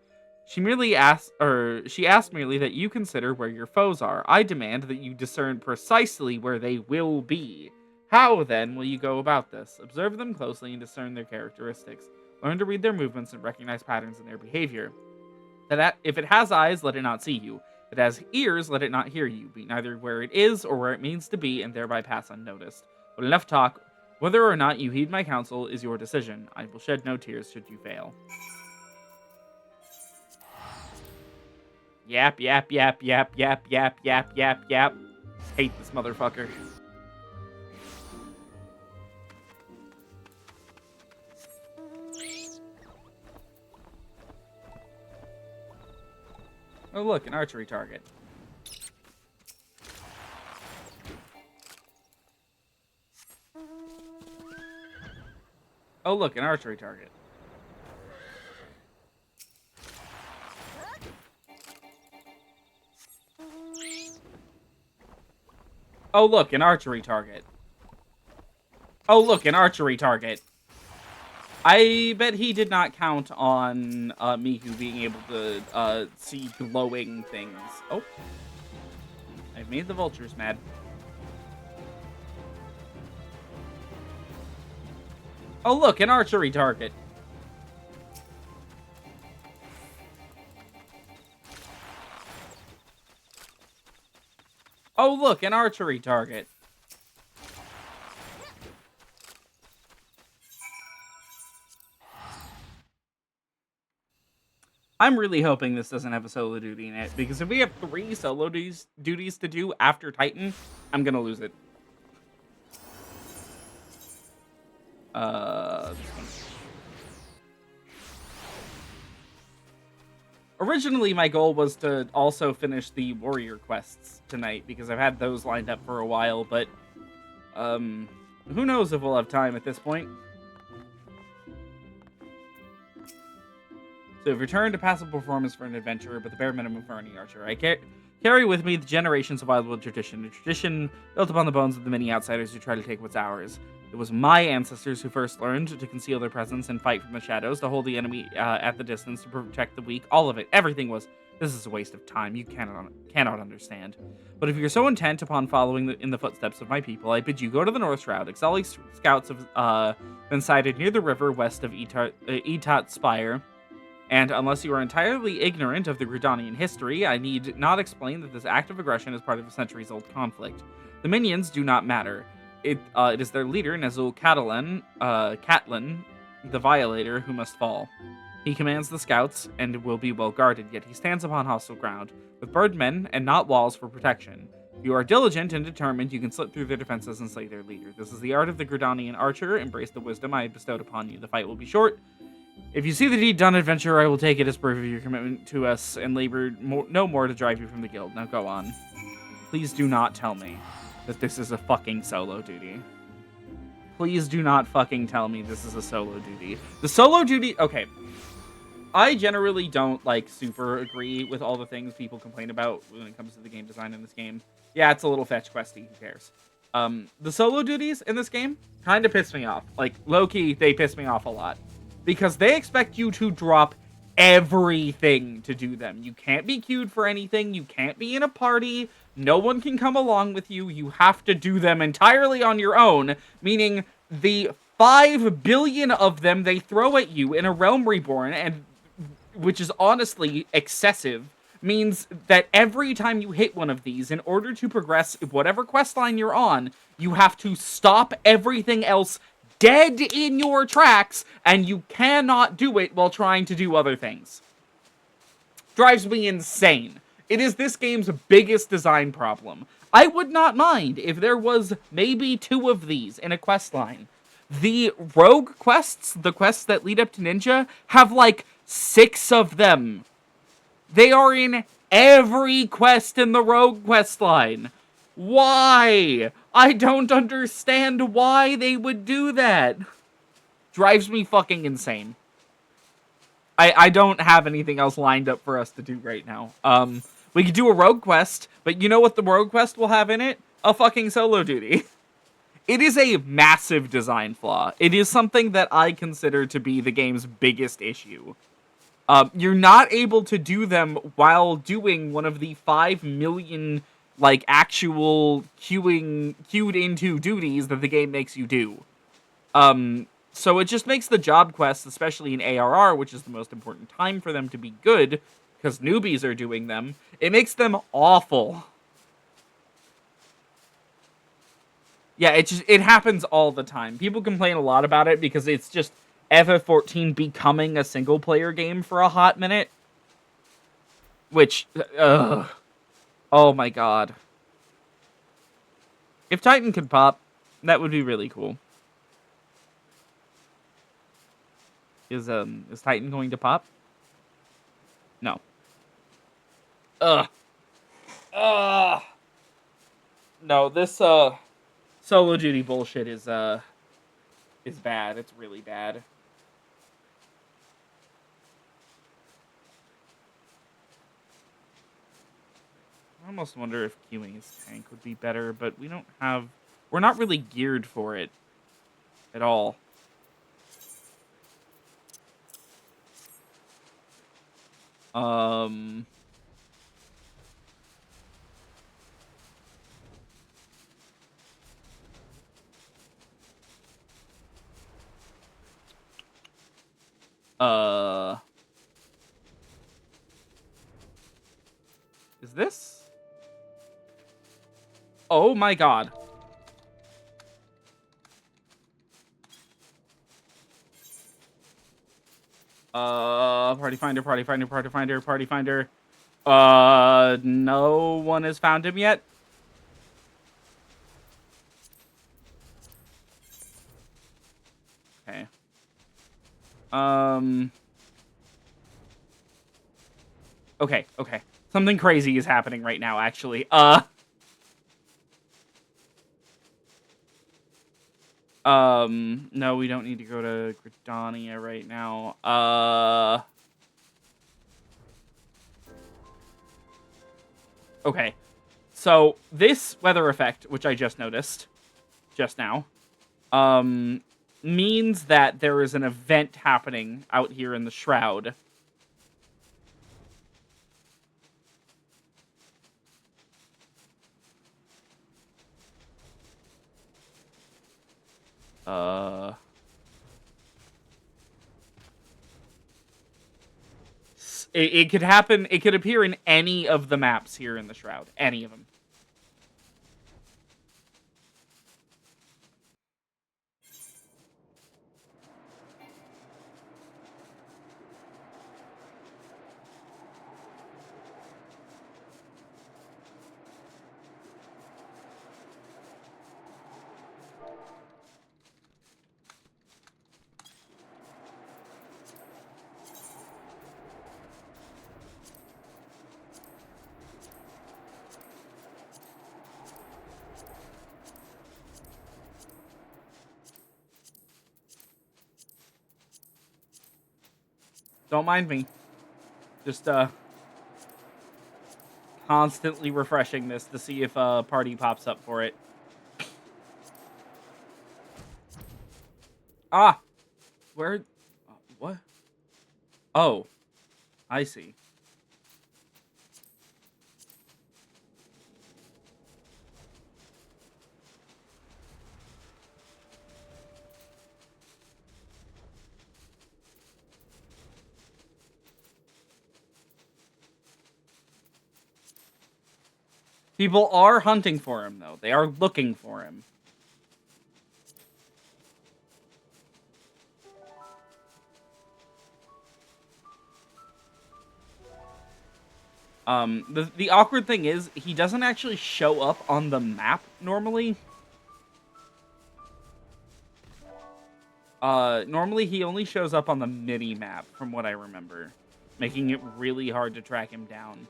She asked merely that you consider where your foes are. I demand that you discern precisely where they will be. How, then, will you go about this? Observe them closely and discern their characteristics. Learn to read their movements and recognize patterns in their behavior. If it has eyes, let it not see you. If it has ears, let it not hear you. Be neither where it is or where it means to be, and thereby pass unnoticed. But enough talk. Whether or not you heed my counsel is your decision. I will shed no tears should you fail. Yap, yap, yap, yap, yap, yap, yap, yap, yap. Hate this motherfucker. Oh look, an archery target. Oh look, an archery target. Oh, look, an archery target. Oh, look, an archery target. I bet he did not count on Miku being able to see glowing things. Oh. I've made the vultures mad. Oh, look, an archery target. Oh, look, an archery target. I'm really hoping this doesn't have a solo duty in it, because if we have 3 solo duties to do after Titan, I'm gonna lose it. This one. Originally, my goal was to also finish the warrior quests tonight, because I've had those lined up for a while, but, who knows if we'll have time at this point. So if returned to passive performance for an adventurer, but the bare minimum for any archer. I carry with me the generations of Wildwood tradition, a tradition built upon the bones of the many outsiders who try to take what's ours. It was my ancestors who first learned to conceal their presence and fight from the shadows, to hold the enemy at the distance, to protect the weak. All of it, everything was, this is a waste of time. You cannot understand. But if you're so intent upon following in the footsteps of my people, I bid you go to the North Shroud. Ixal scouts have been sighted near the river west of Etat Spire. And unless you are entirely ignorant of the Grudanian history, I need not explain that this act of aggression is part of a centuries-old conflict. The minions do not matter. It is their leader, Nezul Catelyn, the Violator, who must fall. He commands the scouts, and will be well guarded, yet he stands upon hostile ground, with birdmen and not walls for protection. If you are diligent and determined, you can slip through their defenses and slay their leader. This is the art of the Grudanian archer. Embrace the wisdom I have bestowed upon you. The fight will be short. If you see the deed done, adventurer, I will take it as proof of your commitment to us and labor no more to drive you from the guild. Now go on. Please do not tell me that this is a fucking solo duty. Please do not fucking tell me this is a solo duty. The solo duty... Okay. I generally don't, like, super agree with all the things people complain about when it comes to the game design in this game. Yeah, it's a little fetch questy. Who cares? The solo duties in this game kind of piss me off. Like, low-key, they piss me off a lot. Because they expect you to drop everything to do them. You can't be queued for anything. You can't be in a party. No one can come along with you. You have to do them entirely on your own. Meaning the 5 billion of them they throw at you in a Realm Reborn, and which is honestly excessive, means that every time you hit one of these, in order to progress whatever questline you're on, you have to stop everything else dead in your tracks, and you cannot do it while trying to do other things. Drives me insane. It is this game's biggest design problem. I would not mind if there was maybe 2 of these in a questline. The rogue quests, the quests that lead up to Ninja, have like 6 of them. They are in every quest in the rogue questline. Why? I don't understand why they would do that. Drives me fucking insane. I don't have anything else lined up for us to do right now. We could do a rogue quest, but you know what the rogue quest will have in it? A fucking solo duty. It is a massive design flaw. It is something that I consider to be the game's biggest issue. You're not able to do them while doing one of the 5 million... like, actual queued into duties that the game makes you do. So it just makes the job quests, especially in ARR, which is the most important time for them to be good, because newbies are doing them, it makes them awful. Yeah, it happens all the time. People complain a lot about it because it's just FF14 becoming a single-player game for a hot minute. Which, oh my god. If Titan could pop, that would be really cool. Is Titan going to pop? No. No, this solo duty bullshit is bad. It's really bad. almost wonder if queuing his tank would be better, but we're not really geared for it at all. Is this? Oh my god. Party finder, party finder, party finder, party finder. No one has found him yet. Okay. Okay. Something crazy is happening right now, actually. No, we don't need to go to Gridania right now. Okay. So, this weather effect, which I just noticed just now, means that there is an event happening out here in the Shroud. It could happen. It could appear in any of the maps here in the Shroud. Any of them. Don't mind me. Just, constantly refreshing this to see if a party pops up for it. Ah! Where? What? Oh. I see. People are hunting for him, though. They are looking for him. The awkward thing is, he doesn't actually show up on the map normally. Normally he only shows up on the mini-map, from what I remember, making it really hard to track him down.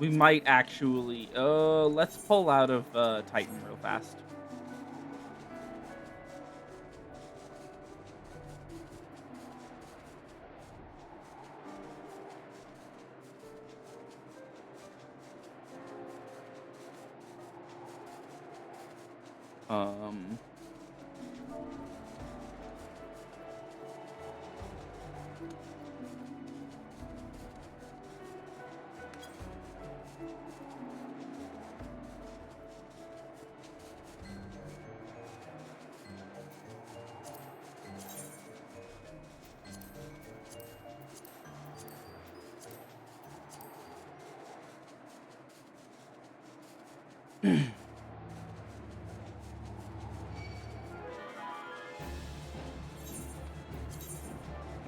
We might actually... let's pull out of Titan real fast.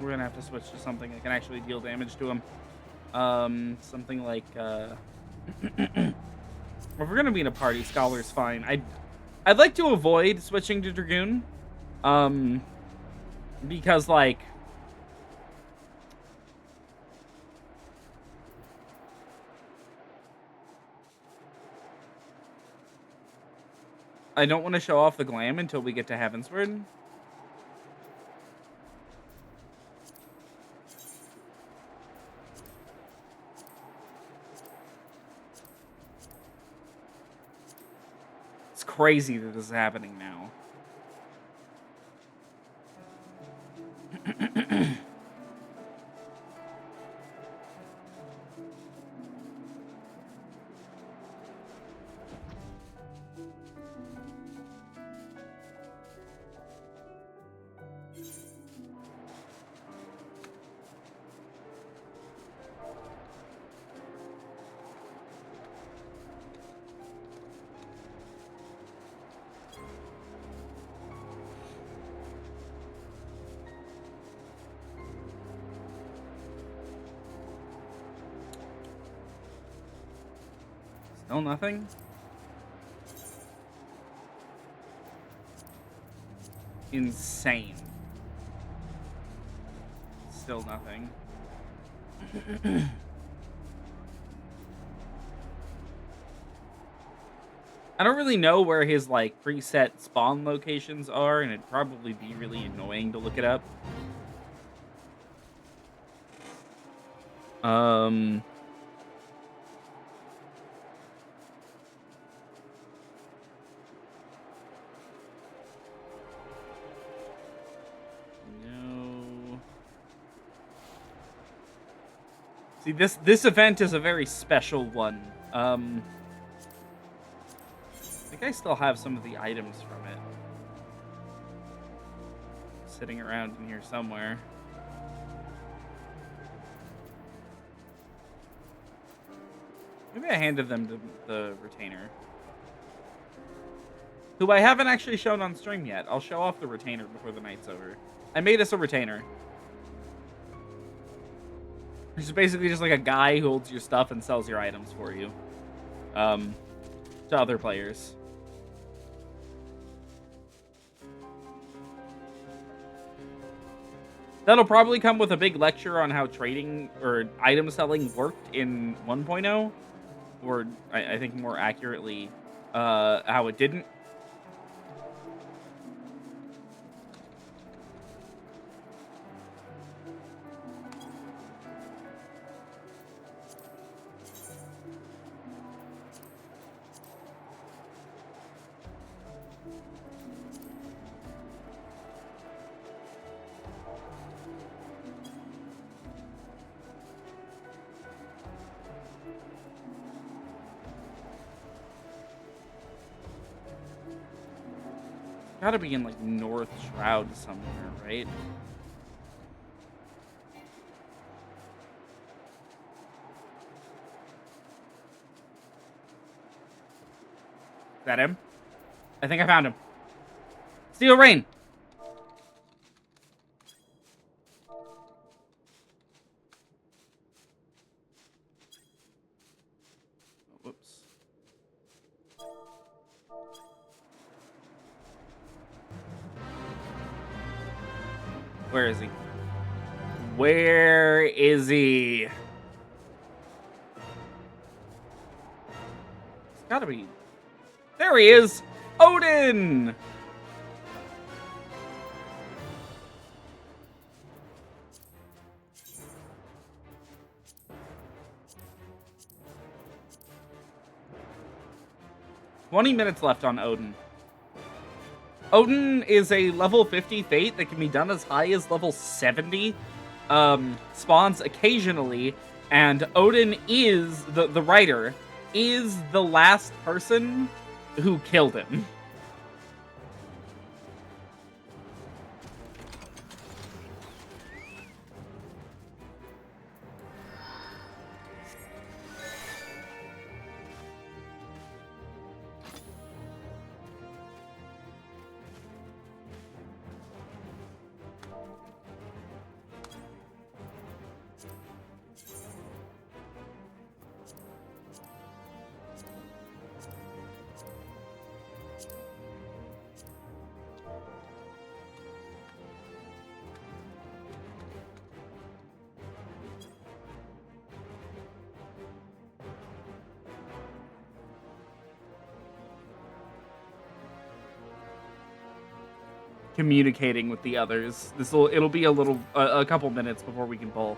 We're gonna have to switch to something that can actually deal damage to him. Something like, if we're gonna be in a party, Scholar's fine. I'd like to avoid switching to Dragoon. Because, like, I don't want to show off the glam until we get to Heavensward. It's crazy that this is happening now. Still nothing? Insane. Still nothing. I don't really know where his, like, preset spawn locations are, and it'd probably be really annoying to look it up. No. See, this event is a very special one. I think I still have some of the items from it sitting around in here somewhere. Maybe I handed them to the retainer, who I haven't actually shown on stream yet. I'll show off the retainer before the night's over. I made us a retainer. It's basically just like a guy who holds your stuff and sells your items for you to other players. That'll probably come with a big lecture on how trading or item selling worked in 1.0, or I think more accurately, how it didn't. Gotta be in, like, North Shroud somewhere, right? Is that him? I think I found him. Steel Rain! Whoops. Where is he? Where is he? It's gotta be... There he is! Odin! $20 left on Odin. Odin is a level 50 fate that can be done as high as level 70. Spawns occasionally, and Odin is, the writer, is the last person who killed him. communicating with the others. It'll be a couple minutes before we can pull.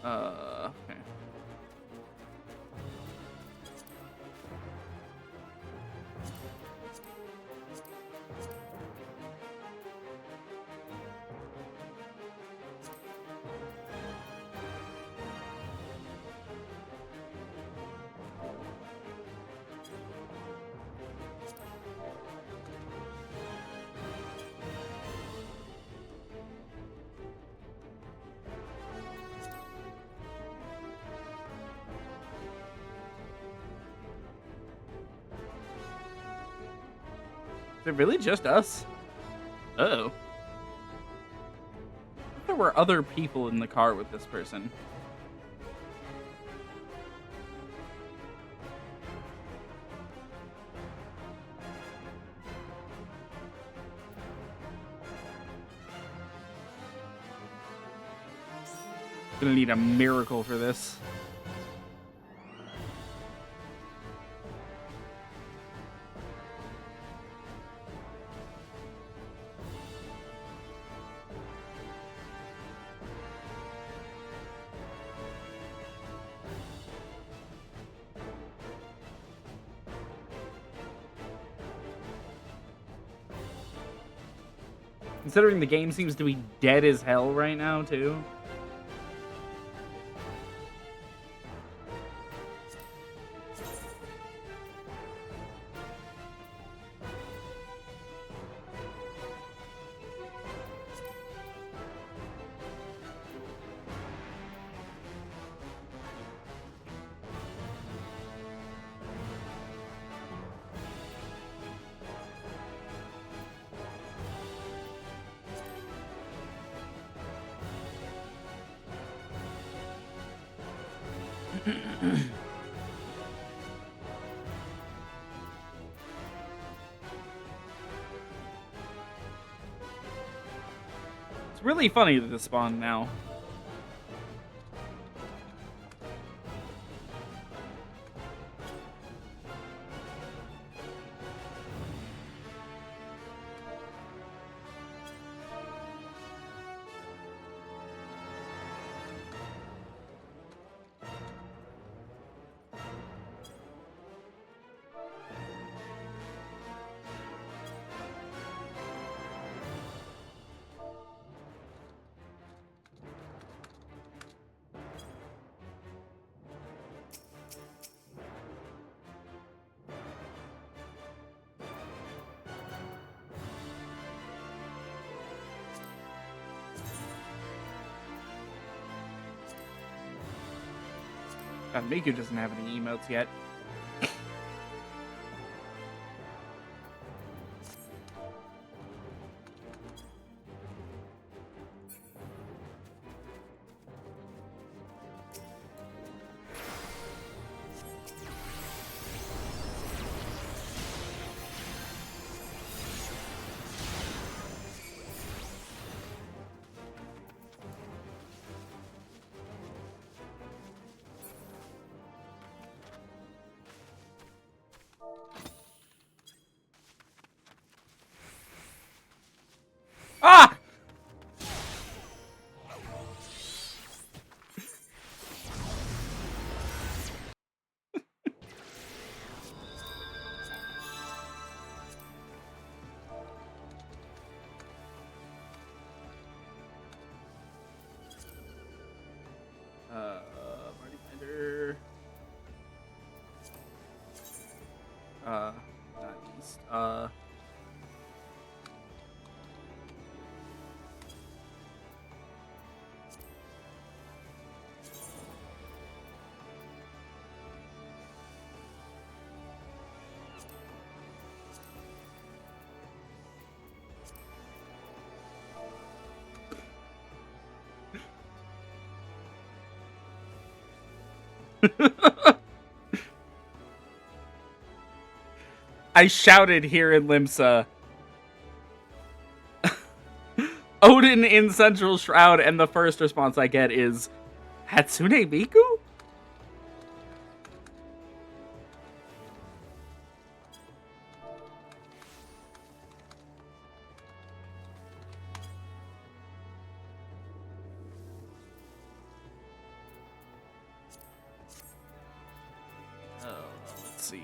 Okay. Is it really just us? Uh-oh. There were other people in the car with this person. Gonna need a miracle for this. Considering the game seems to be dead as hell right now, too. It's really funny that this spawned now. God, Miku doesn't have any emotes yet. Ah! Party finder. Not east. I shouted here in Limsa, Odin in Central Shroud, and the first response I get is, Hatsune Miku? Let's see.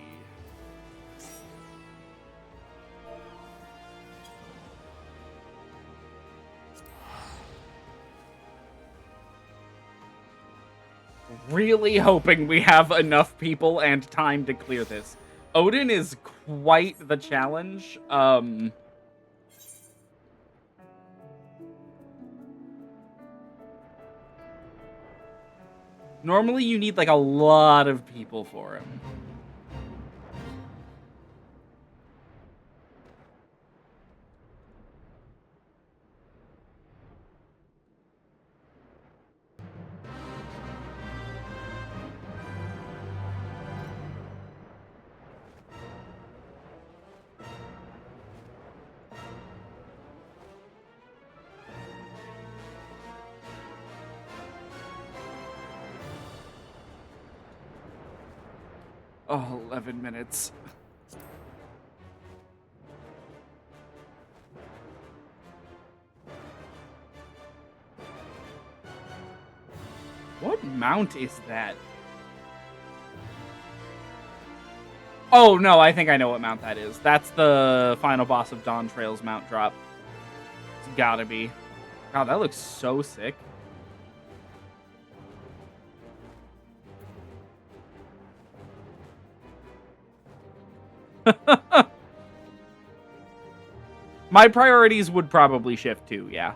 Really hoping we have enough people and time to clear this. Odin is quite the challenge. Normally you need like a lot of people for him. Oh, 11 minutes. What mount is that? Oh, no, I think I know what mount that is. That's the final boss of Dawn Trail's mount drop. It's gotta be. God, that looks so sick. My priorities would probably shift too, yeah.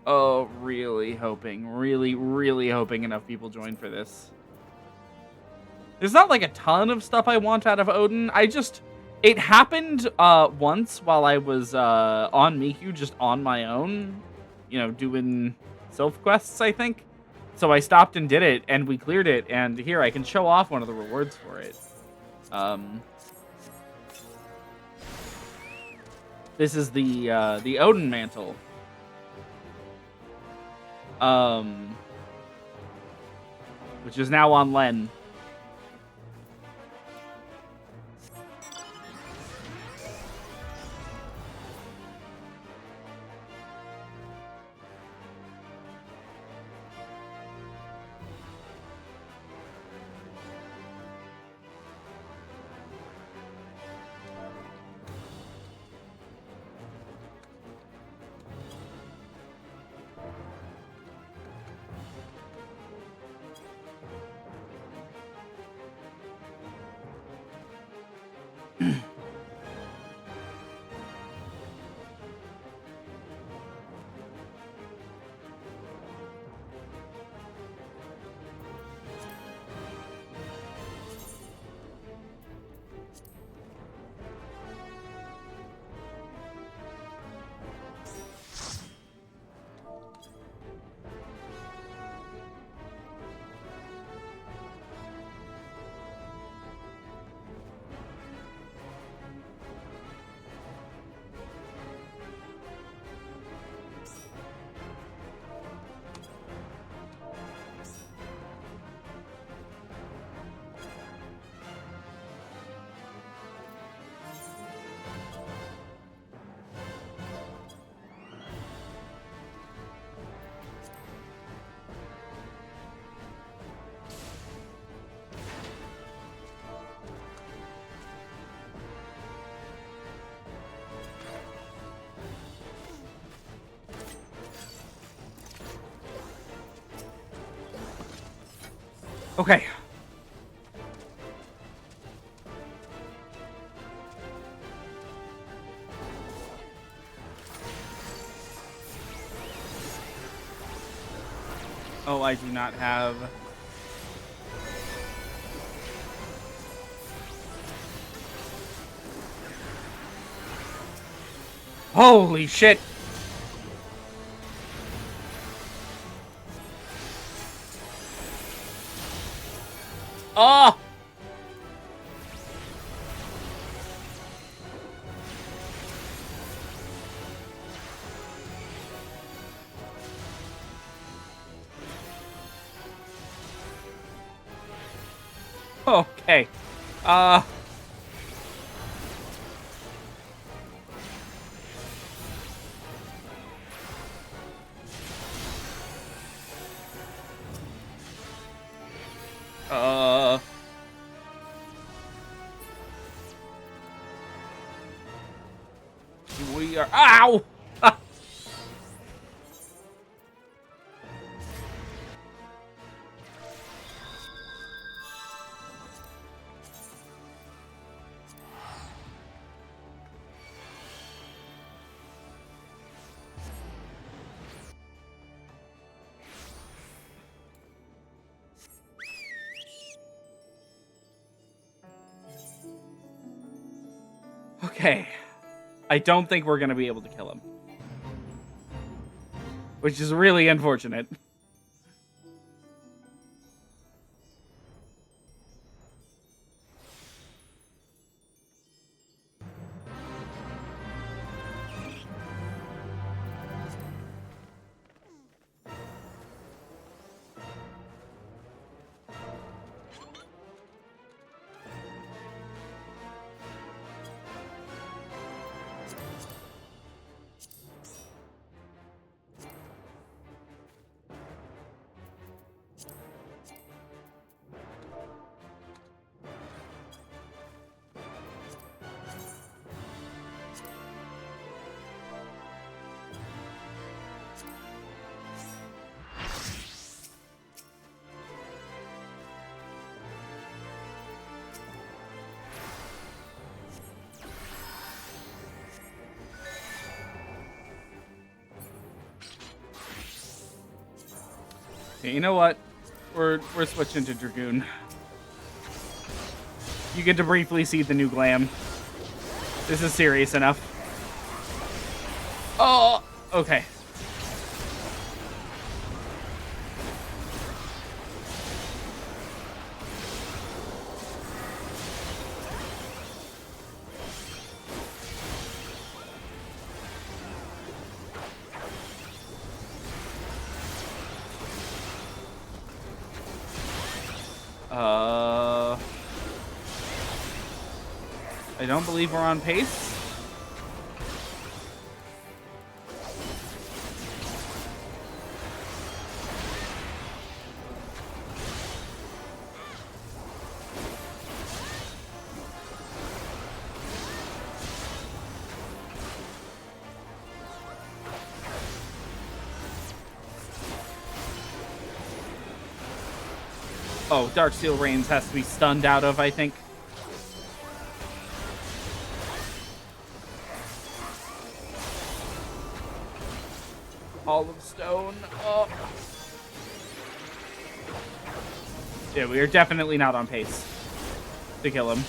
Oh, really hoping, really hoping enough people join for this. There's not like a ton of stuff I want out of Odin. It happened once while I was on Miku, just on my own, you know, doing Sylph Quests, I think. So I stopped and did it, and we cleared it, and here, I can show off one of the rewards for it. This is the Odin Mantle. Which is now on Len. Okay. Oh, I do not have... Holy shit! Oh! Okay. Uh... We are. Ow! Okay. I don't think we're gonna be able to kill him. Which is really unfortunate. Okay, you know what? We're switching to Dragoon. You get to briefly see the new glam. This is serious enough. Oh, okay. I don't believe we're on pace. Oh, Darksteel Reigns has to be stunned out of, I think. Hall of Stone. Oh. Yeah, we are definitely not on pace to kill him.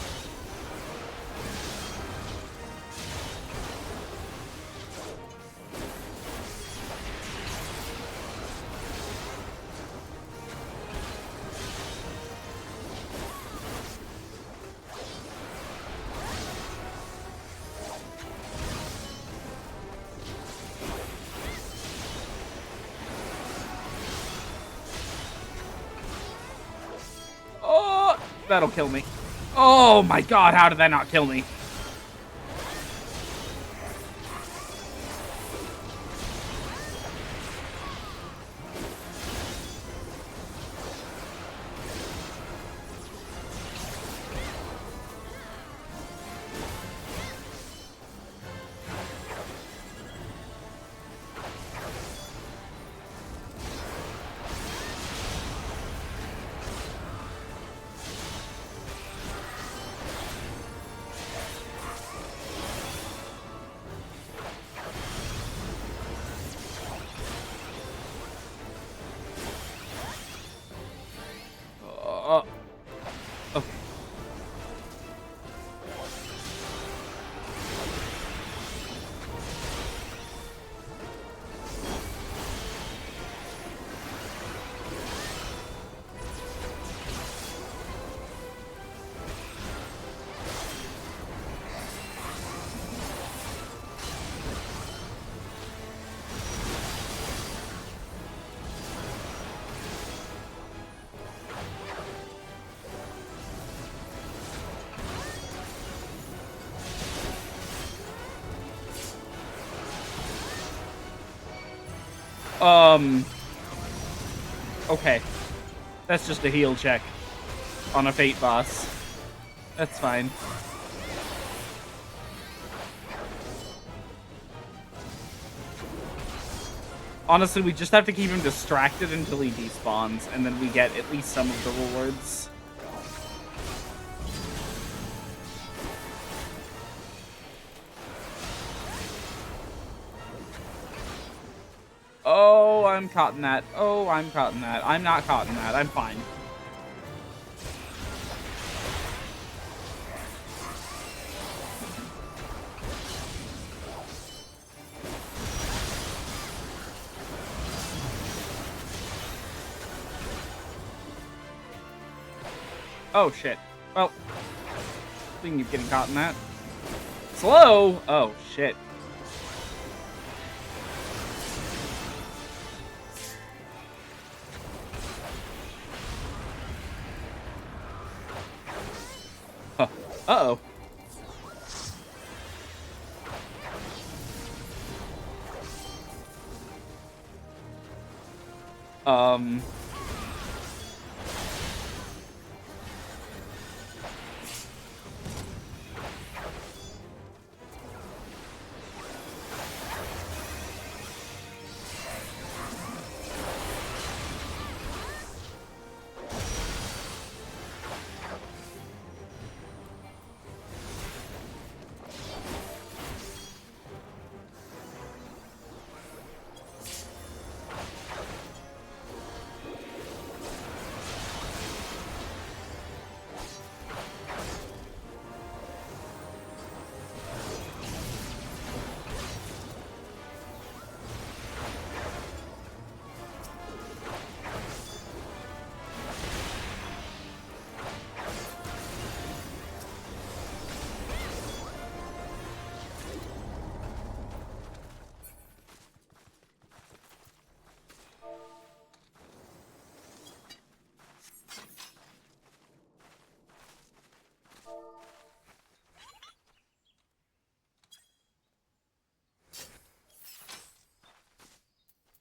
That'll kill me. Oh my god, how did that not kill me? Okay. That's just a heal check on a Fate boss. That's fine. Honestly, we just have to keep him distracted until he despawns, and then we get at least some of the rewards. Oh, I'm caught in that. Oh, I'm caught in that. I'm not caught in that. I'm fine. Oh, shit. Well, we can keep getting caught in that. Slow! Oh, shit. Huh. Uh-oh.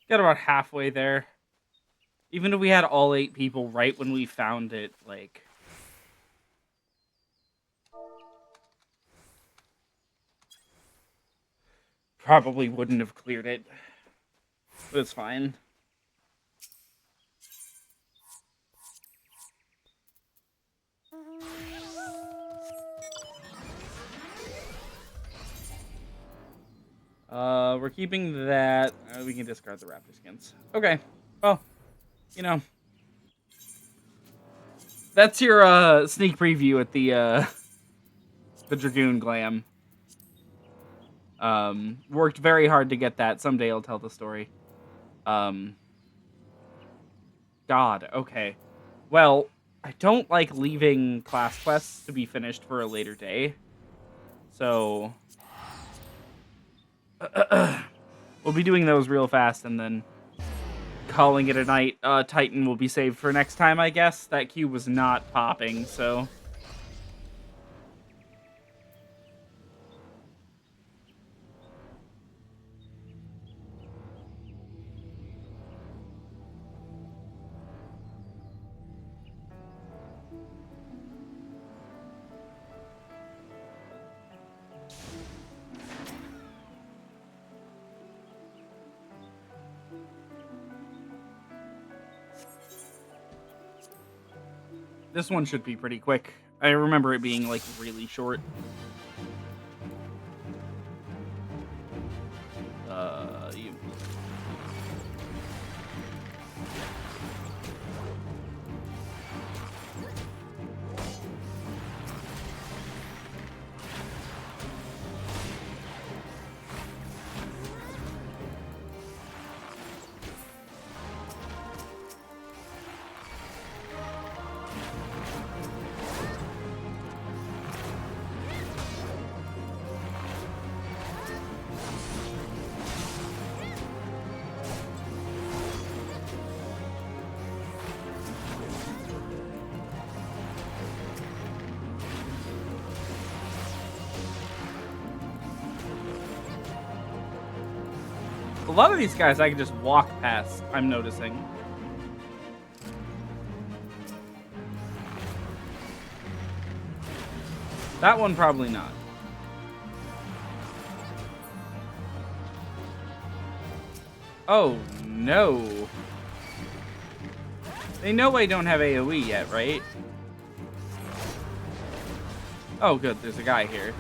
Got about halfway there. Even if we had all 8 people right when we found it, like... probably wouldn't have cleared it. But it's fine. We're keeping that. We can discard the raptor skins. Okay. Well, you know. That's your sneak preview at the Dragoon Glam. Worked very hard to get that. Someday I'll tell the story. God, okay. Well, I don't like leaving class quests to be finished for a later day. So... we'll be doing those real fast and then calling it a night. Titan will be saved for next time, I guess. That cube was not popping, so... This one should be pretty quick. I remember it being, like, really short. You... A lot of these guys I can just walk past, I'm noticing. That one probably not. Oh, no. They know I don't have AoE yet, right? Oh, good. There's a guy here.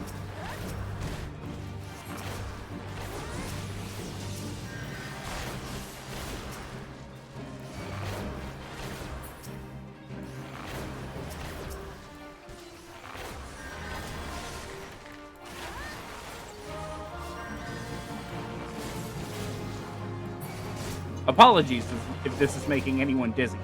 Apologies if this is making anyone dizzy.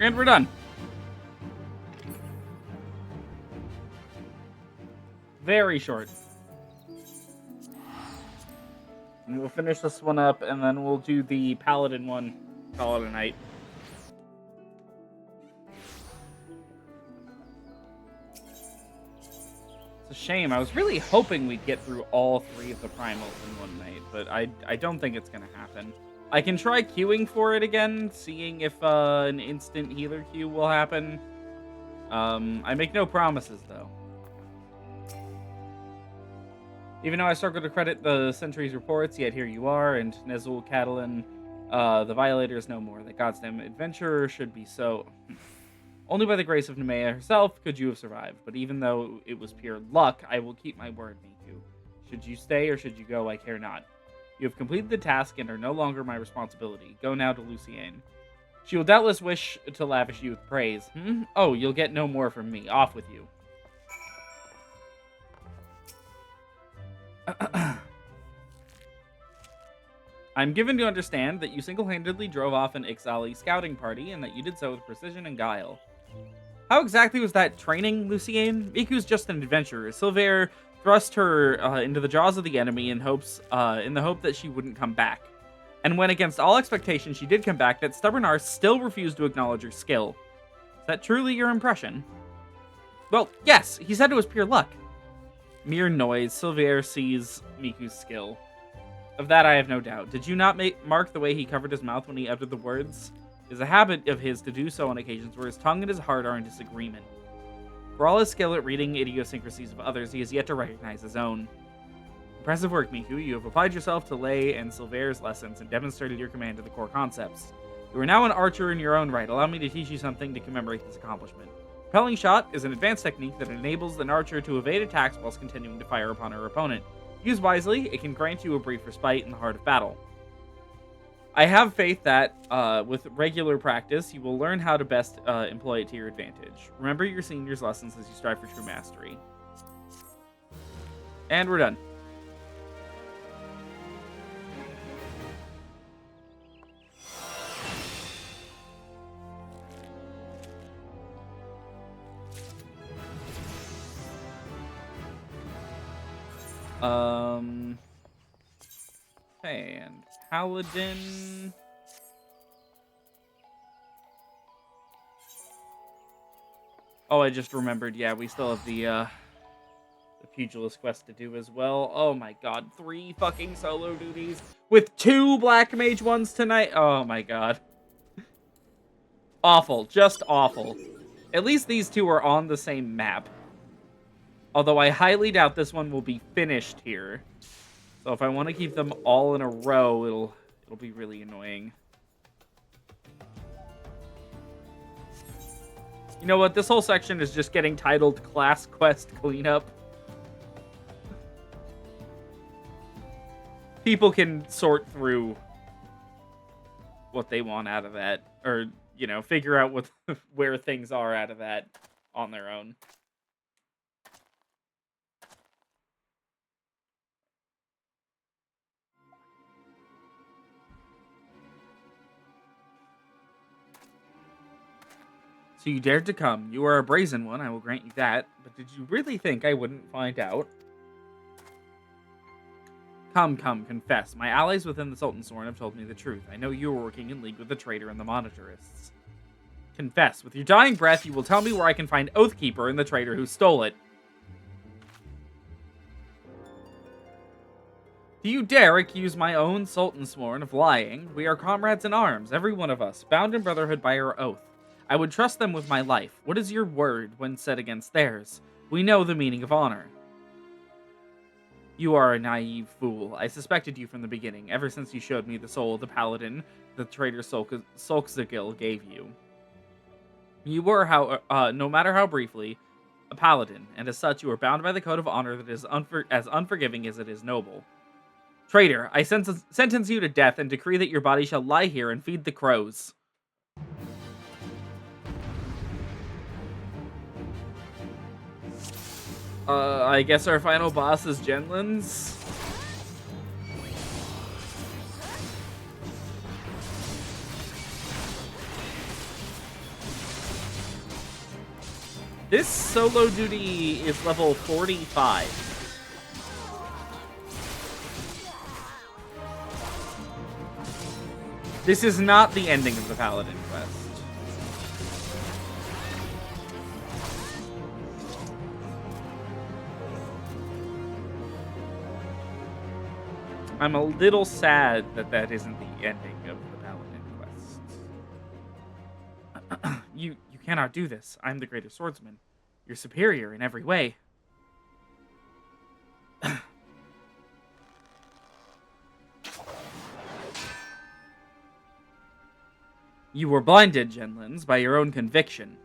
And we're done. Very short. And we'll finish this one up, and then we'll do the Paladin one. Call it a night. It's a shame. I was really hoping we'd get through all 3 of the primals in one night, but I don't think it's going to happen. I can try queuing for it again, seeing if an instant healer queue will happen. I make no promises, though. Even though I struggle to credit the Sentry's reports, yet here you are, and Nezul Catalan, the Violators no more. The goddamn adventurer should be so... Only by the grace of Nemea herself could you have survived, but even though it was pure luck, I will keep my word, Miku. Should you stay or should you go, I care not. You have completed the task and are no longer my responsibility. Go now to Lucienne. She will doubtless wish to lavish you with praise. Oh, you'll get no more from me. Off with you. I'm given to understand that you single-handedly drove off an Ixali scouting party and that you did so with precision and guile. How exactly was that training, Lucienne? Miku's just an adventurer. Sylvain thrust her into the jaws of the enemy in the hope that she wouldn't come back. And when against all expectation she did come back, that stubborn arse still refused to acknowledge her skill. Is that truly your impression? Well, yes, he said it was pure luck. Mere noise. Sylvain sees Miku's skill. Of that I have no doubt. Did you not mark the way he covered his mouth when he uttered the words? It is a habit of his to do so on occasions where his tongue and his heart are in disagreement. For all his skill at reading idiosyncrasies of others, he has yet to recognize his own. Impressive work, Miku. You have applied yourself to Lei and Sylvain's lessons and demonstrated your command of the core concepts. You are now an archer in your own right. Allow me to teach you something to commemorate this accomplishment. Repelling shot is an advanced technique that enables an archer to evade attacks whilst continuing to fire upon her opponent. Used wisely, it can grant you a brief respite in the heart of battle. I have faith that, with regular practice, you will learn how to best employ it to your advantage. Remember your senior's lessons as you strive for true mastery. And we're done. And Paladin. Oh, I just remembered. Yeah, we still have the Pugilist Quest to do as well. Oh my god, 3 fucking solo duties with 2 Black Mage ones tonight. Oh my god. Awful, just awful. At least these 2 are on the same map. Although I highly doubt this one will be finished here. So if I want to keep them all in a row, it'll be really annoying. You know what? This whole section is just getting titled Class Quest Cleanup. People can sort through what they want out of that. Or, you know, figure out what where things are out of that on their own. So you dared to come. You are a brazen one, I will grant you that. But did you really think I wouldn't find out? Come, confess. My allies within the Sultan's Sworn have told me the truth. I know you are working in league with the traitor and the monitorists. Confess. With your dying breath, you will tell me where I can find Oathkeeper and the traitor who stole it. Do you dare accuse my own Sultan Sworn of lying? We are comrades in arms, every one of us, bound in brotherhood by our oath. I would trust them with my life. What is your word when set against theirs? We know the meaning of honor. You are a naive fool. I suspected you from the beginning, ever since you showed me the soul of the paladin the traitor Sulkzagil gave you. You were, no matter how briefly, a paladin, and as such you are bound by the code of honor that is as unforgiving as it is noble. Traitor, I sentence you to death and decree that your body shall lie here and feed the crows. I guess our final boss is Genlin's. This solo duty is level 45. This is not the ending of the Paladin Quest. I'm a little sad that that isn't the ending of the Paladin Quest. You cannot do this. I'm the greater swordsman. You're superior in every way. You were blinded, Genlins, by your own conviction.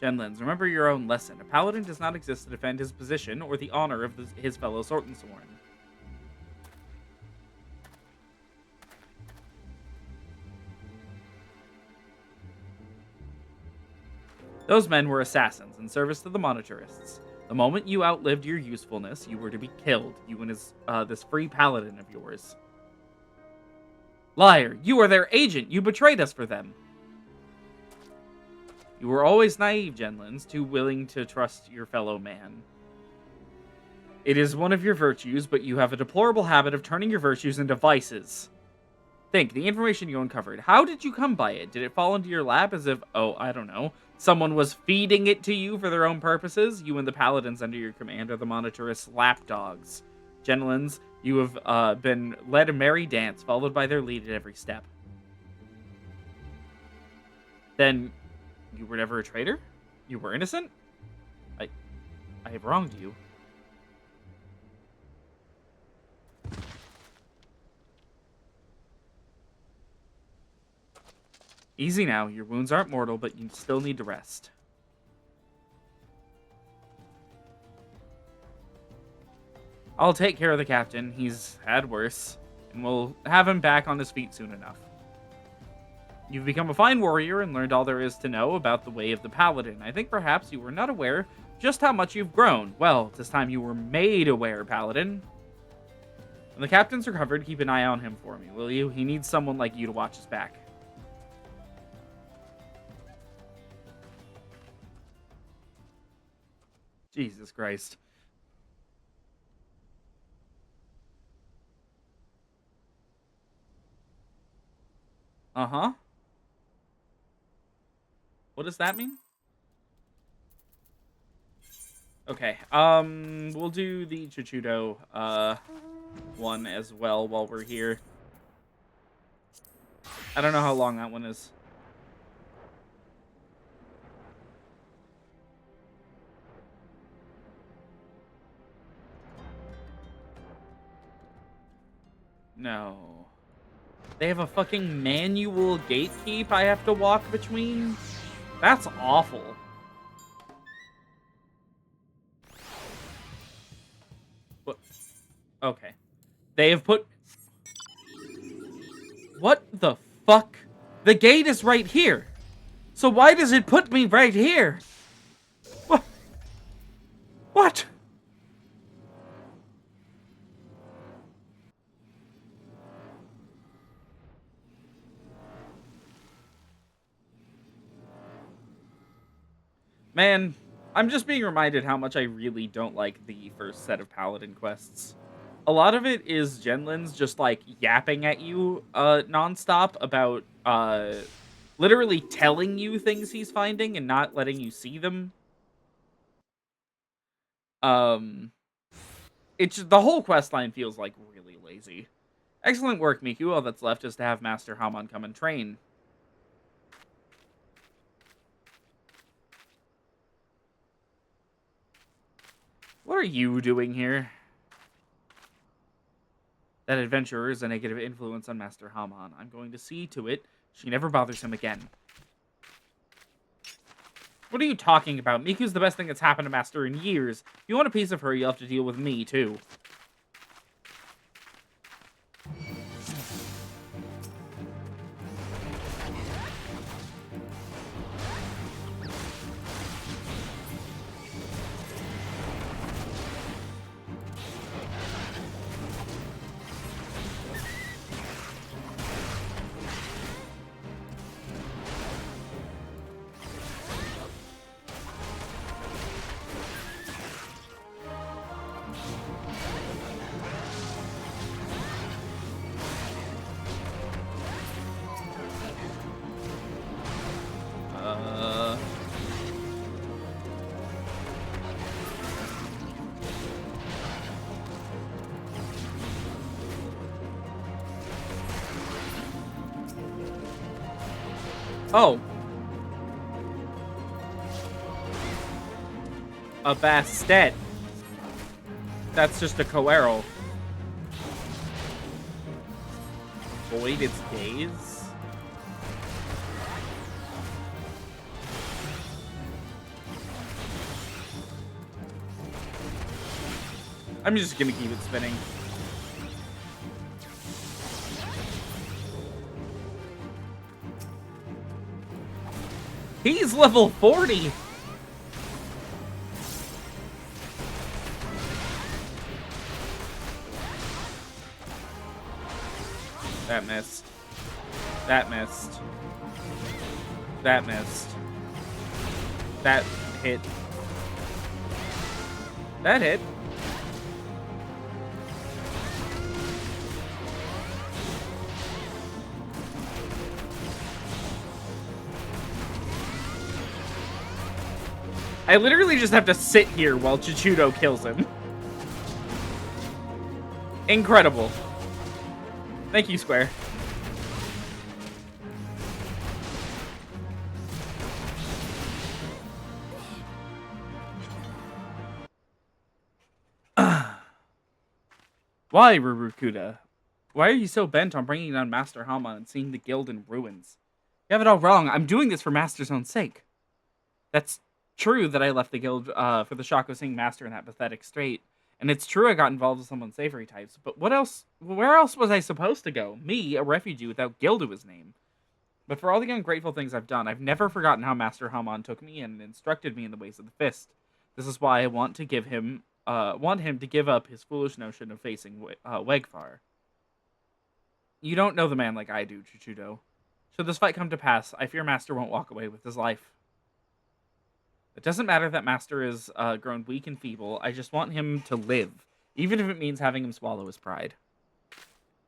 Genlins, remember your own lesson. A paladin does not exist to defend his position or the honor of his fellow Sultan Sworn. Those men were assassins in service to the monitorists. The moment you outlived your usefulness, you were to be killed, you and this free paladin of yours. Liar, you are their agent. You betrayed us for them. You were always naive, Genlins, too willing to trust your fellow man. It is one of your virtues, but you have a deplorable habit of turning your virtues into vices. Think, the information you uncovered. How did you come by it? Did it fall into your lap as if, oh, I don't know, someone was feeding it to you for their own purposes? You and the paladins under your command are the monitorists' lapdogs. Genlins, you have been led a merry dance, followed by their lead at every step. Then, you were never a traitor? You were innocent? I have wronged you. Easy now, your wounds aren't mortal, but you still need to rest. I'll take care of the captain. He's had worse, and we'll have him back on his feet soon enough. You've become a fine warrior and learned all there is to know about the way of the paladin. I think perhaps you were not aware just how much you've grown. Well, this time you were made aware, paladin. When the captain's recovered, keep an eye on him for me, will you? He needs someone like you to watch his back. Jesus Christ. Uh-huh. What does that mean? Okay, we'll do the Chichudo, one as well while we're here. I don't know how long that one is. No. They have a fucking manual gatekeep I have to walk between? That's awful. What? Okay. They have put... What the fuck? The gate is right here. So why does it put me right here? What? What? Man, I'm just being reminded how much I really don't like the first set of Paladin quests. A lot of it is Genlin's just like yapping at you nonstop about literally telling you things he's finding and not letting you see them. Um it's the whole quest line feels like really lazy. Excellent work, Miku. All that's left is to have Master Hamon come and train. What are you doing here? That adventurer is a negative influence on Master Hamon. I'm going to see to it she never bothers him again. What are you talking about? Miku's the best thing that's happened to Master in years. If you want a piece of her, you'll have to deal with me, too. Oh. A Bastet. That's just a Coerl. Void its gaze? I'm just gonna keep it spinning. He's level 40! That missed. That missed. That missed. That hit. That hit. I literally just have to sit here while Chichudo kills him. Incredible. Thank you, Square. Why, Rurukuda? Why are you so bent on bringing down Master Hamon and seeing the guild in ruins? You have it all wrong. I'm doing this for Master's own sake. That's true that I left the guild for the shock of seeing Master in that pathetic state. And it's true I got involved with some unsavory types. But what else? Where else was I supposed to go? Me, a refugee without guild to his name. But for all the ungrateful things I've done, I've never forgotten how Master Hamon took me and instructed me in the ways of the fist. This is why I want to give him, want him to give up his foolish notion of facing Wegfar. You don't know the man like I do, Chuchudo. Should this fight come to pass, I fear Master won't walk away with his life. It doesn't matter that Master is grown weak and feeble. I just want him to live, even if it means having him swallow his pride.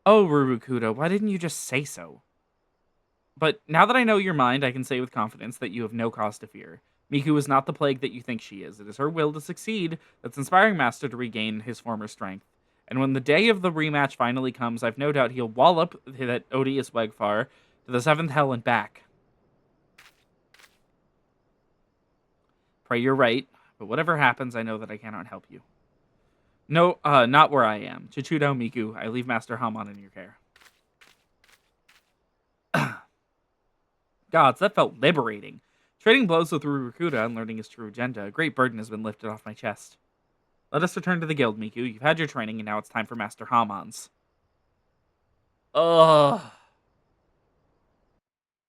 Oh, Rurukuda, why didn't you just say so? But now that I know your mind, I can say with confidence that you have no cause to fear. Miku is not the plague that you think she is. It is her will to succeed that's inspiring Master to regain his former strength. And when the day of the rematch finally comes, I've no doubt he'll wallop that odious Wegfar to the 7th hell and back. Pray you're right, but whatever happens, I know that I cannot help you. No, not where I am. Chichudo, Miku, I leave Master Hamon in your care. Gods, that felt liberating. Trading blows with Rurukuda and learning his true agenda, a great burden has been lifted off my chest. Let us return to the guild, Miku. You've had your training, and now it's time for Master Hamon's. Ugh.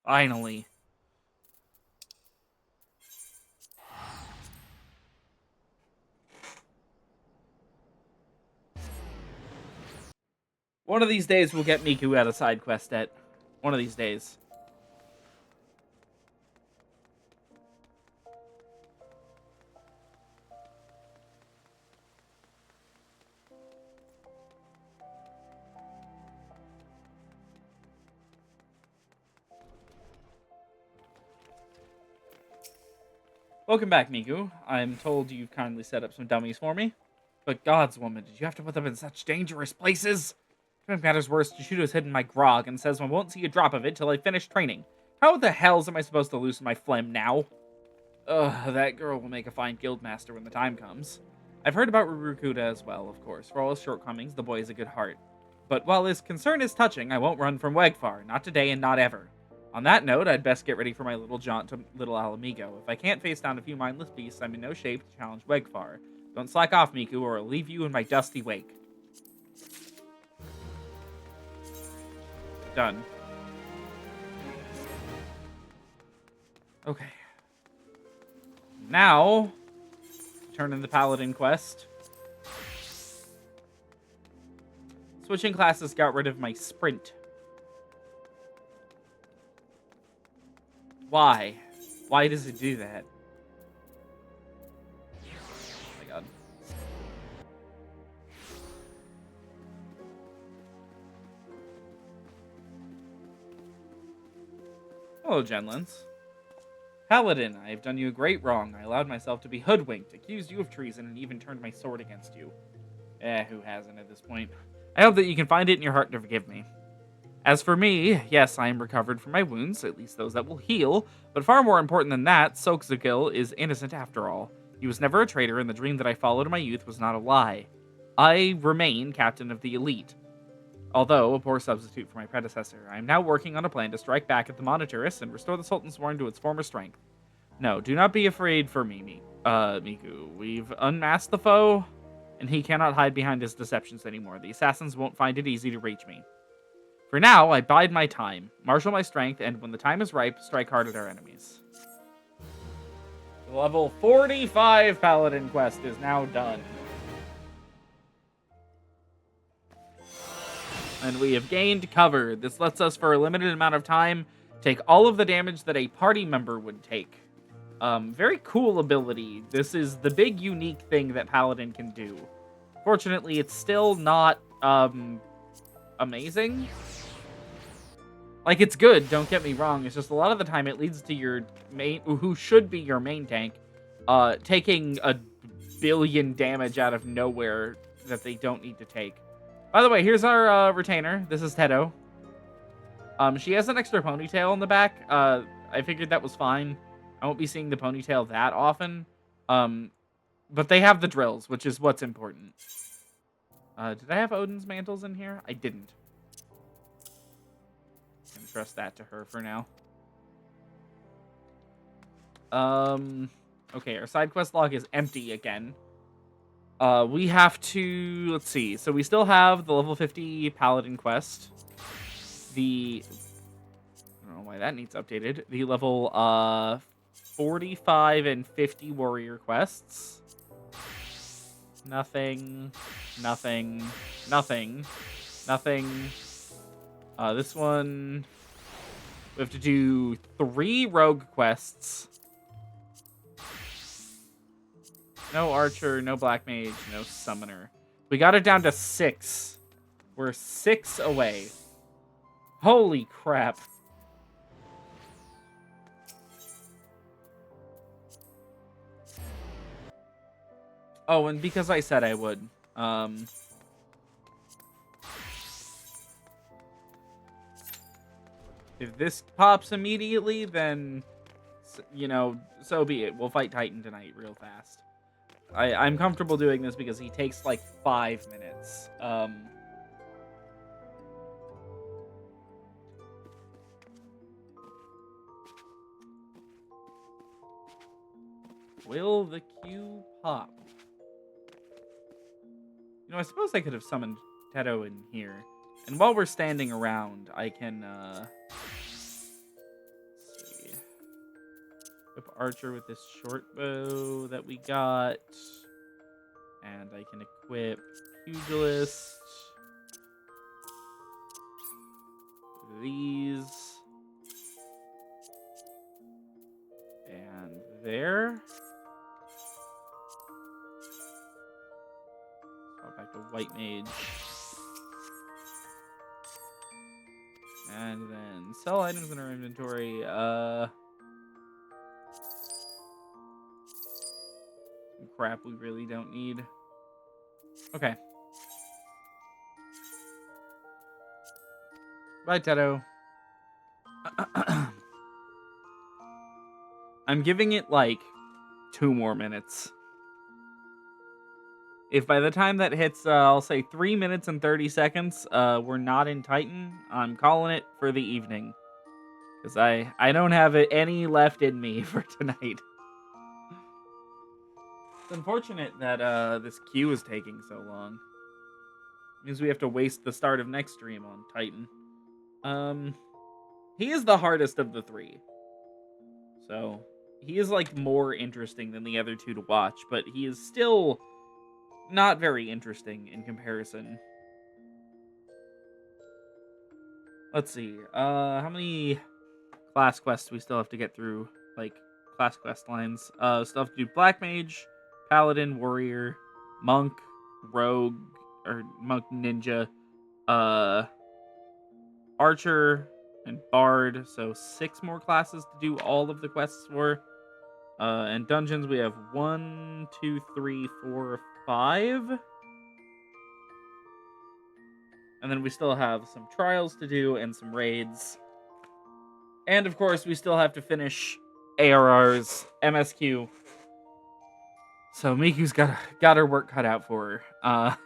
Finally. One of these days, we'll get Miku out of side quest at. One of these days. Welcome back, Miku. I'm told you've kindly set up some dummies for me. But gods, woman, did you have to put them in such dangerous places? To make matters worse, Jishuto's hidden my grog and says I won't see a drop of it till I finish training. How the hells am I supposed to loosen my phlegm now? Ugh, that girl will make a fine guildmaster when the time comes. I've heard about Rurukuda as well, of course. For all his shortcomings, the boy has a good heart. But while his concern is touching, I won't run from Wegfar, not today and not ever. On that note, I'd best get ready for my little jaunt to Little Alamigo. If I can't face down a few mindless beasts, I'm in no shape to challenge Wegfar. Don't slack off, Miku, or I'll leave you in my dusty wake. Done. Okay. Now, turn in the Paladin Quest. Switching classes got rid of my sprint. Why? Why does it do that? Oh my god. Hello, Genlins. Paladin, I have done you a great wrong. I allowed myself to be hoodwinked, accused you of treason, and even turned my sword against you. Who hasn't at this point? I hope that you can find it in your heart to forgive me. As for me, yes, I am recovered from my wounds, at least those that will heal, but far more important than that, Soxagil is innocent after all. He was never a traitor, and the dream that I followed in my youth was not a lie. I remain captain of the elite. Although a poor substitute for my predecessor, I am now working on a plan to strike back at the Moniturists and restore the Sultan's Sworn to its former strength. No, do not be afraid for me, Miku. We've unmasked the foe, and he cannot hide behind his deceptions anymore. The assassins won't find it easy to reach me. For now, I bide my time, marshal my strength, and when the time is ripe, strike hard at our enemies. The level 45 Paladin Quest is now done. And we have gained cover. This lets us, for a limited amount of time, take all of the damage that a party member would take. Very cool ability. This is the big unique thing that Paladin can do. Fortunately, it's still not, amazing. Like, it's good, don't get me wrong. It's just a lot of the time it leads to your main, who should be your main tank, taking a billion damage out of nowhere that they don't need to take. By the way, here's our retainer. This is Tedo. She has an extra ponytail in the back. I figured that was fine. I won't be seeing the ponytail that often. But they have the drills, which is what's important. Did I have Odin's mantles in here? I didn't. I'm gonna trust that to her for now. Okay, our side quest log is empty again. We have to, let's see. So we still have the level 50 Paladin Quest. I don't know why that needs updated. The level 45 and 50 Warrior Quests. Nothing. This one, we have to do 3 Rogue Quests. No Archer, no Black Mage, no Summoner. We got it down to 6. We're 6 away. Holy crap. Oh, and because I said I would. If this pops immediately, then, you know, so be it. We'll fight Titan tonight real fast. I'm comfortable doing this because he takes like 5 minutes. Will the queue pop? You know, I suppose I could have summoned Tedo in here. And while we're standing around, I can, let's see. Equip Archer with this short bow that we got. And I can equip Pugilist. These. And there. Back to White Mage. And then sell items in our inventory. crap we really don't need. Okay. Bye, Teto. I'm giving it, like, 2 more minutes. If by the time that hits, I'll say 3 minutes and 30 seconds, we're not in Titan, I'm calling it for the evening. Because I don't have any left in me for tonight. It's unfortunate that this queue is taking so long. It means we have to waste the start of next stream on Titan. He is the hardest of the 3. So, he is, like, more interesting than the other 2 to watch, but he is still not very interesting in comparison. Let's see, how many class quests we still have to get through, like, class quest lines? Still have to do Black Mage, Paladin, Warrior, Monk, Rogue, or Monk Ninja, Archer, and Bard, so 6 more classes to do all of the quests for. And dungeons, we have 1, 2, 3, 4, 5. And then we still have some trials to do and some raids. And of course, we still have to finish ARR's MSQ. So Miku's got her work cut out for her.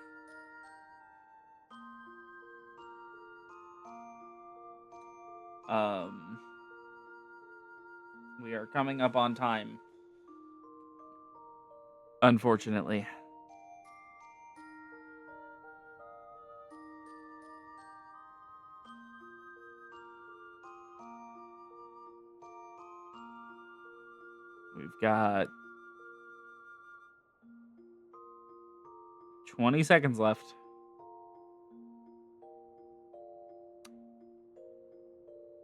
We are coming up on time. Unfortunately. We've got 20 seconds left.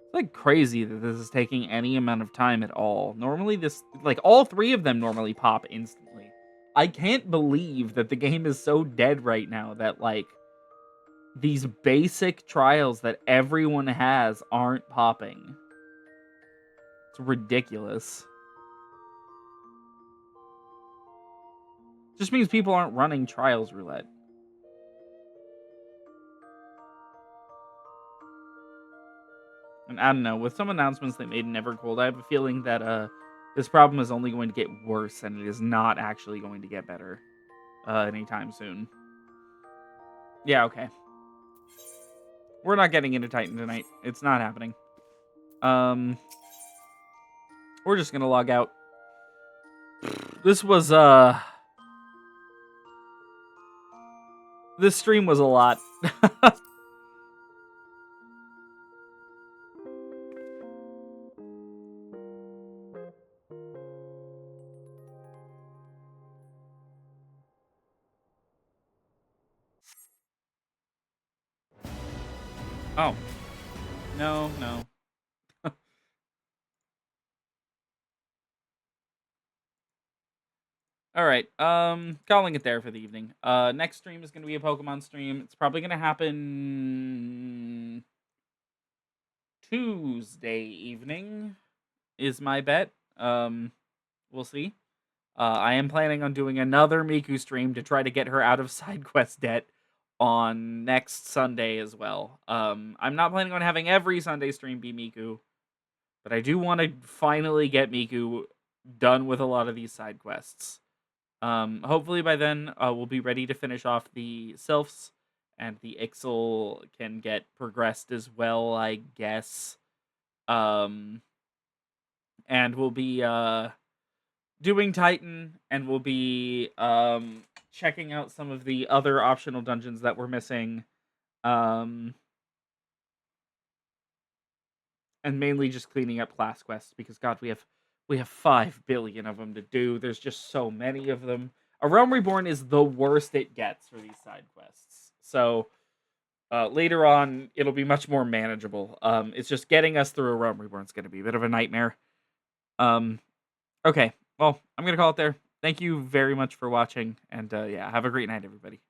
It's like crazy that this is taking any amount of time at all. Normally this, like, all 3 of them normally pop instantly. I can't believe that the game is so dead right now that, like, these basic trials that everyone has aren't popping. It's ridiculous. Just means people aren't running Trials Roulette. And I don't know, with some announcements they made in Evercold, I have a feeling that this problem is only going to get worse, and it is not actually going to get better anytime soon. Yeah, okay. We're not getting into Titan tonight. It's not happening. We're just gonna log out. This was, this stream was a lot. Oh. No. Alright, calling it there for the evening. Next stream is gonna be a Pokemon stream. It's probably gonna happen Tuesday evening, is my bet. We'll see. I am planning on doing another Miku stream to try to get her out of side quest debt on next Sunday as well. I'm not planning on having every Sunday stream be Miku, but I do want to finally get Miku done with a lot of these side quests. Hopefully by then we'll be ready to finish off the Sylphs, and the Ixal can get progressed as well, I guess. And we'll be doing Titan, and we'll be checking out some of the other optional dungeons that we're missing. And mainly just cleaning up class quests, because God, we have 5 billion of them to do. There's just so many of them. A Realm Reborn is the worst it gets for these side quests. So later on, it'll be much more manageable. It's just getting us through a Realm Reborn is going to be a bit of a nightmare. Okay, well, I'm going to call it there. Thank you very much for watching, and yeah, have a great night, everybody.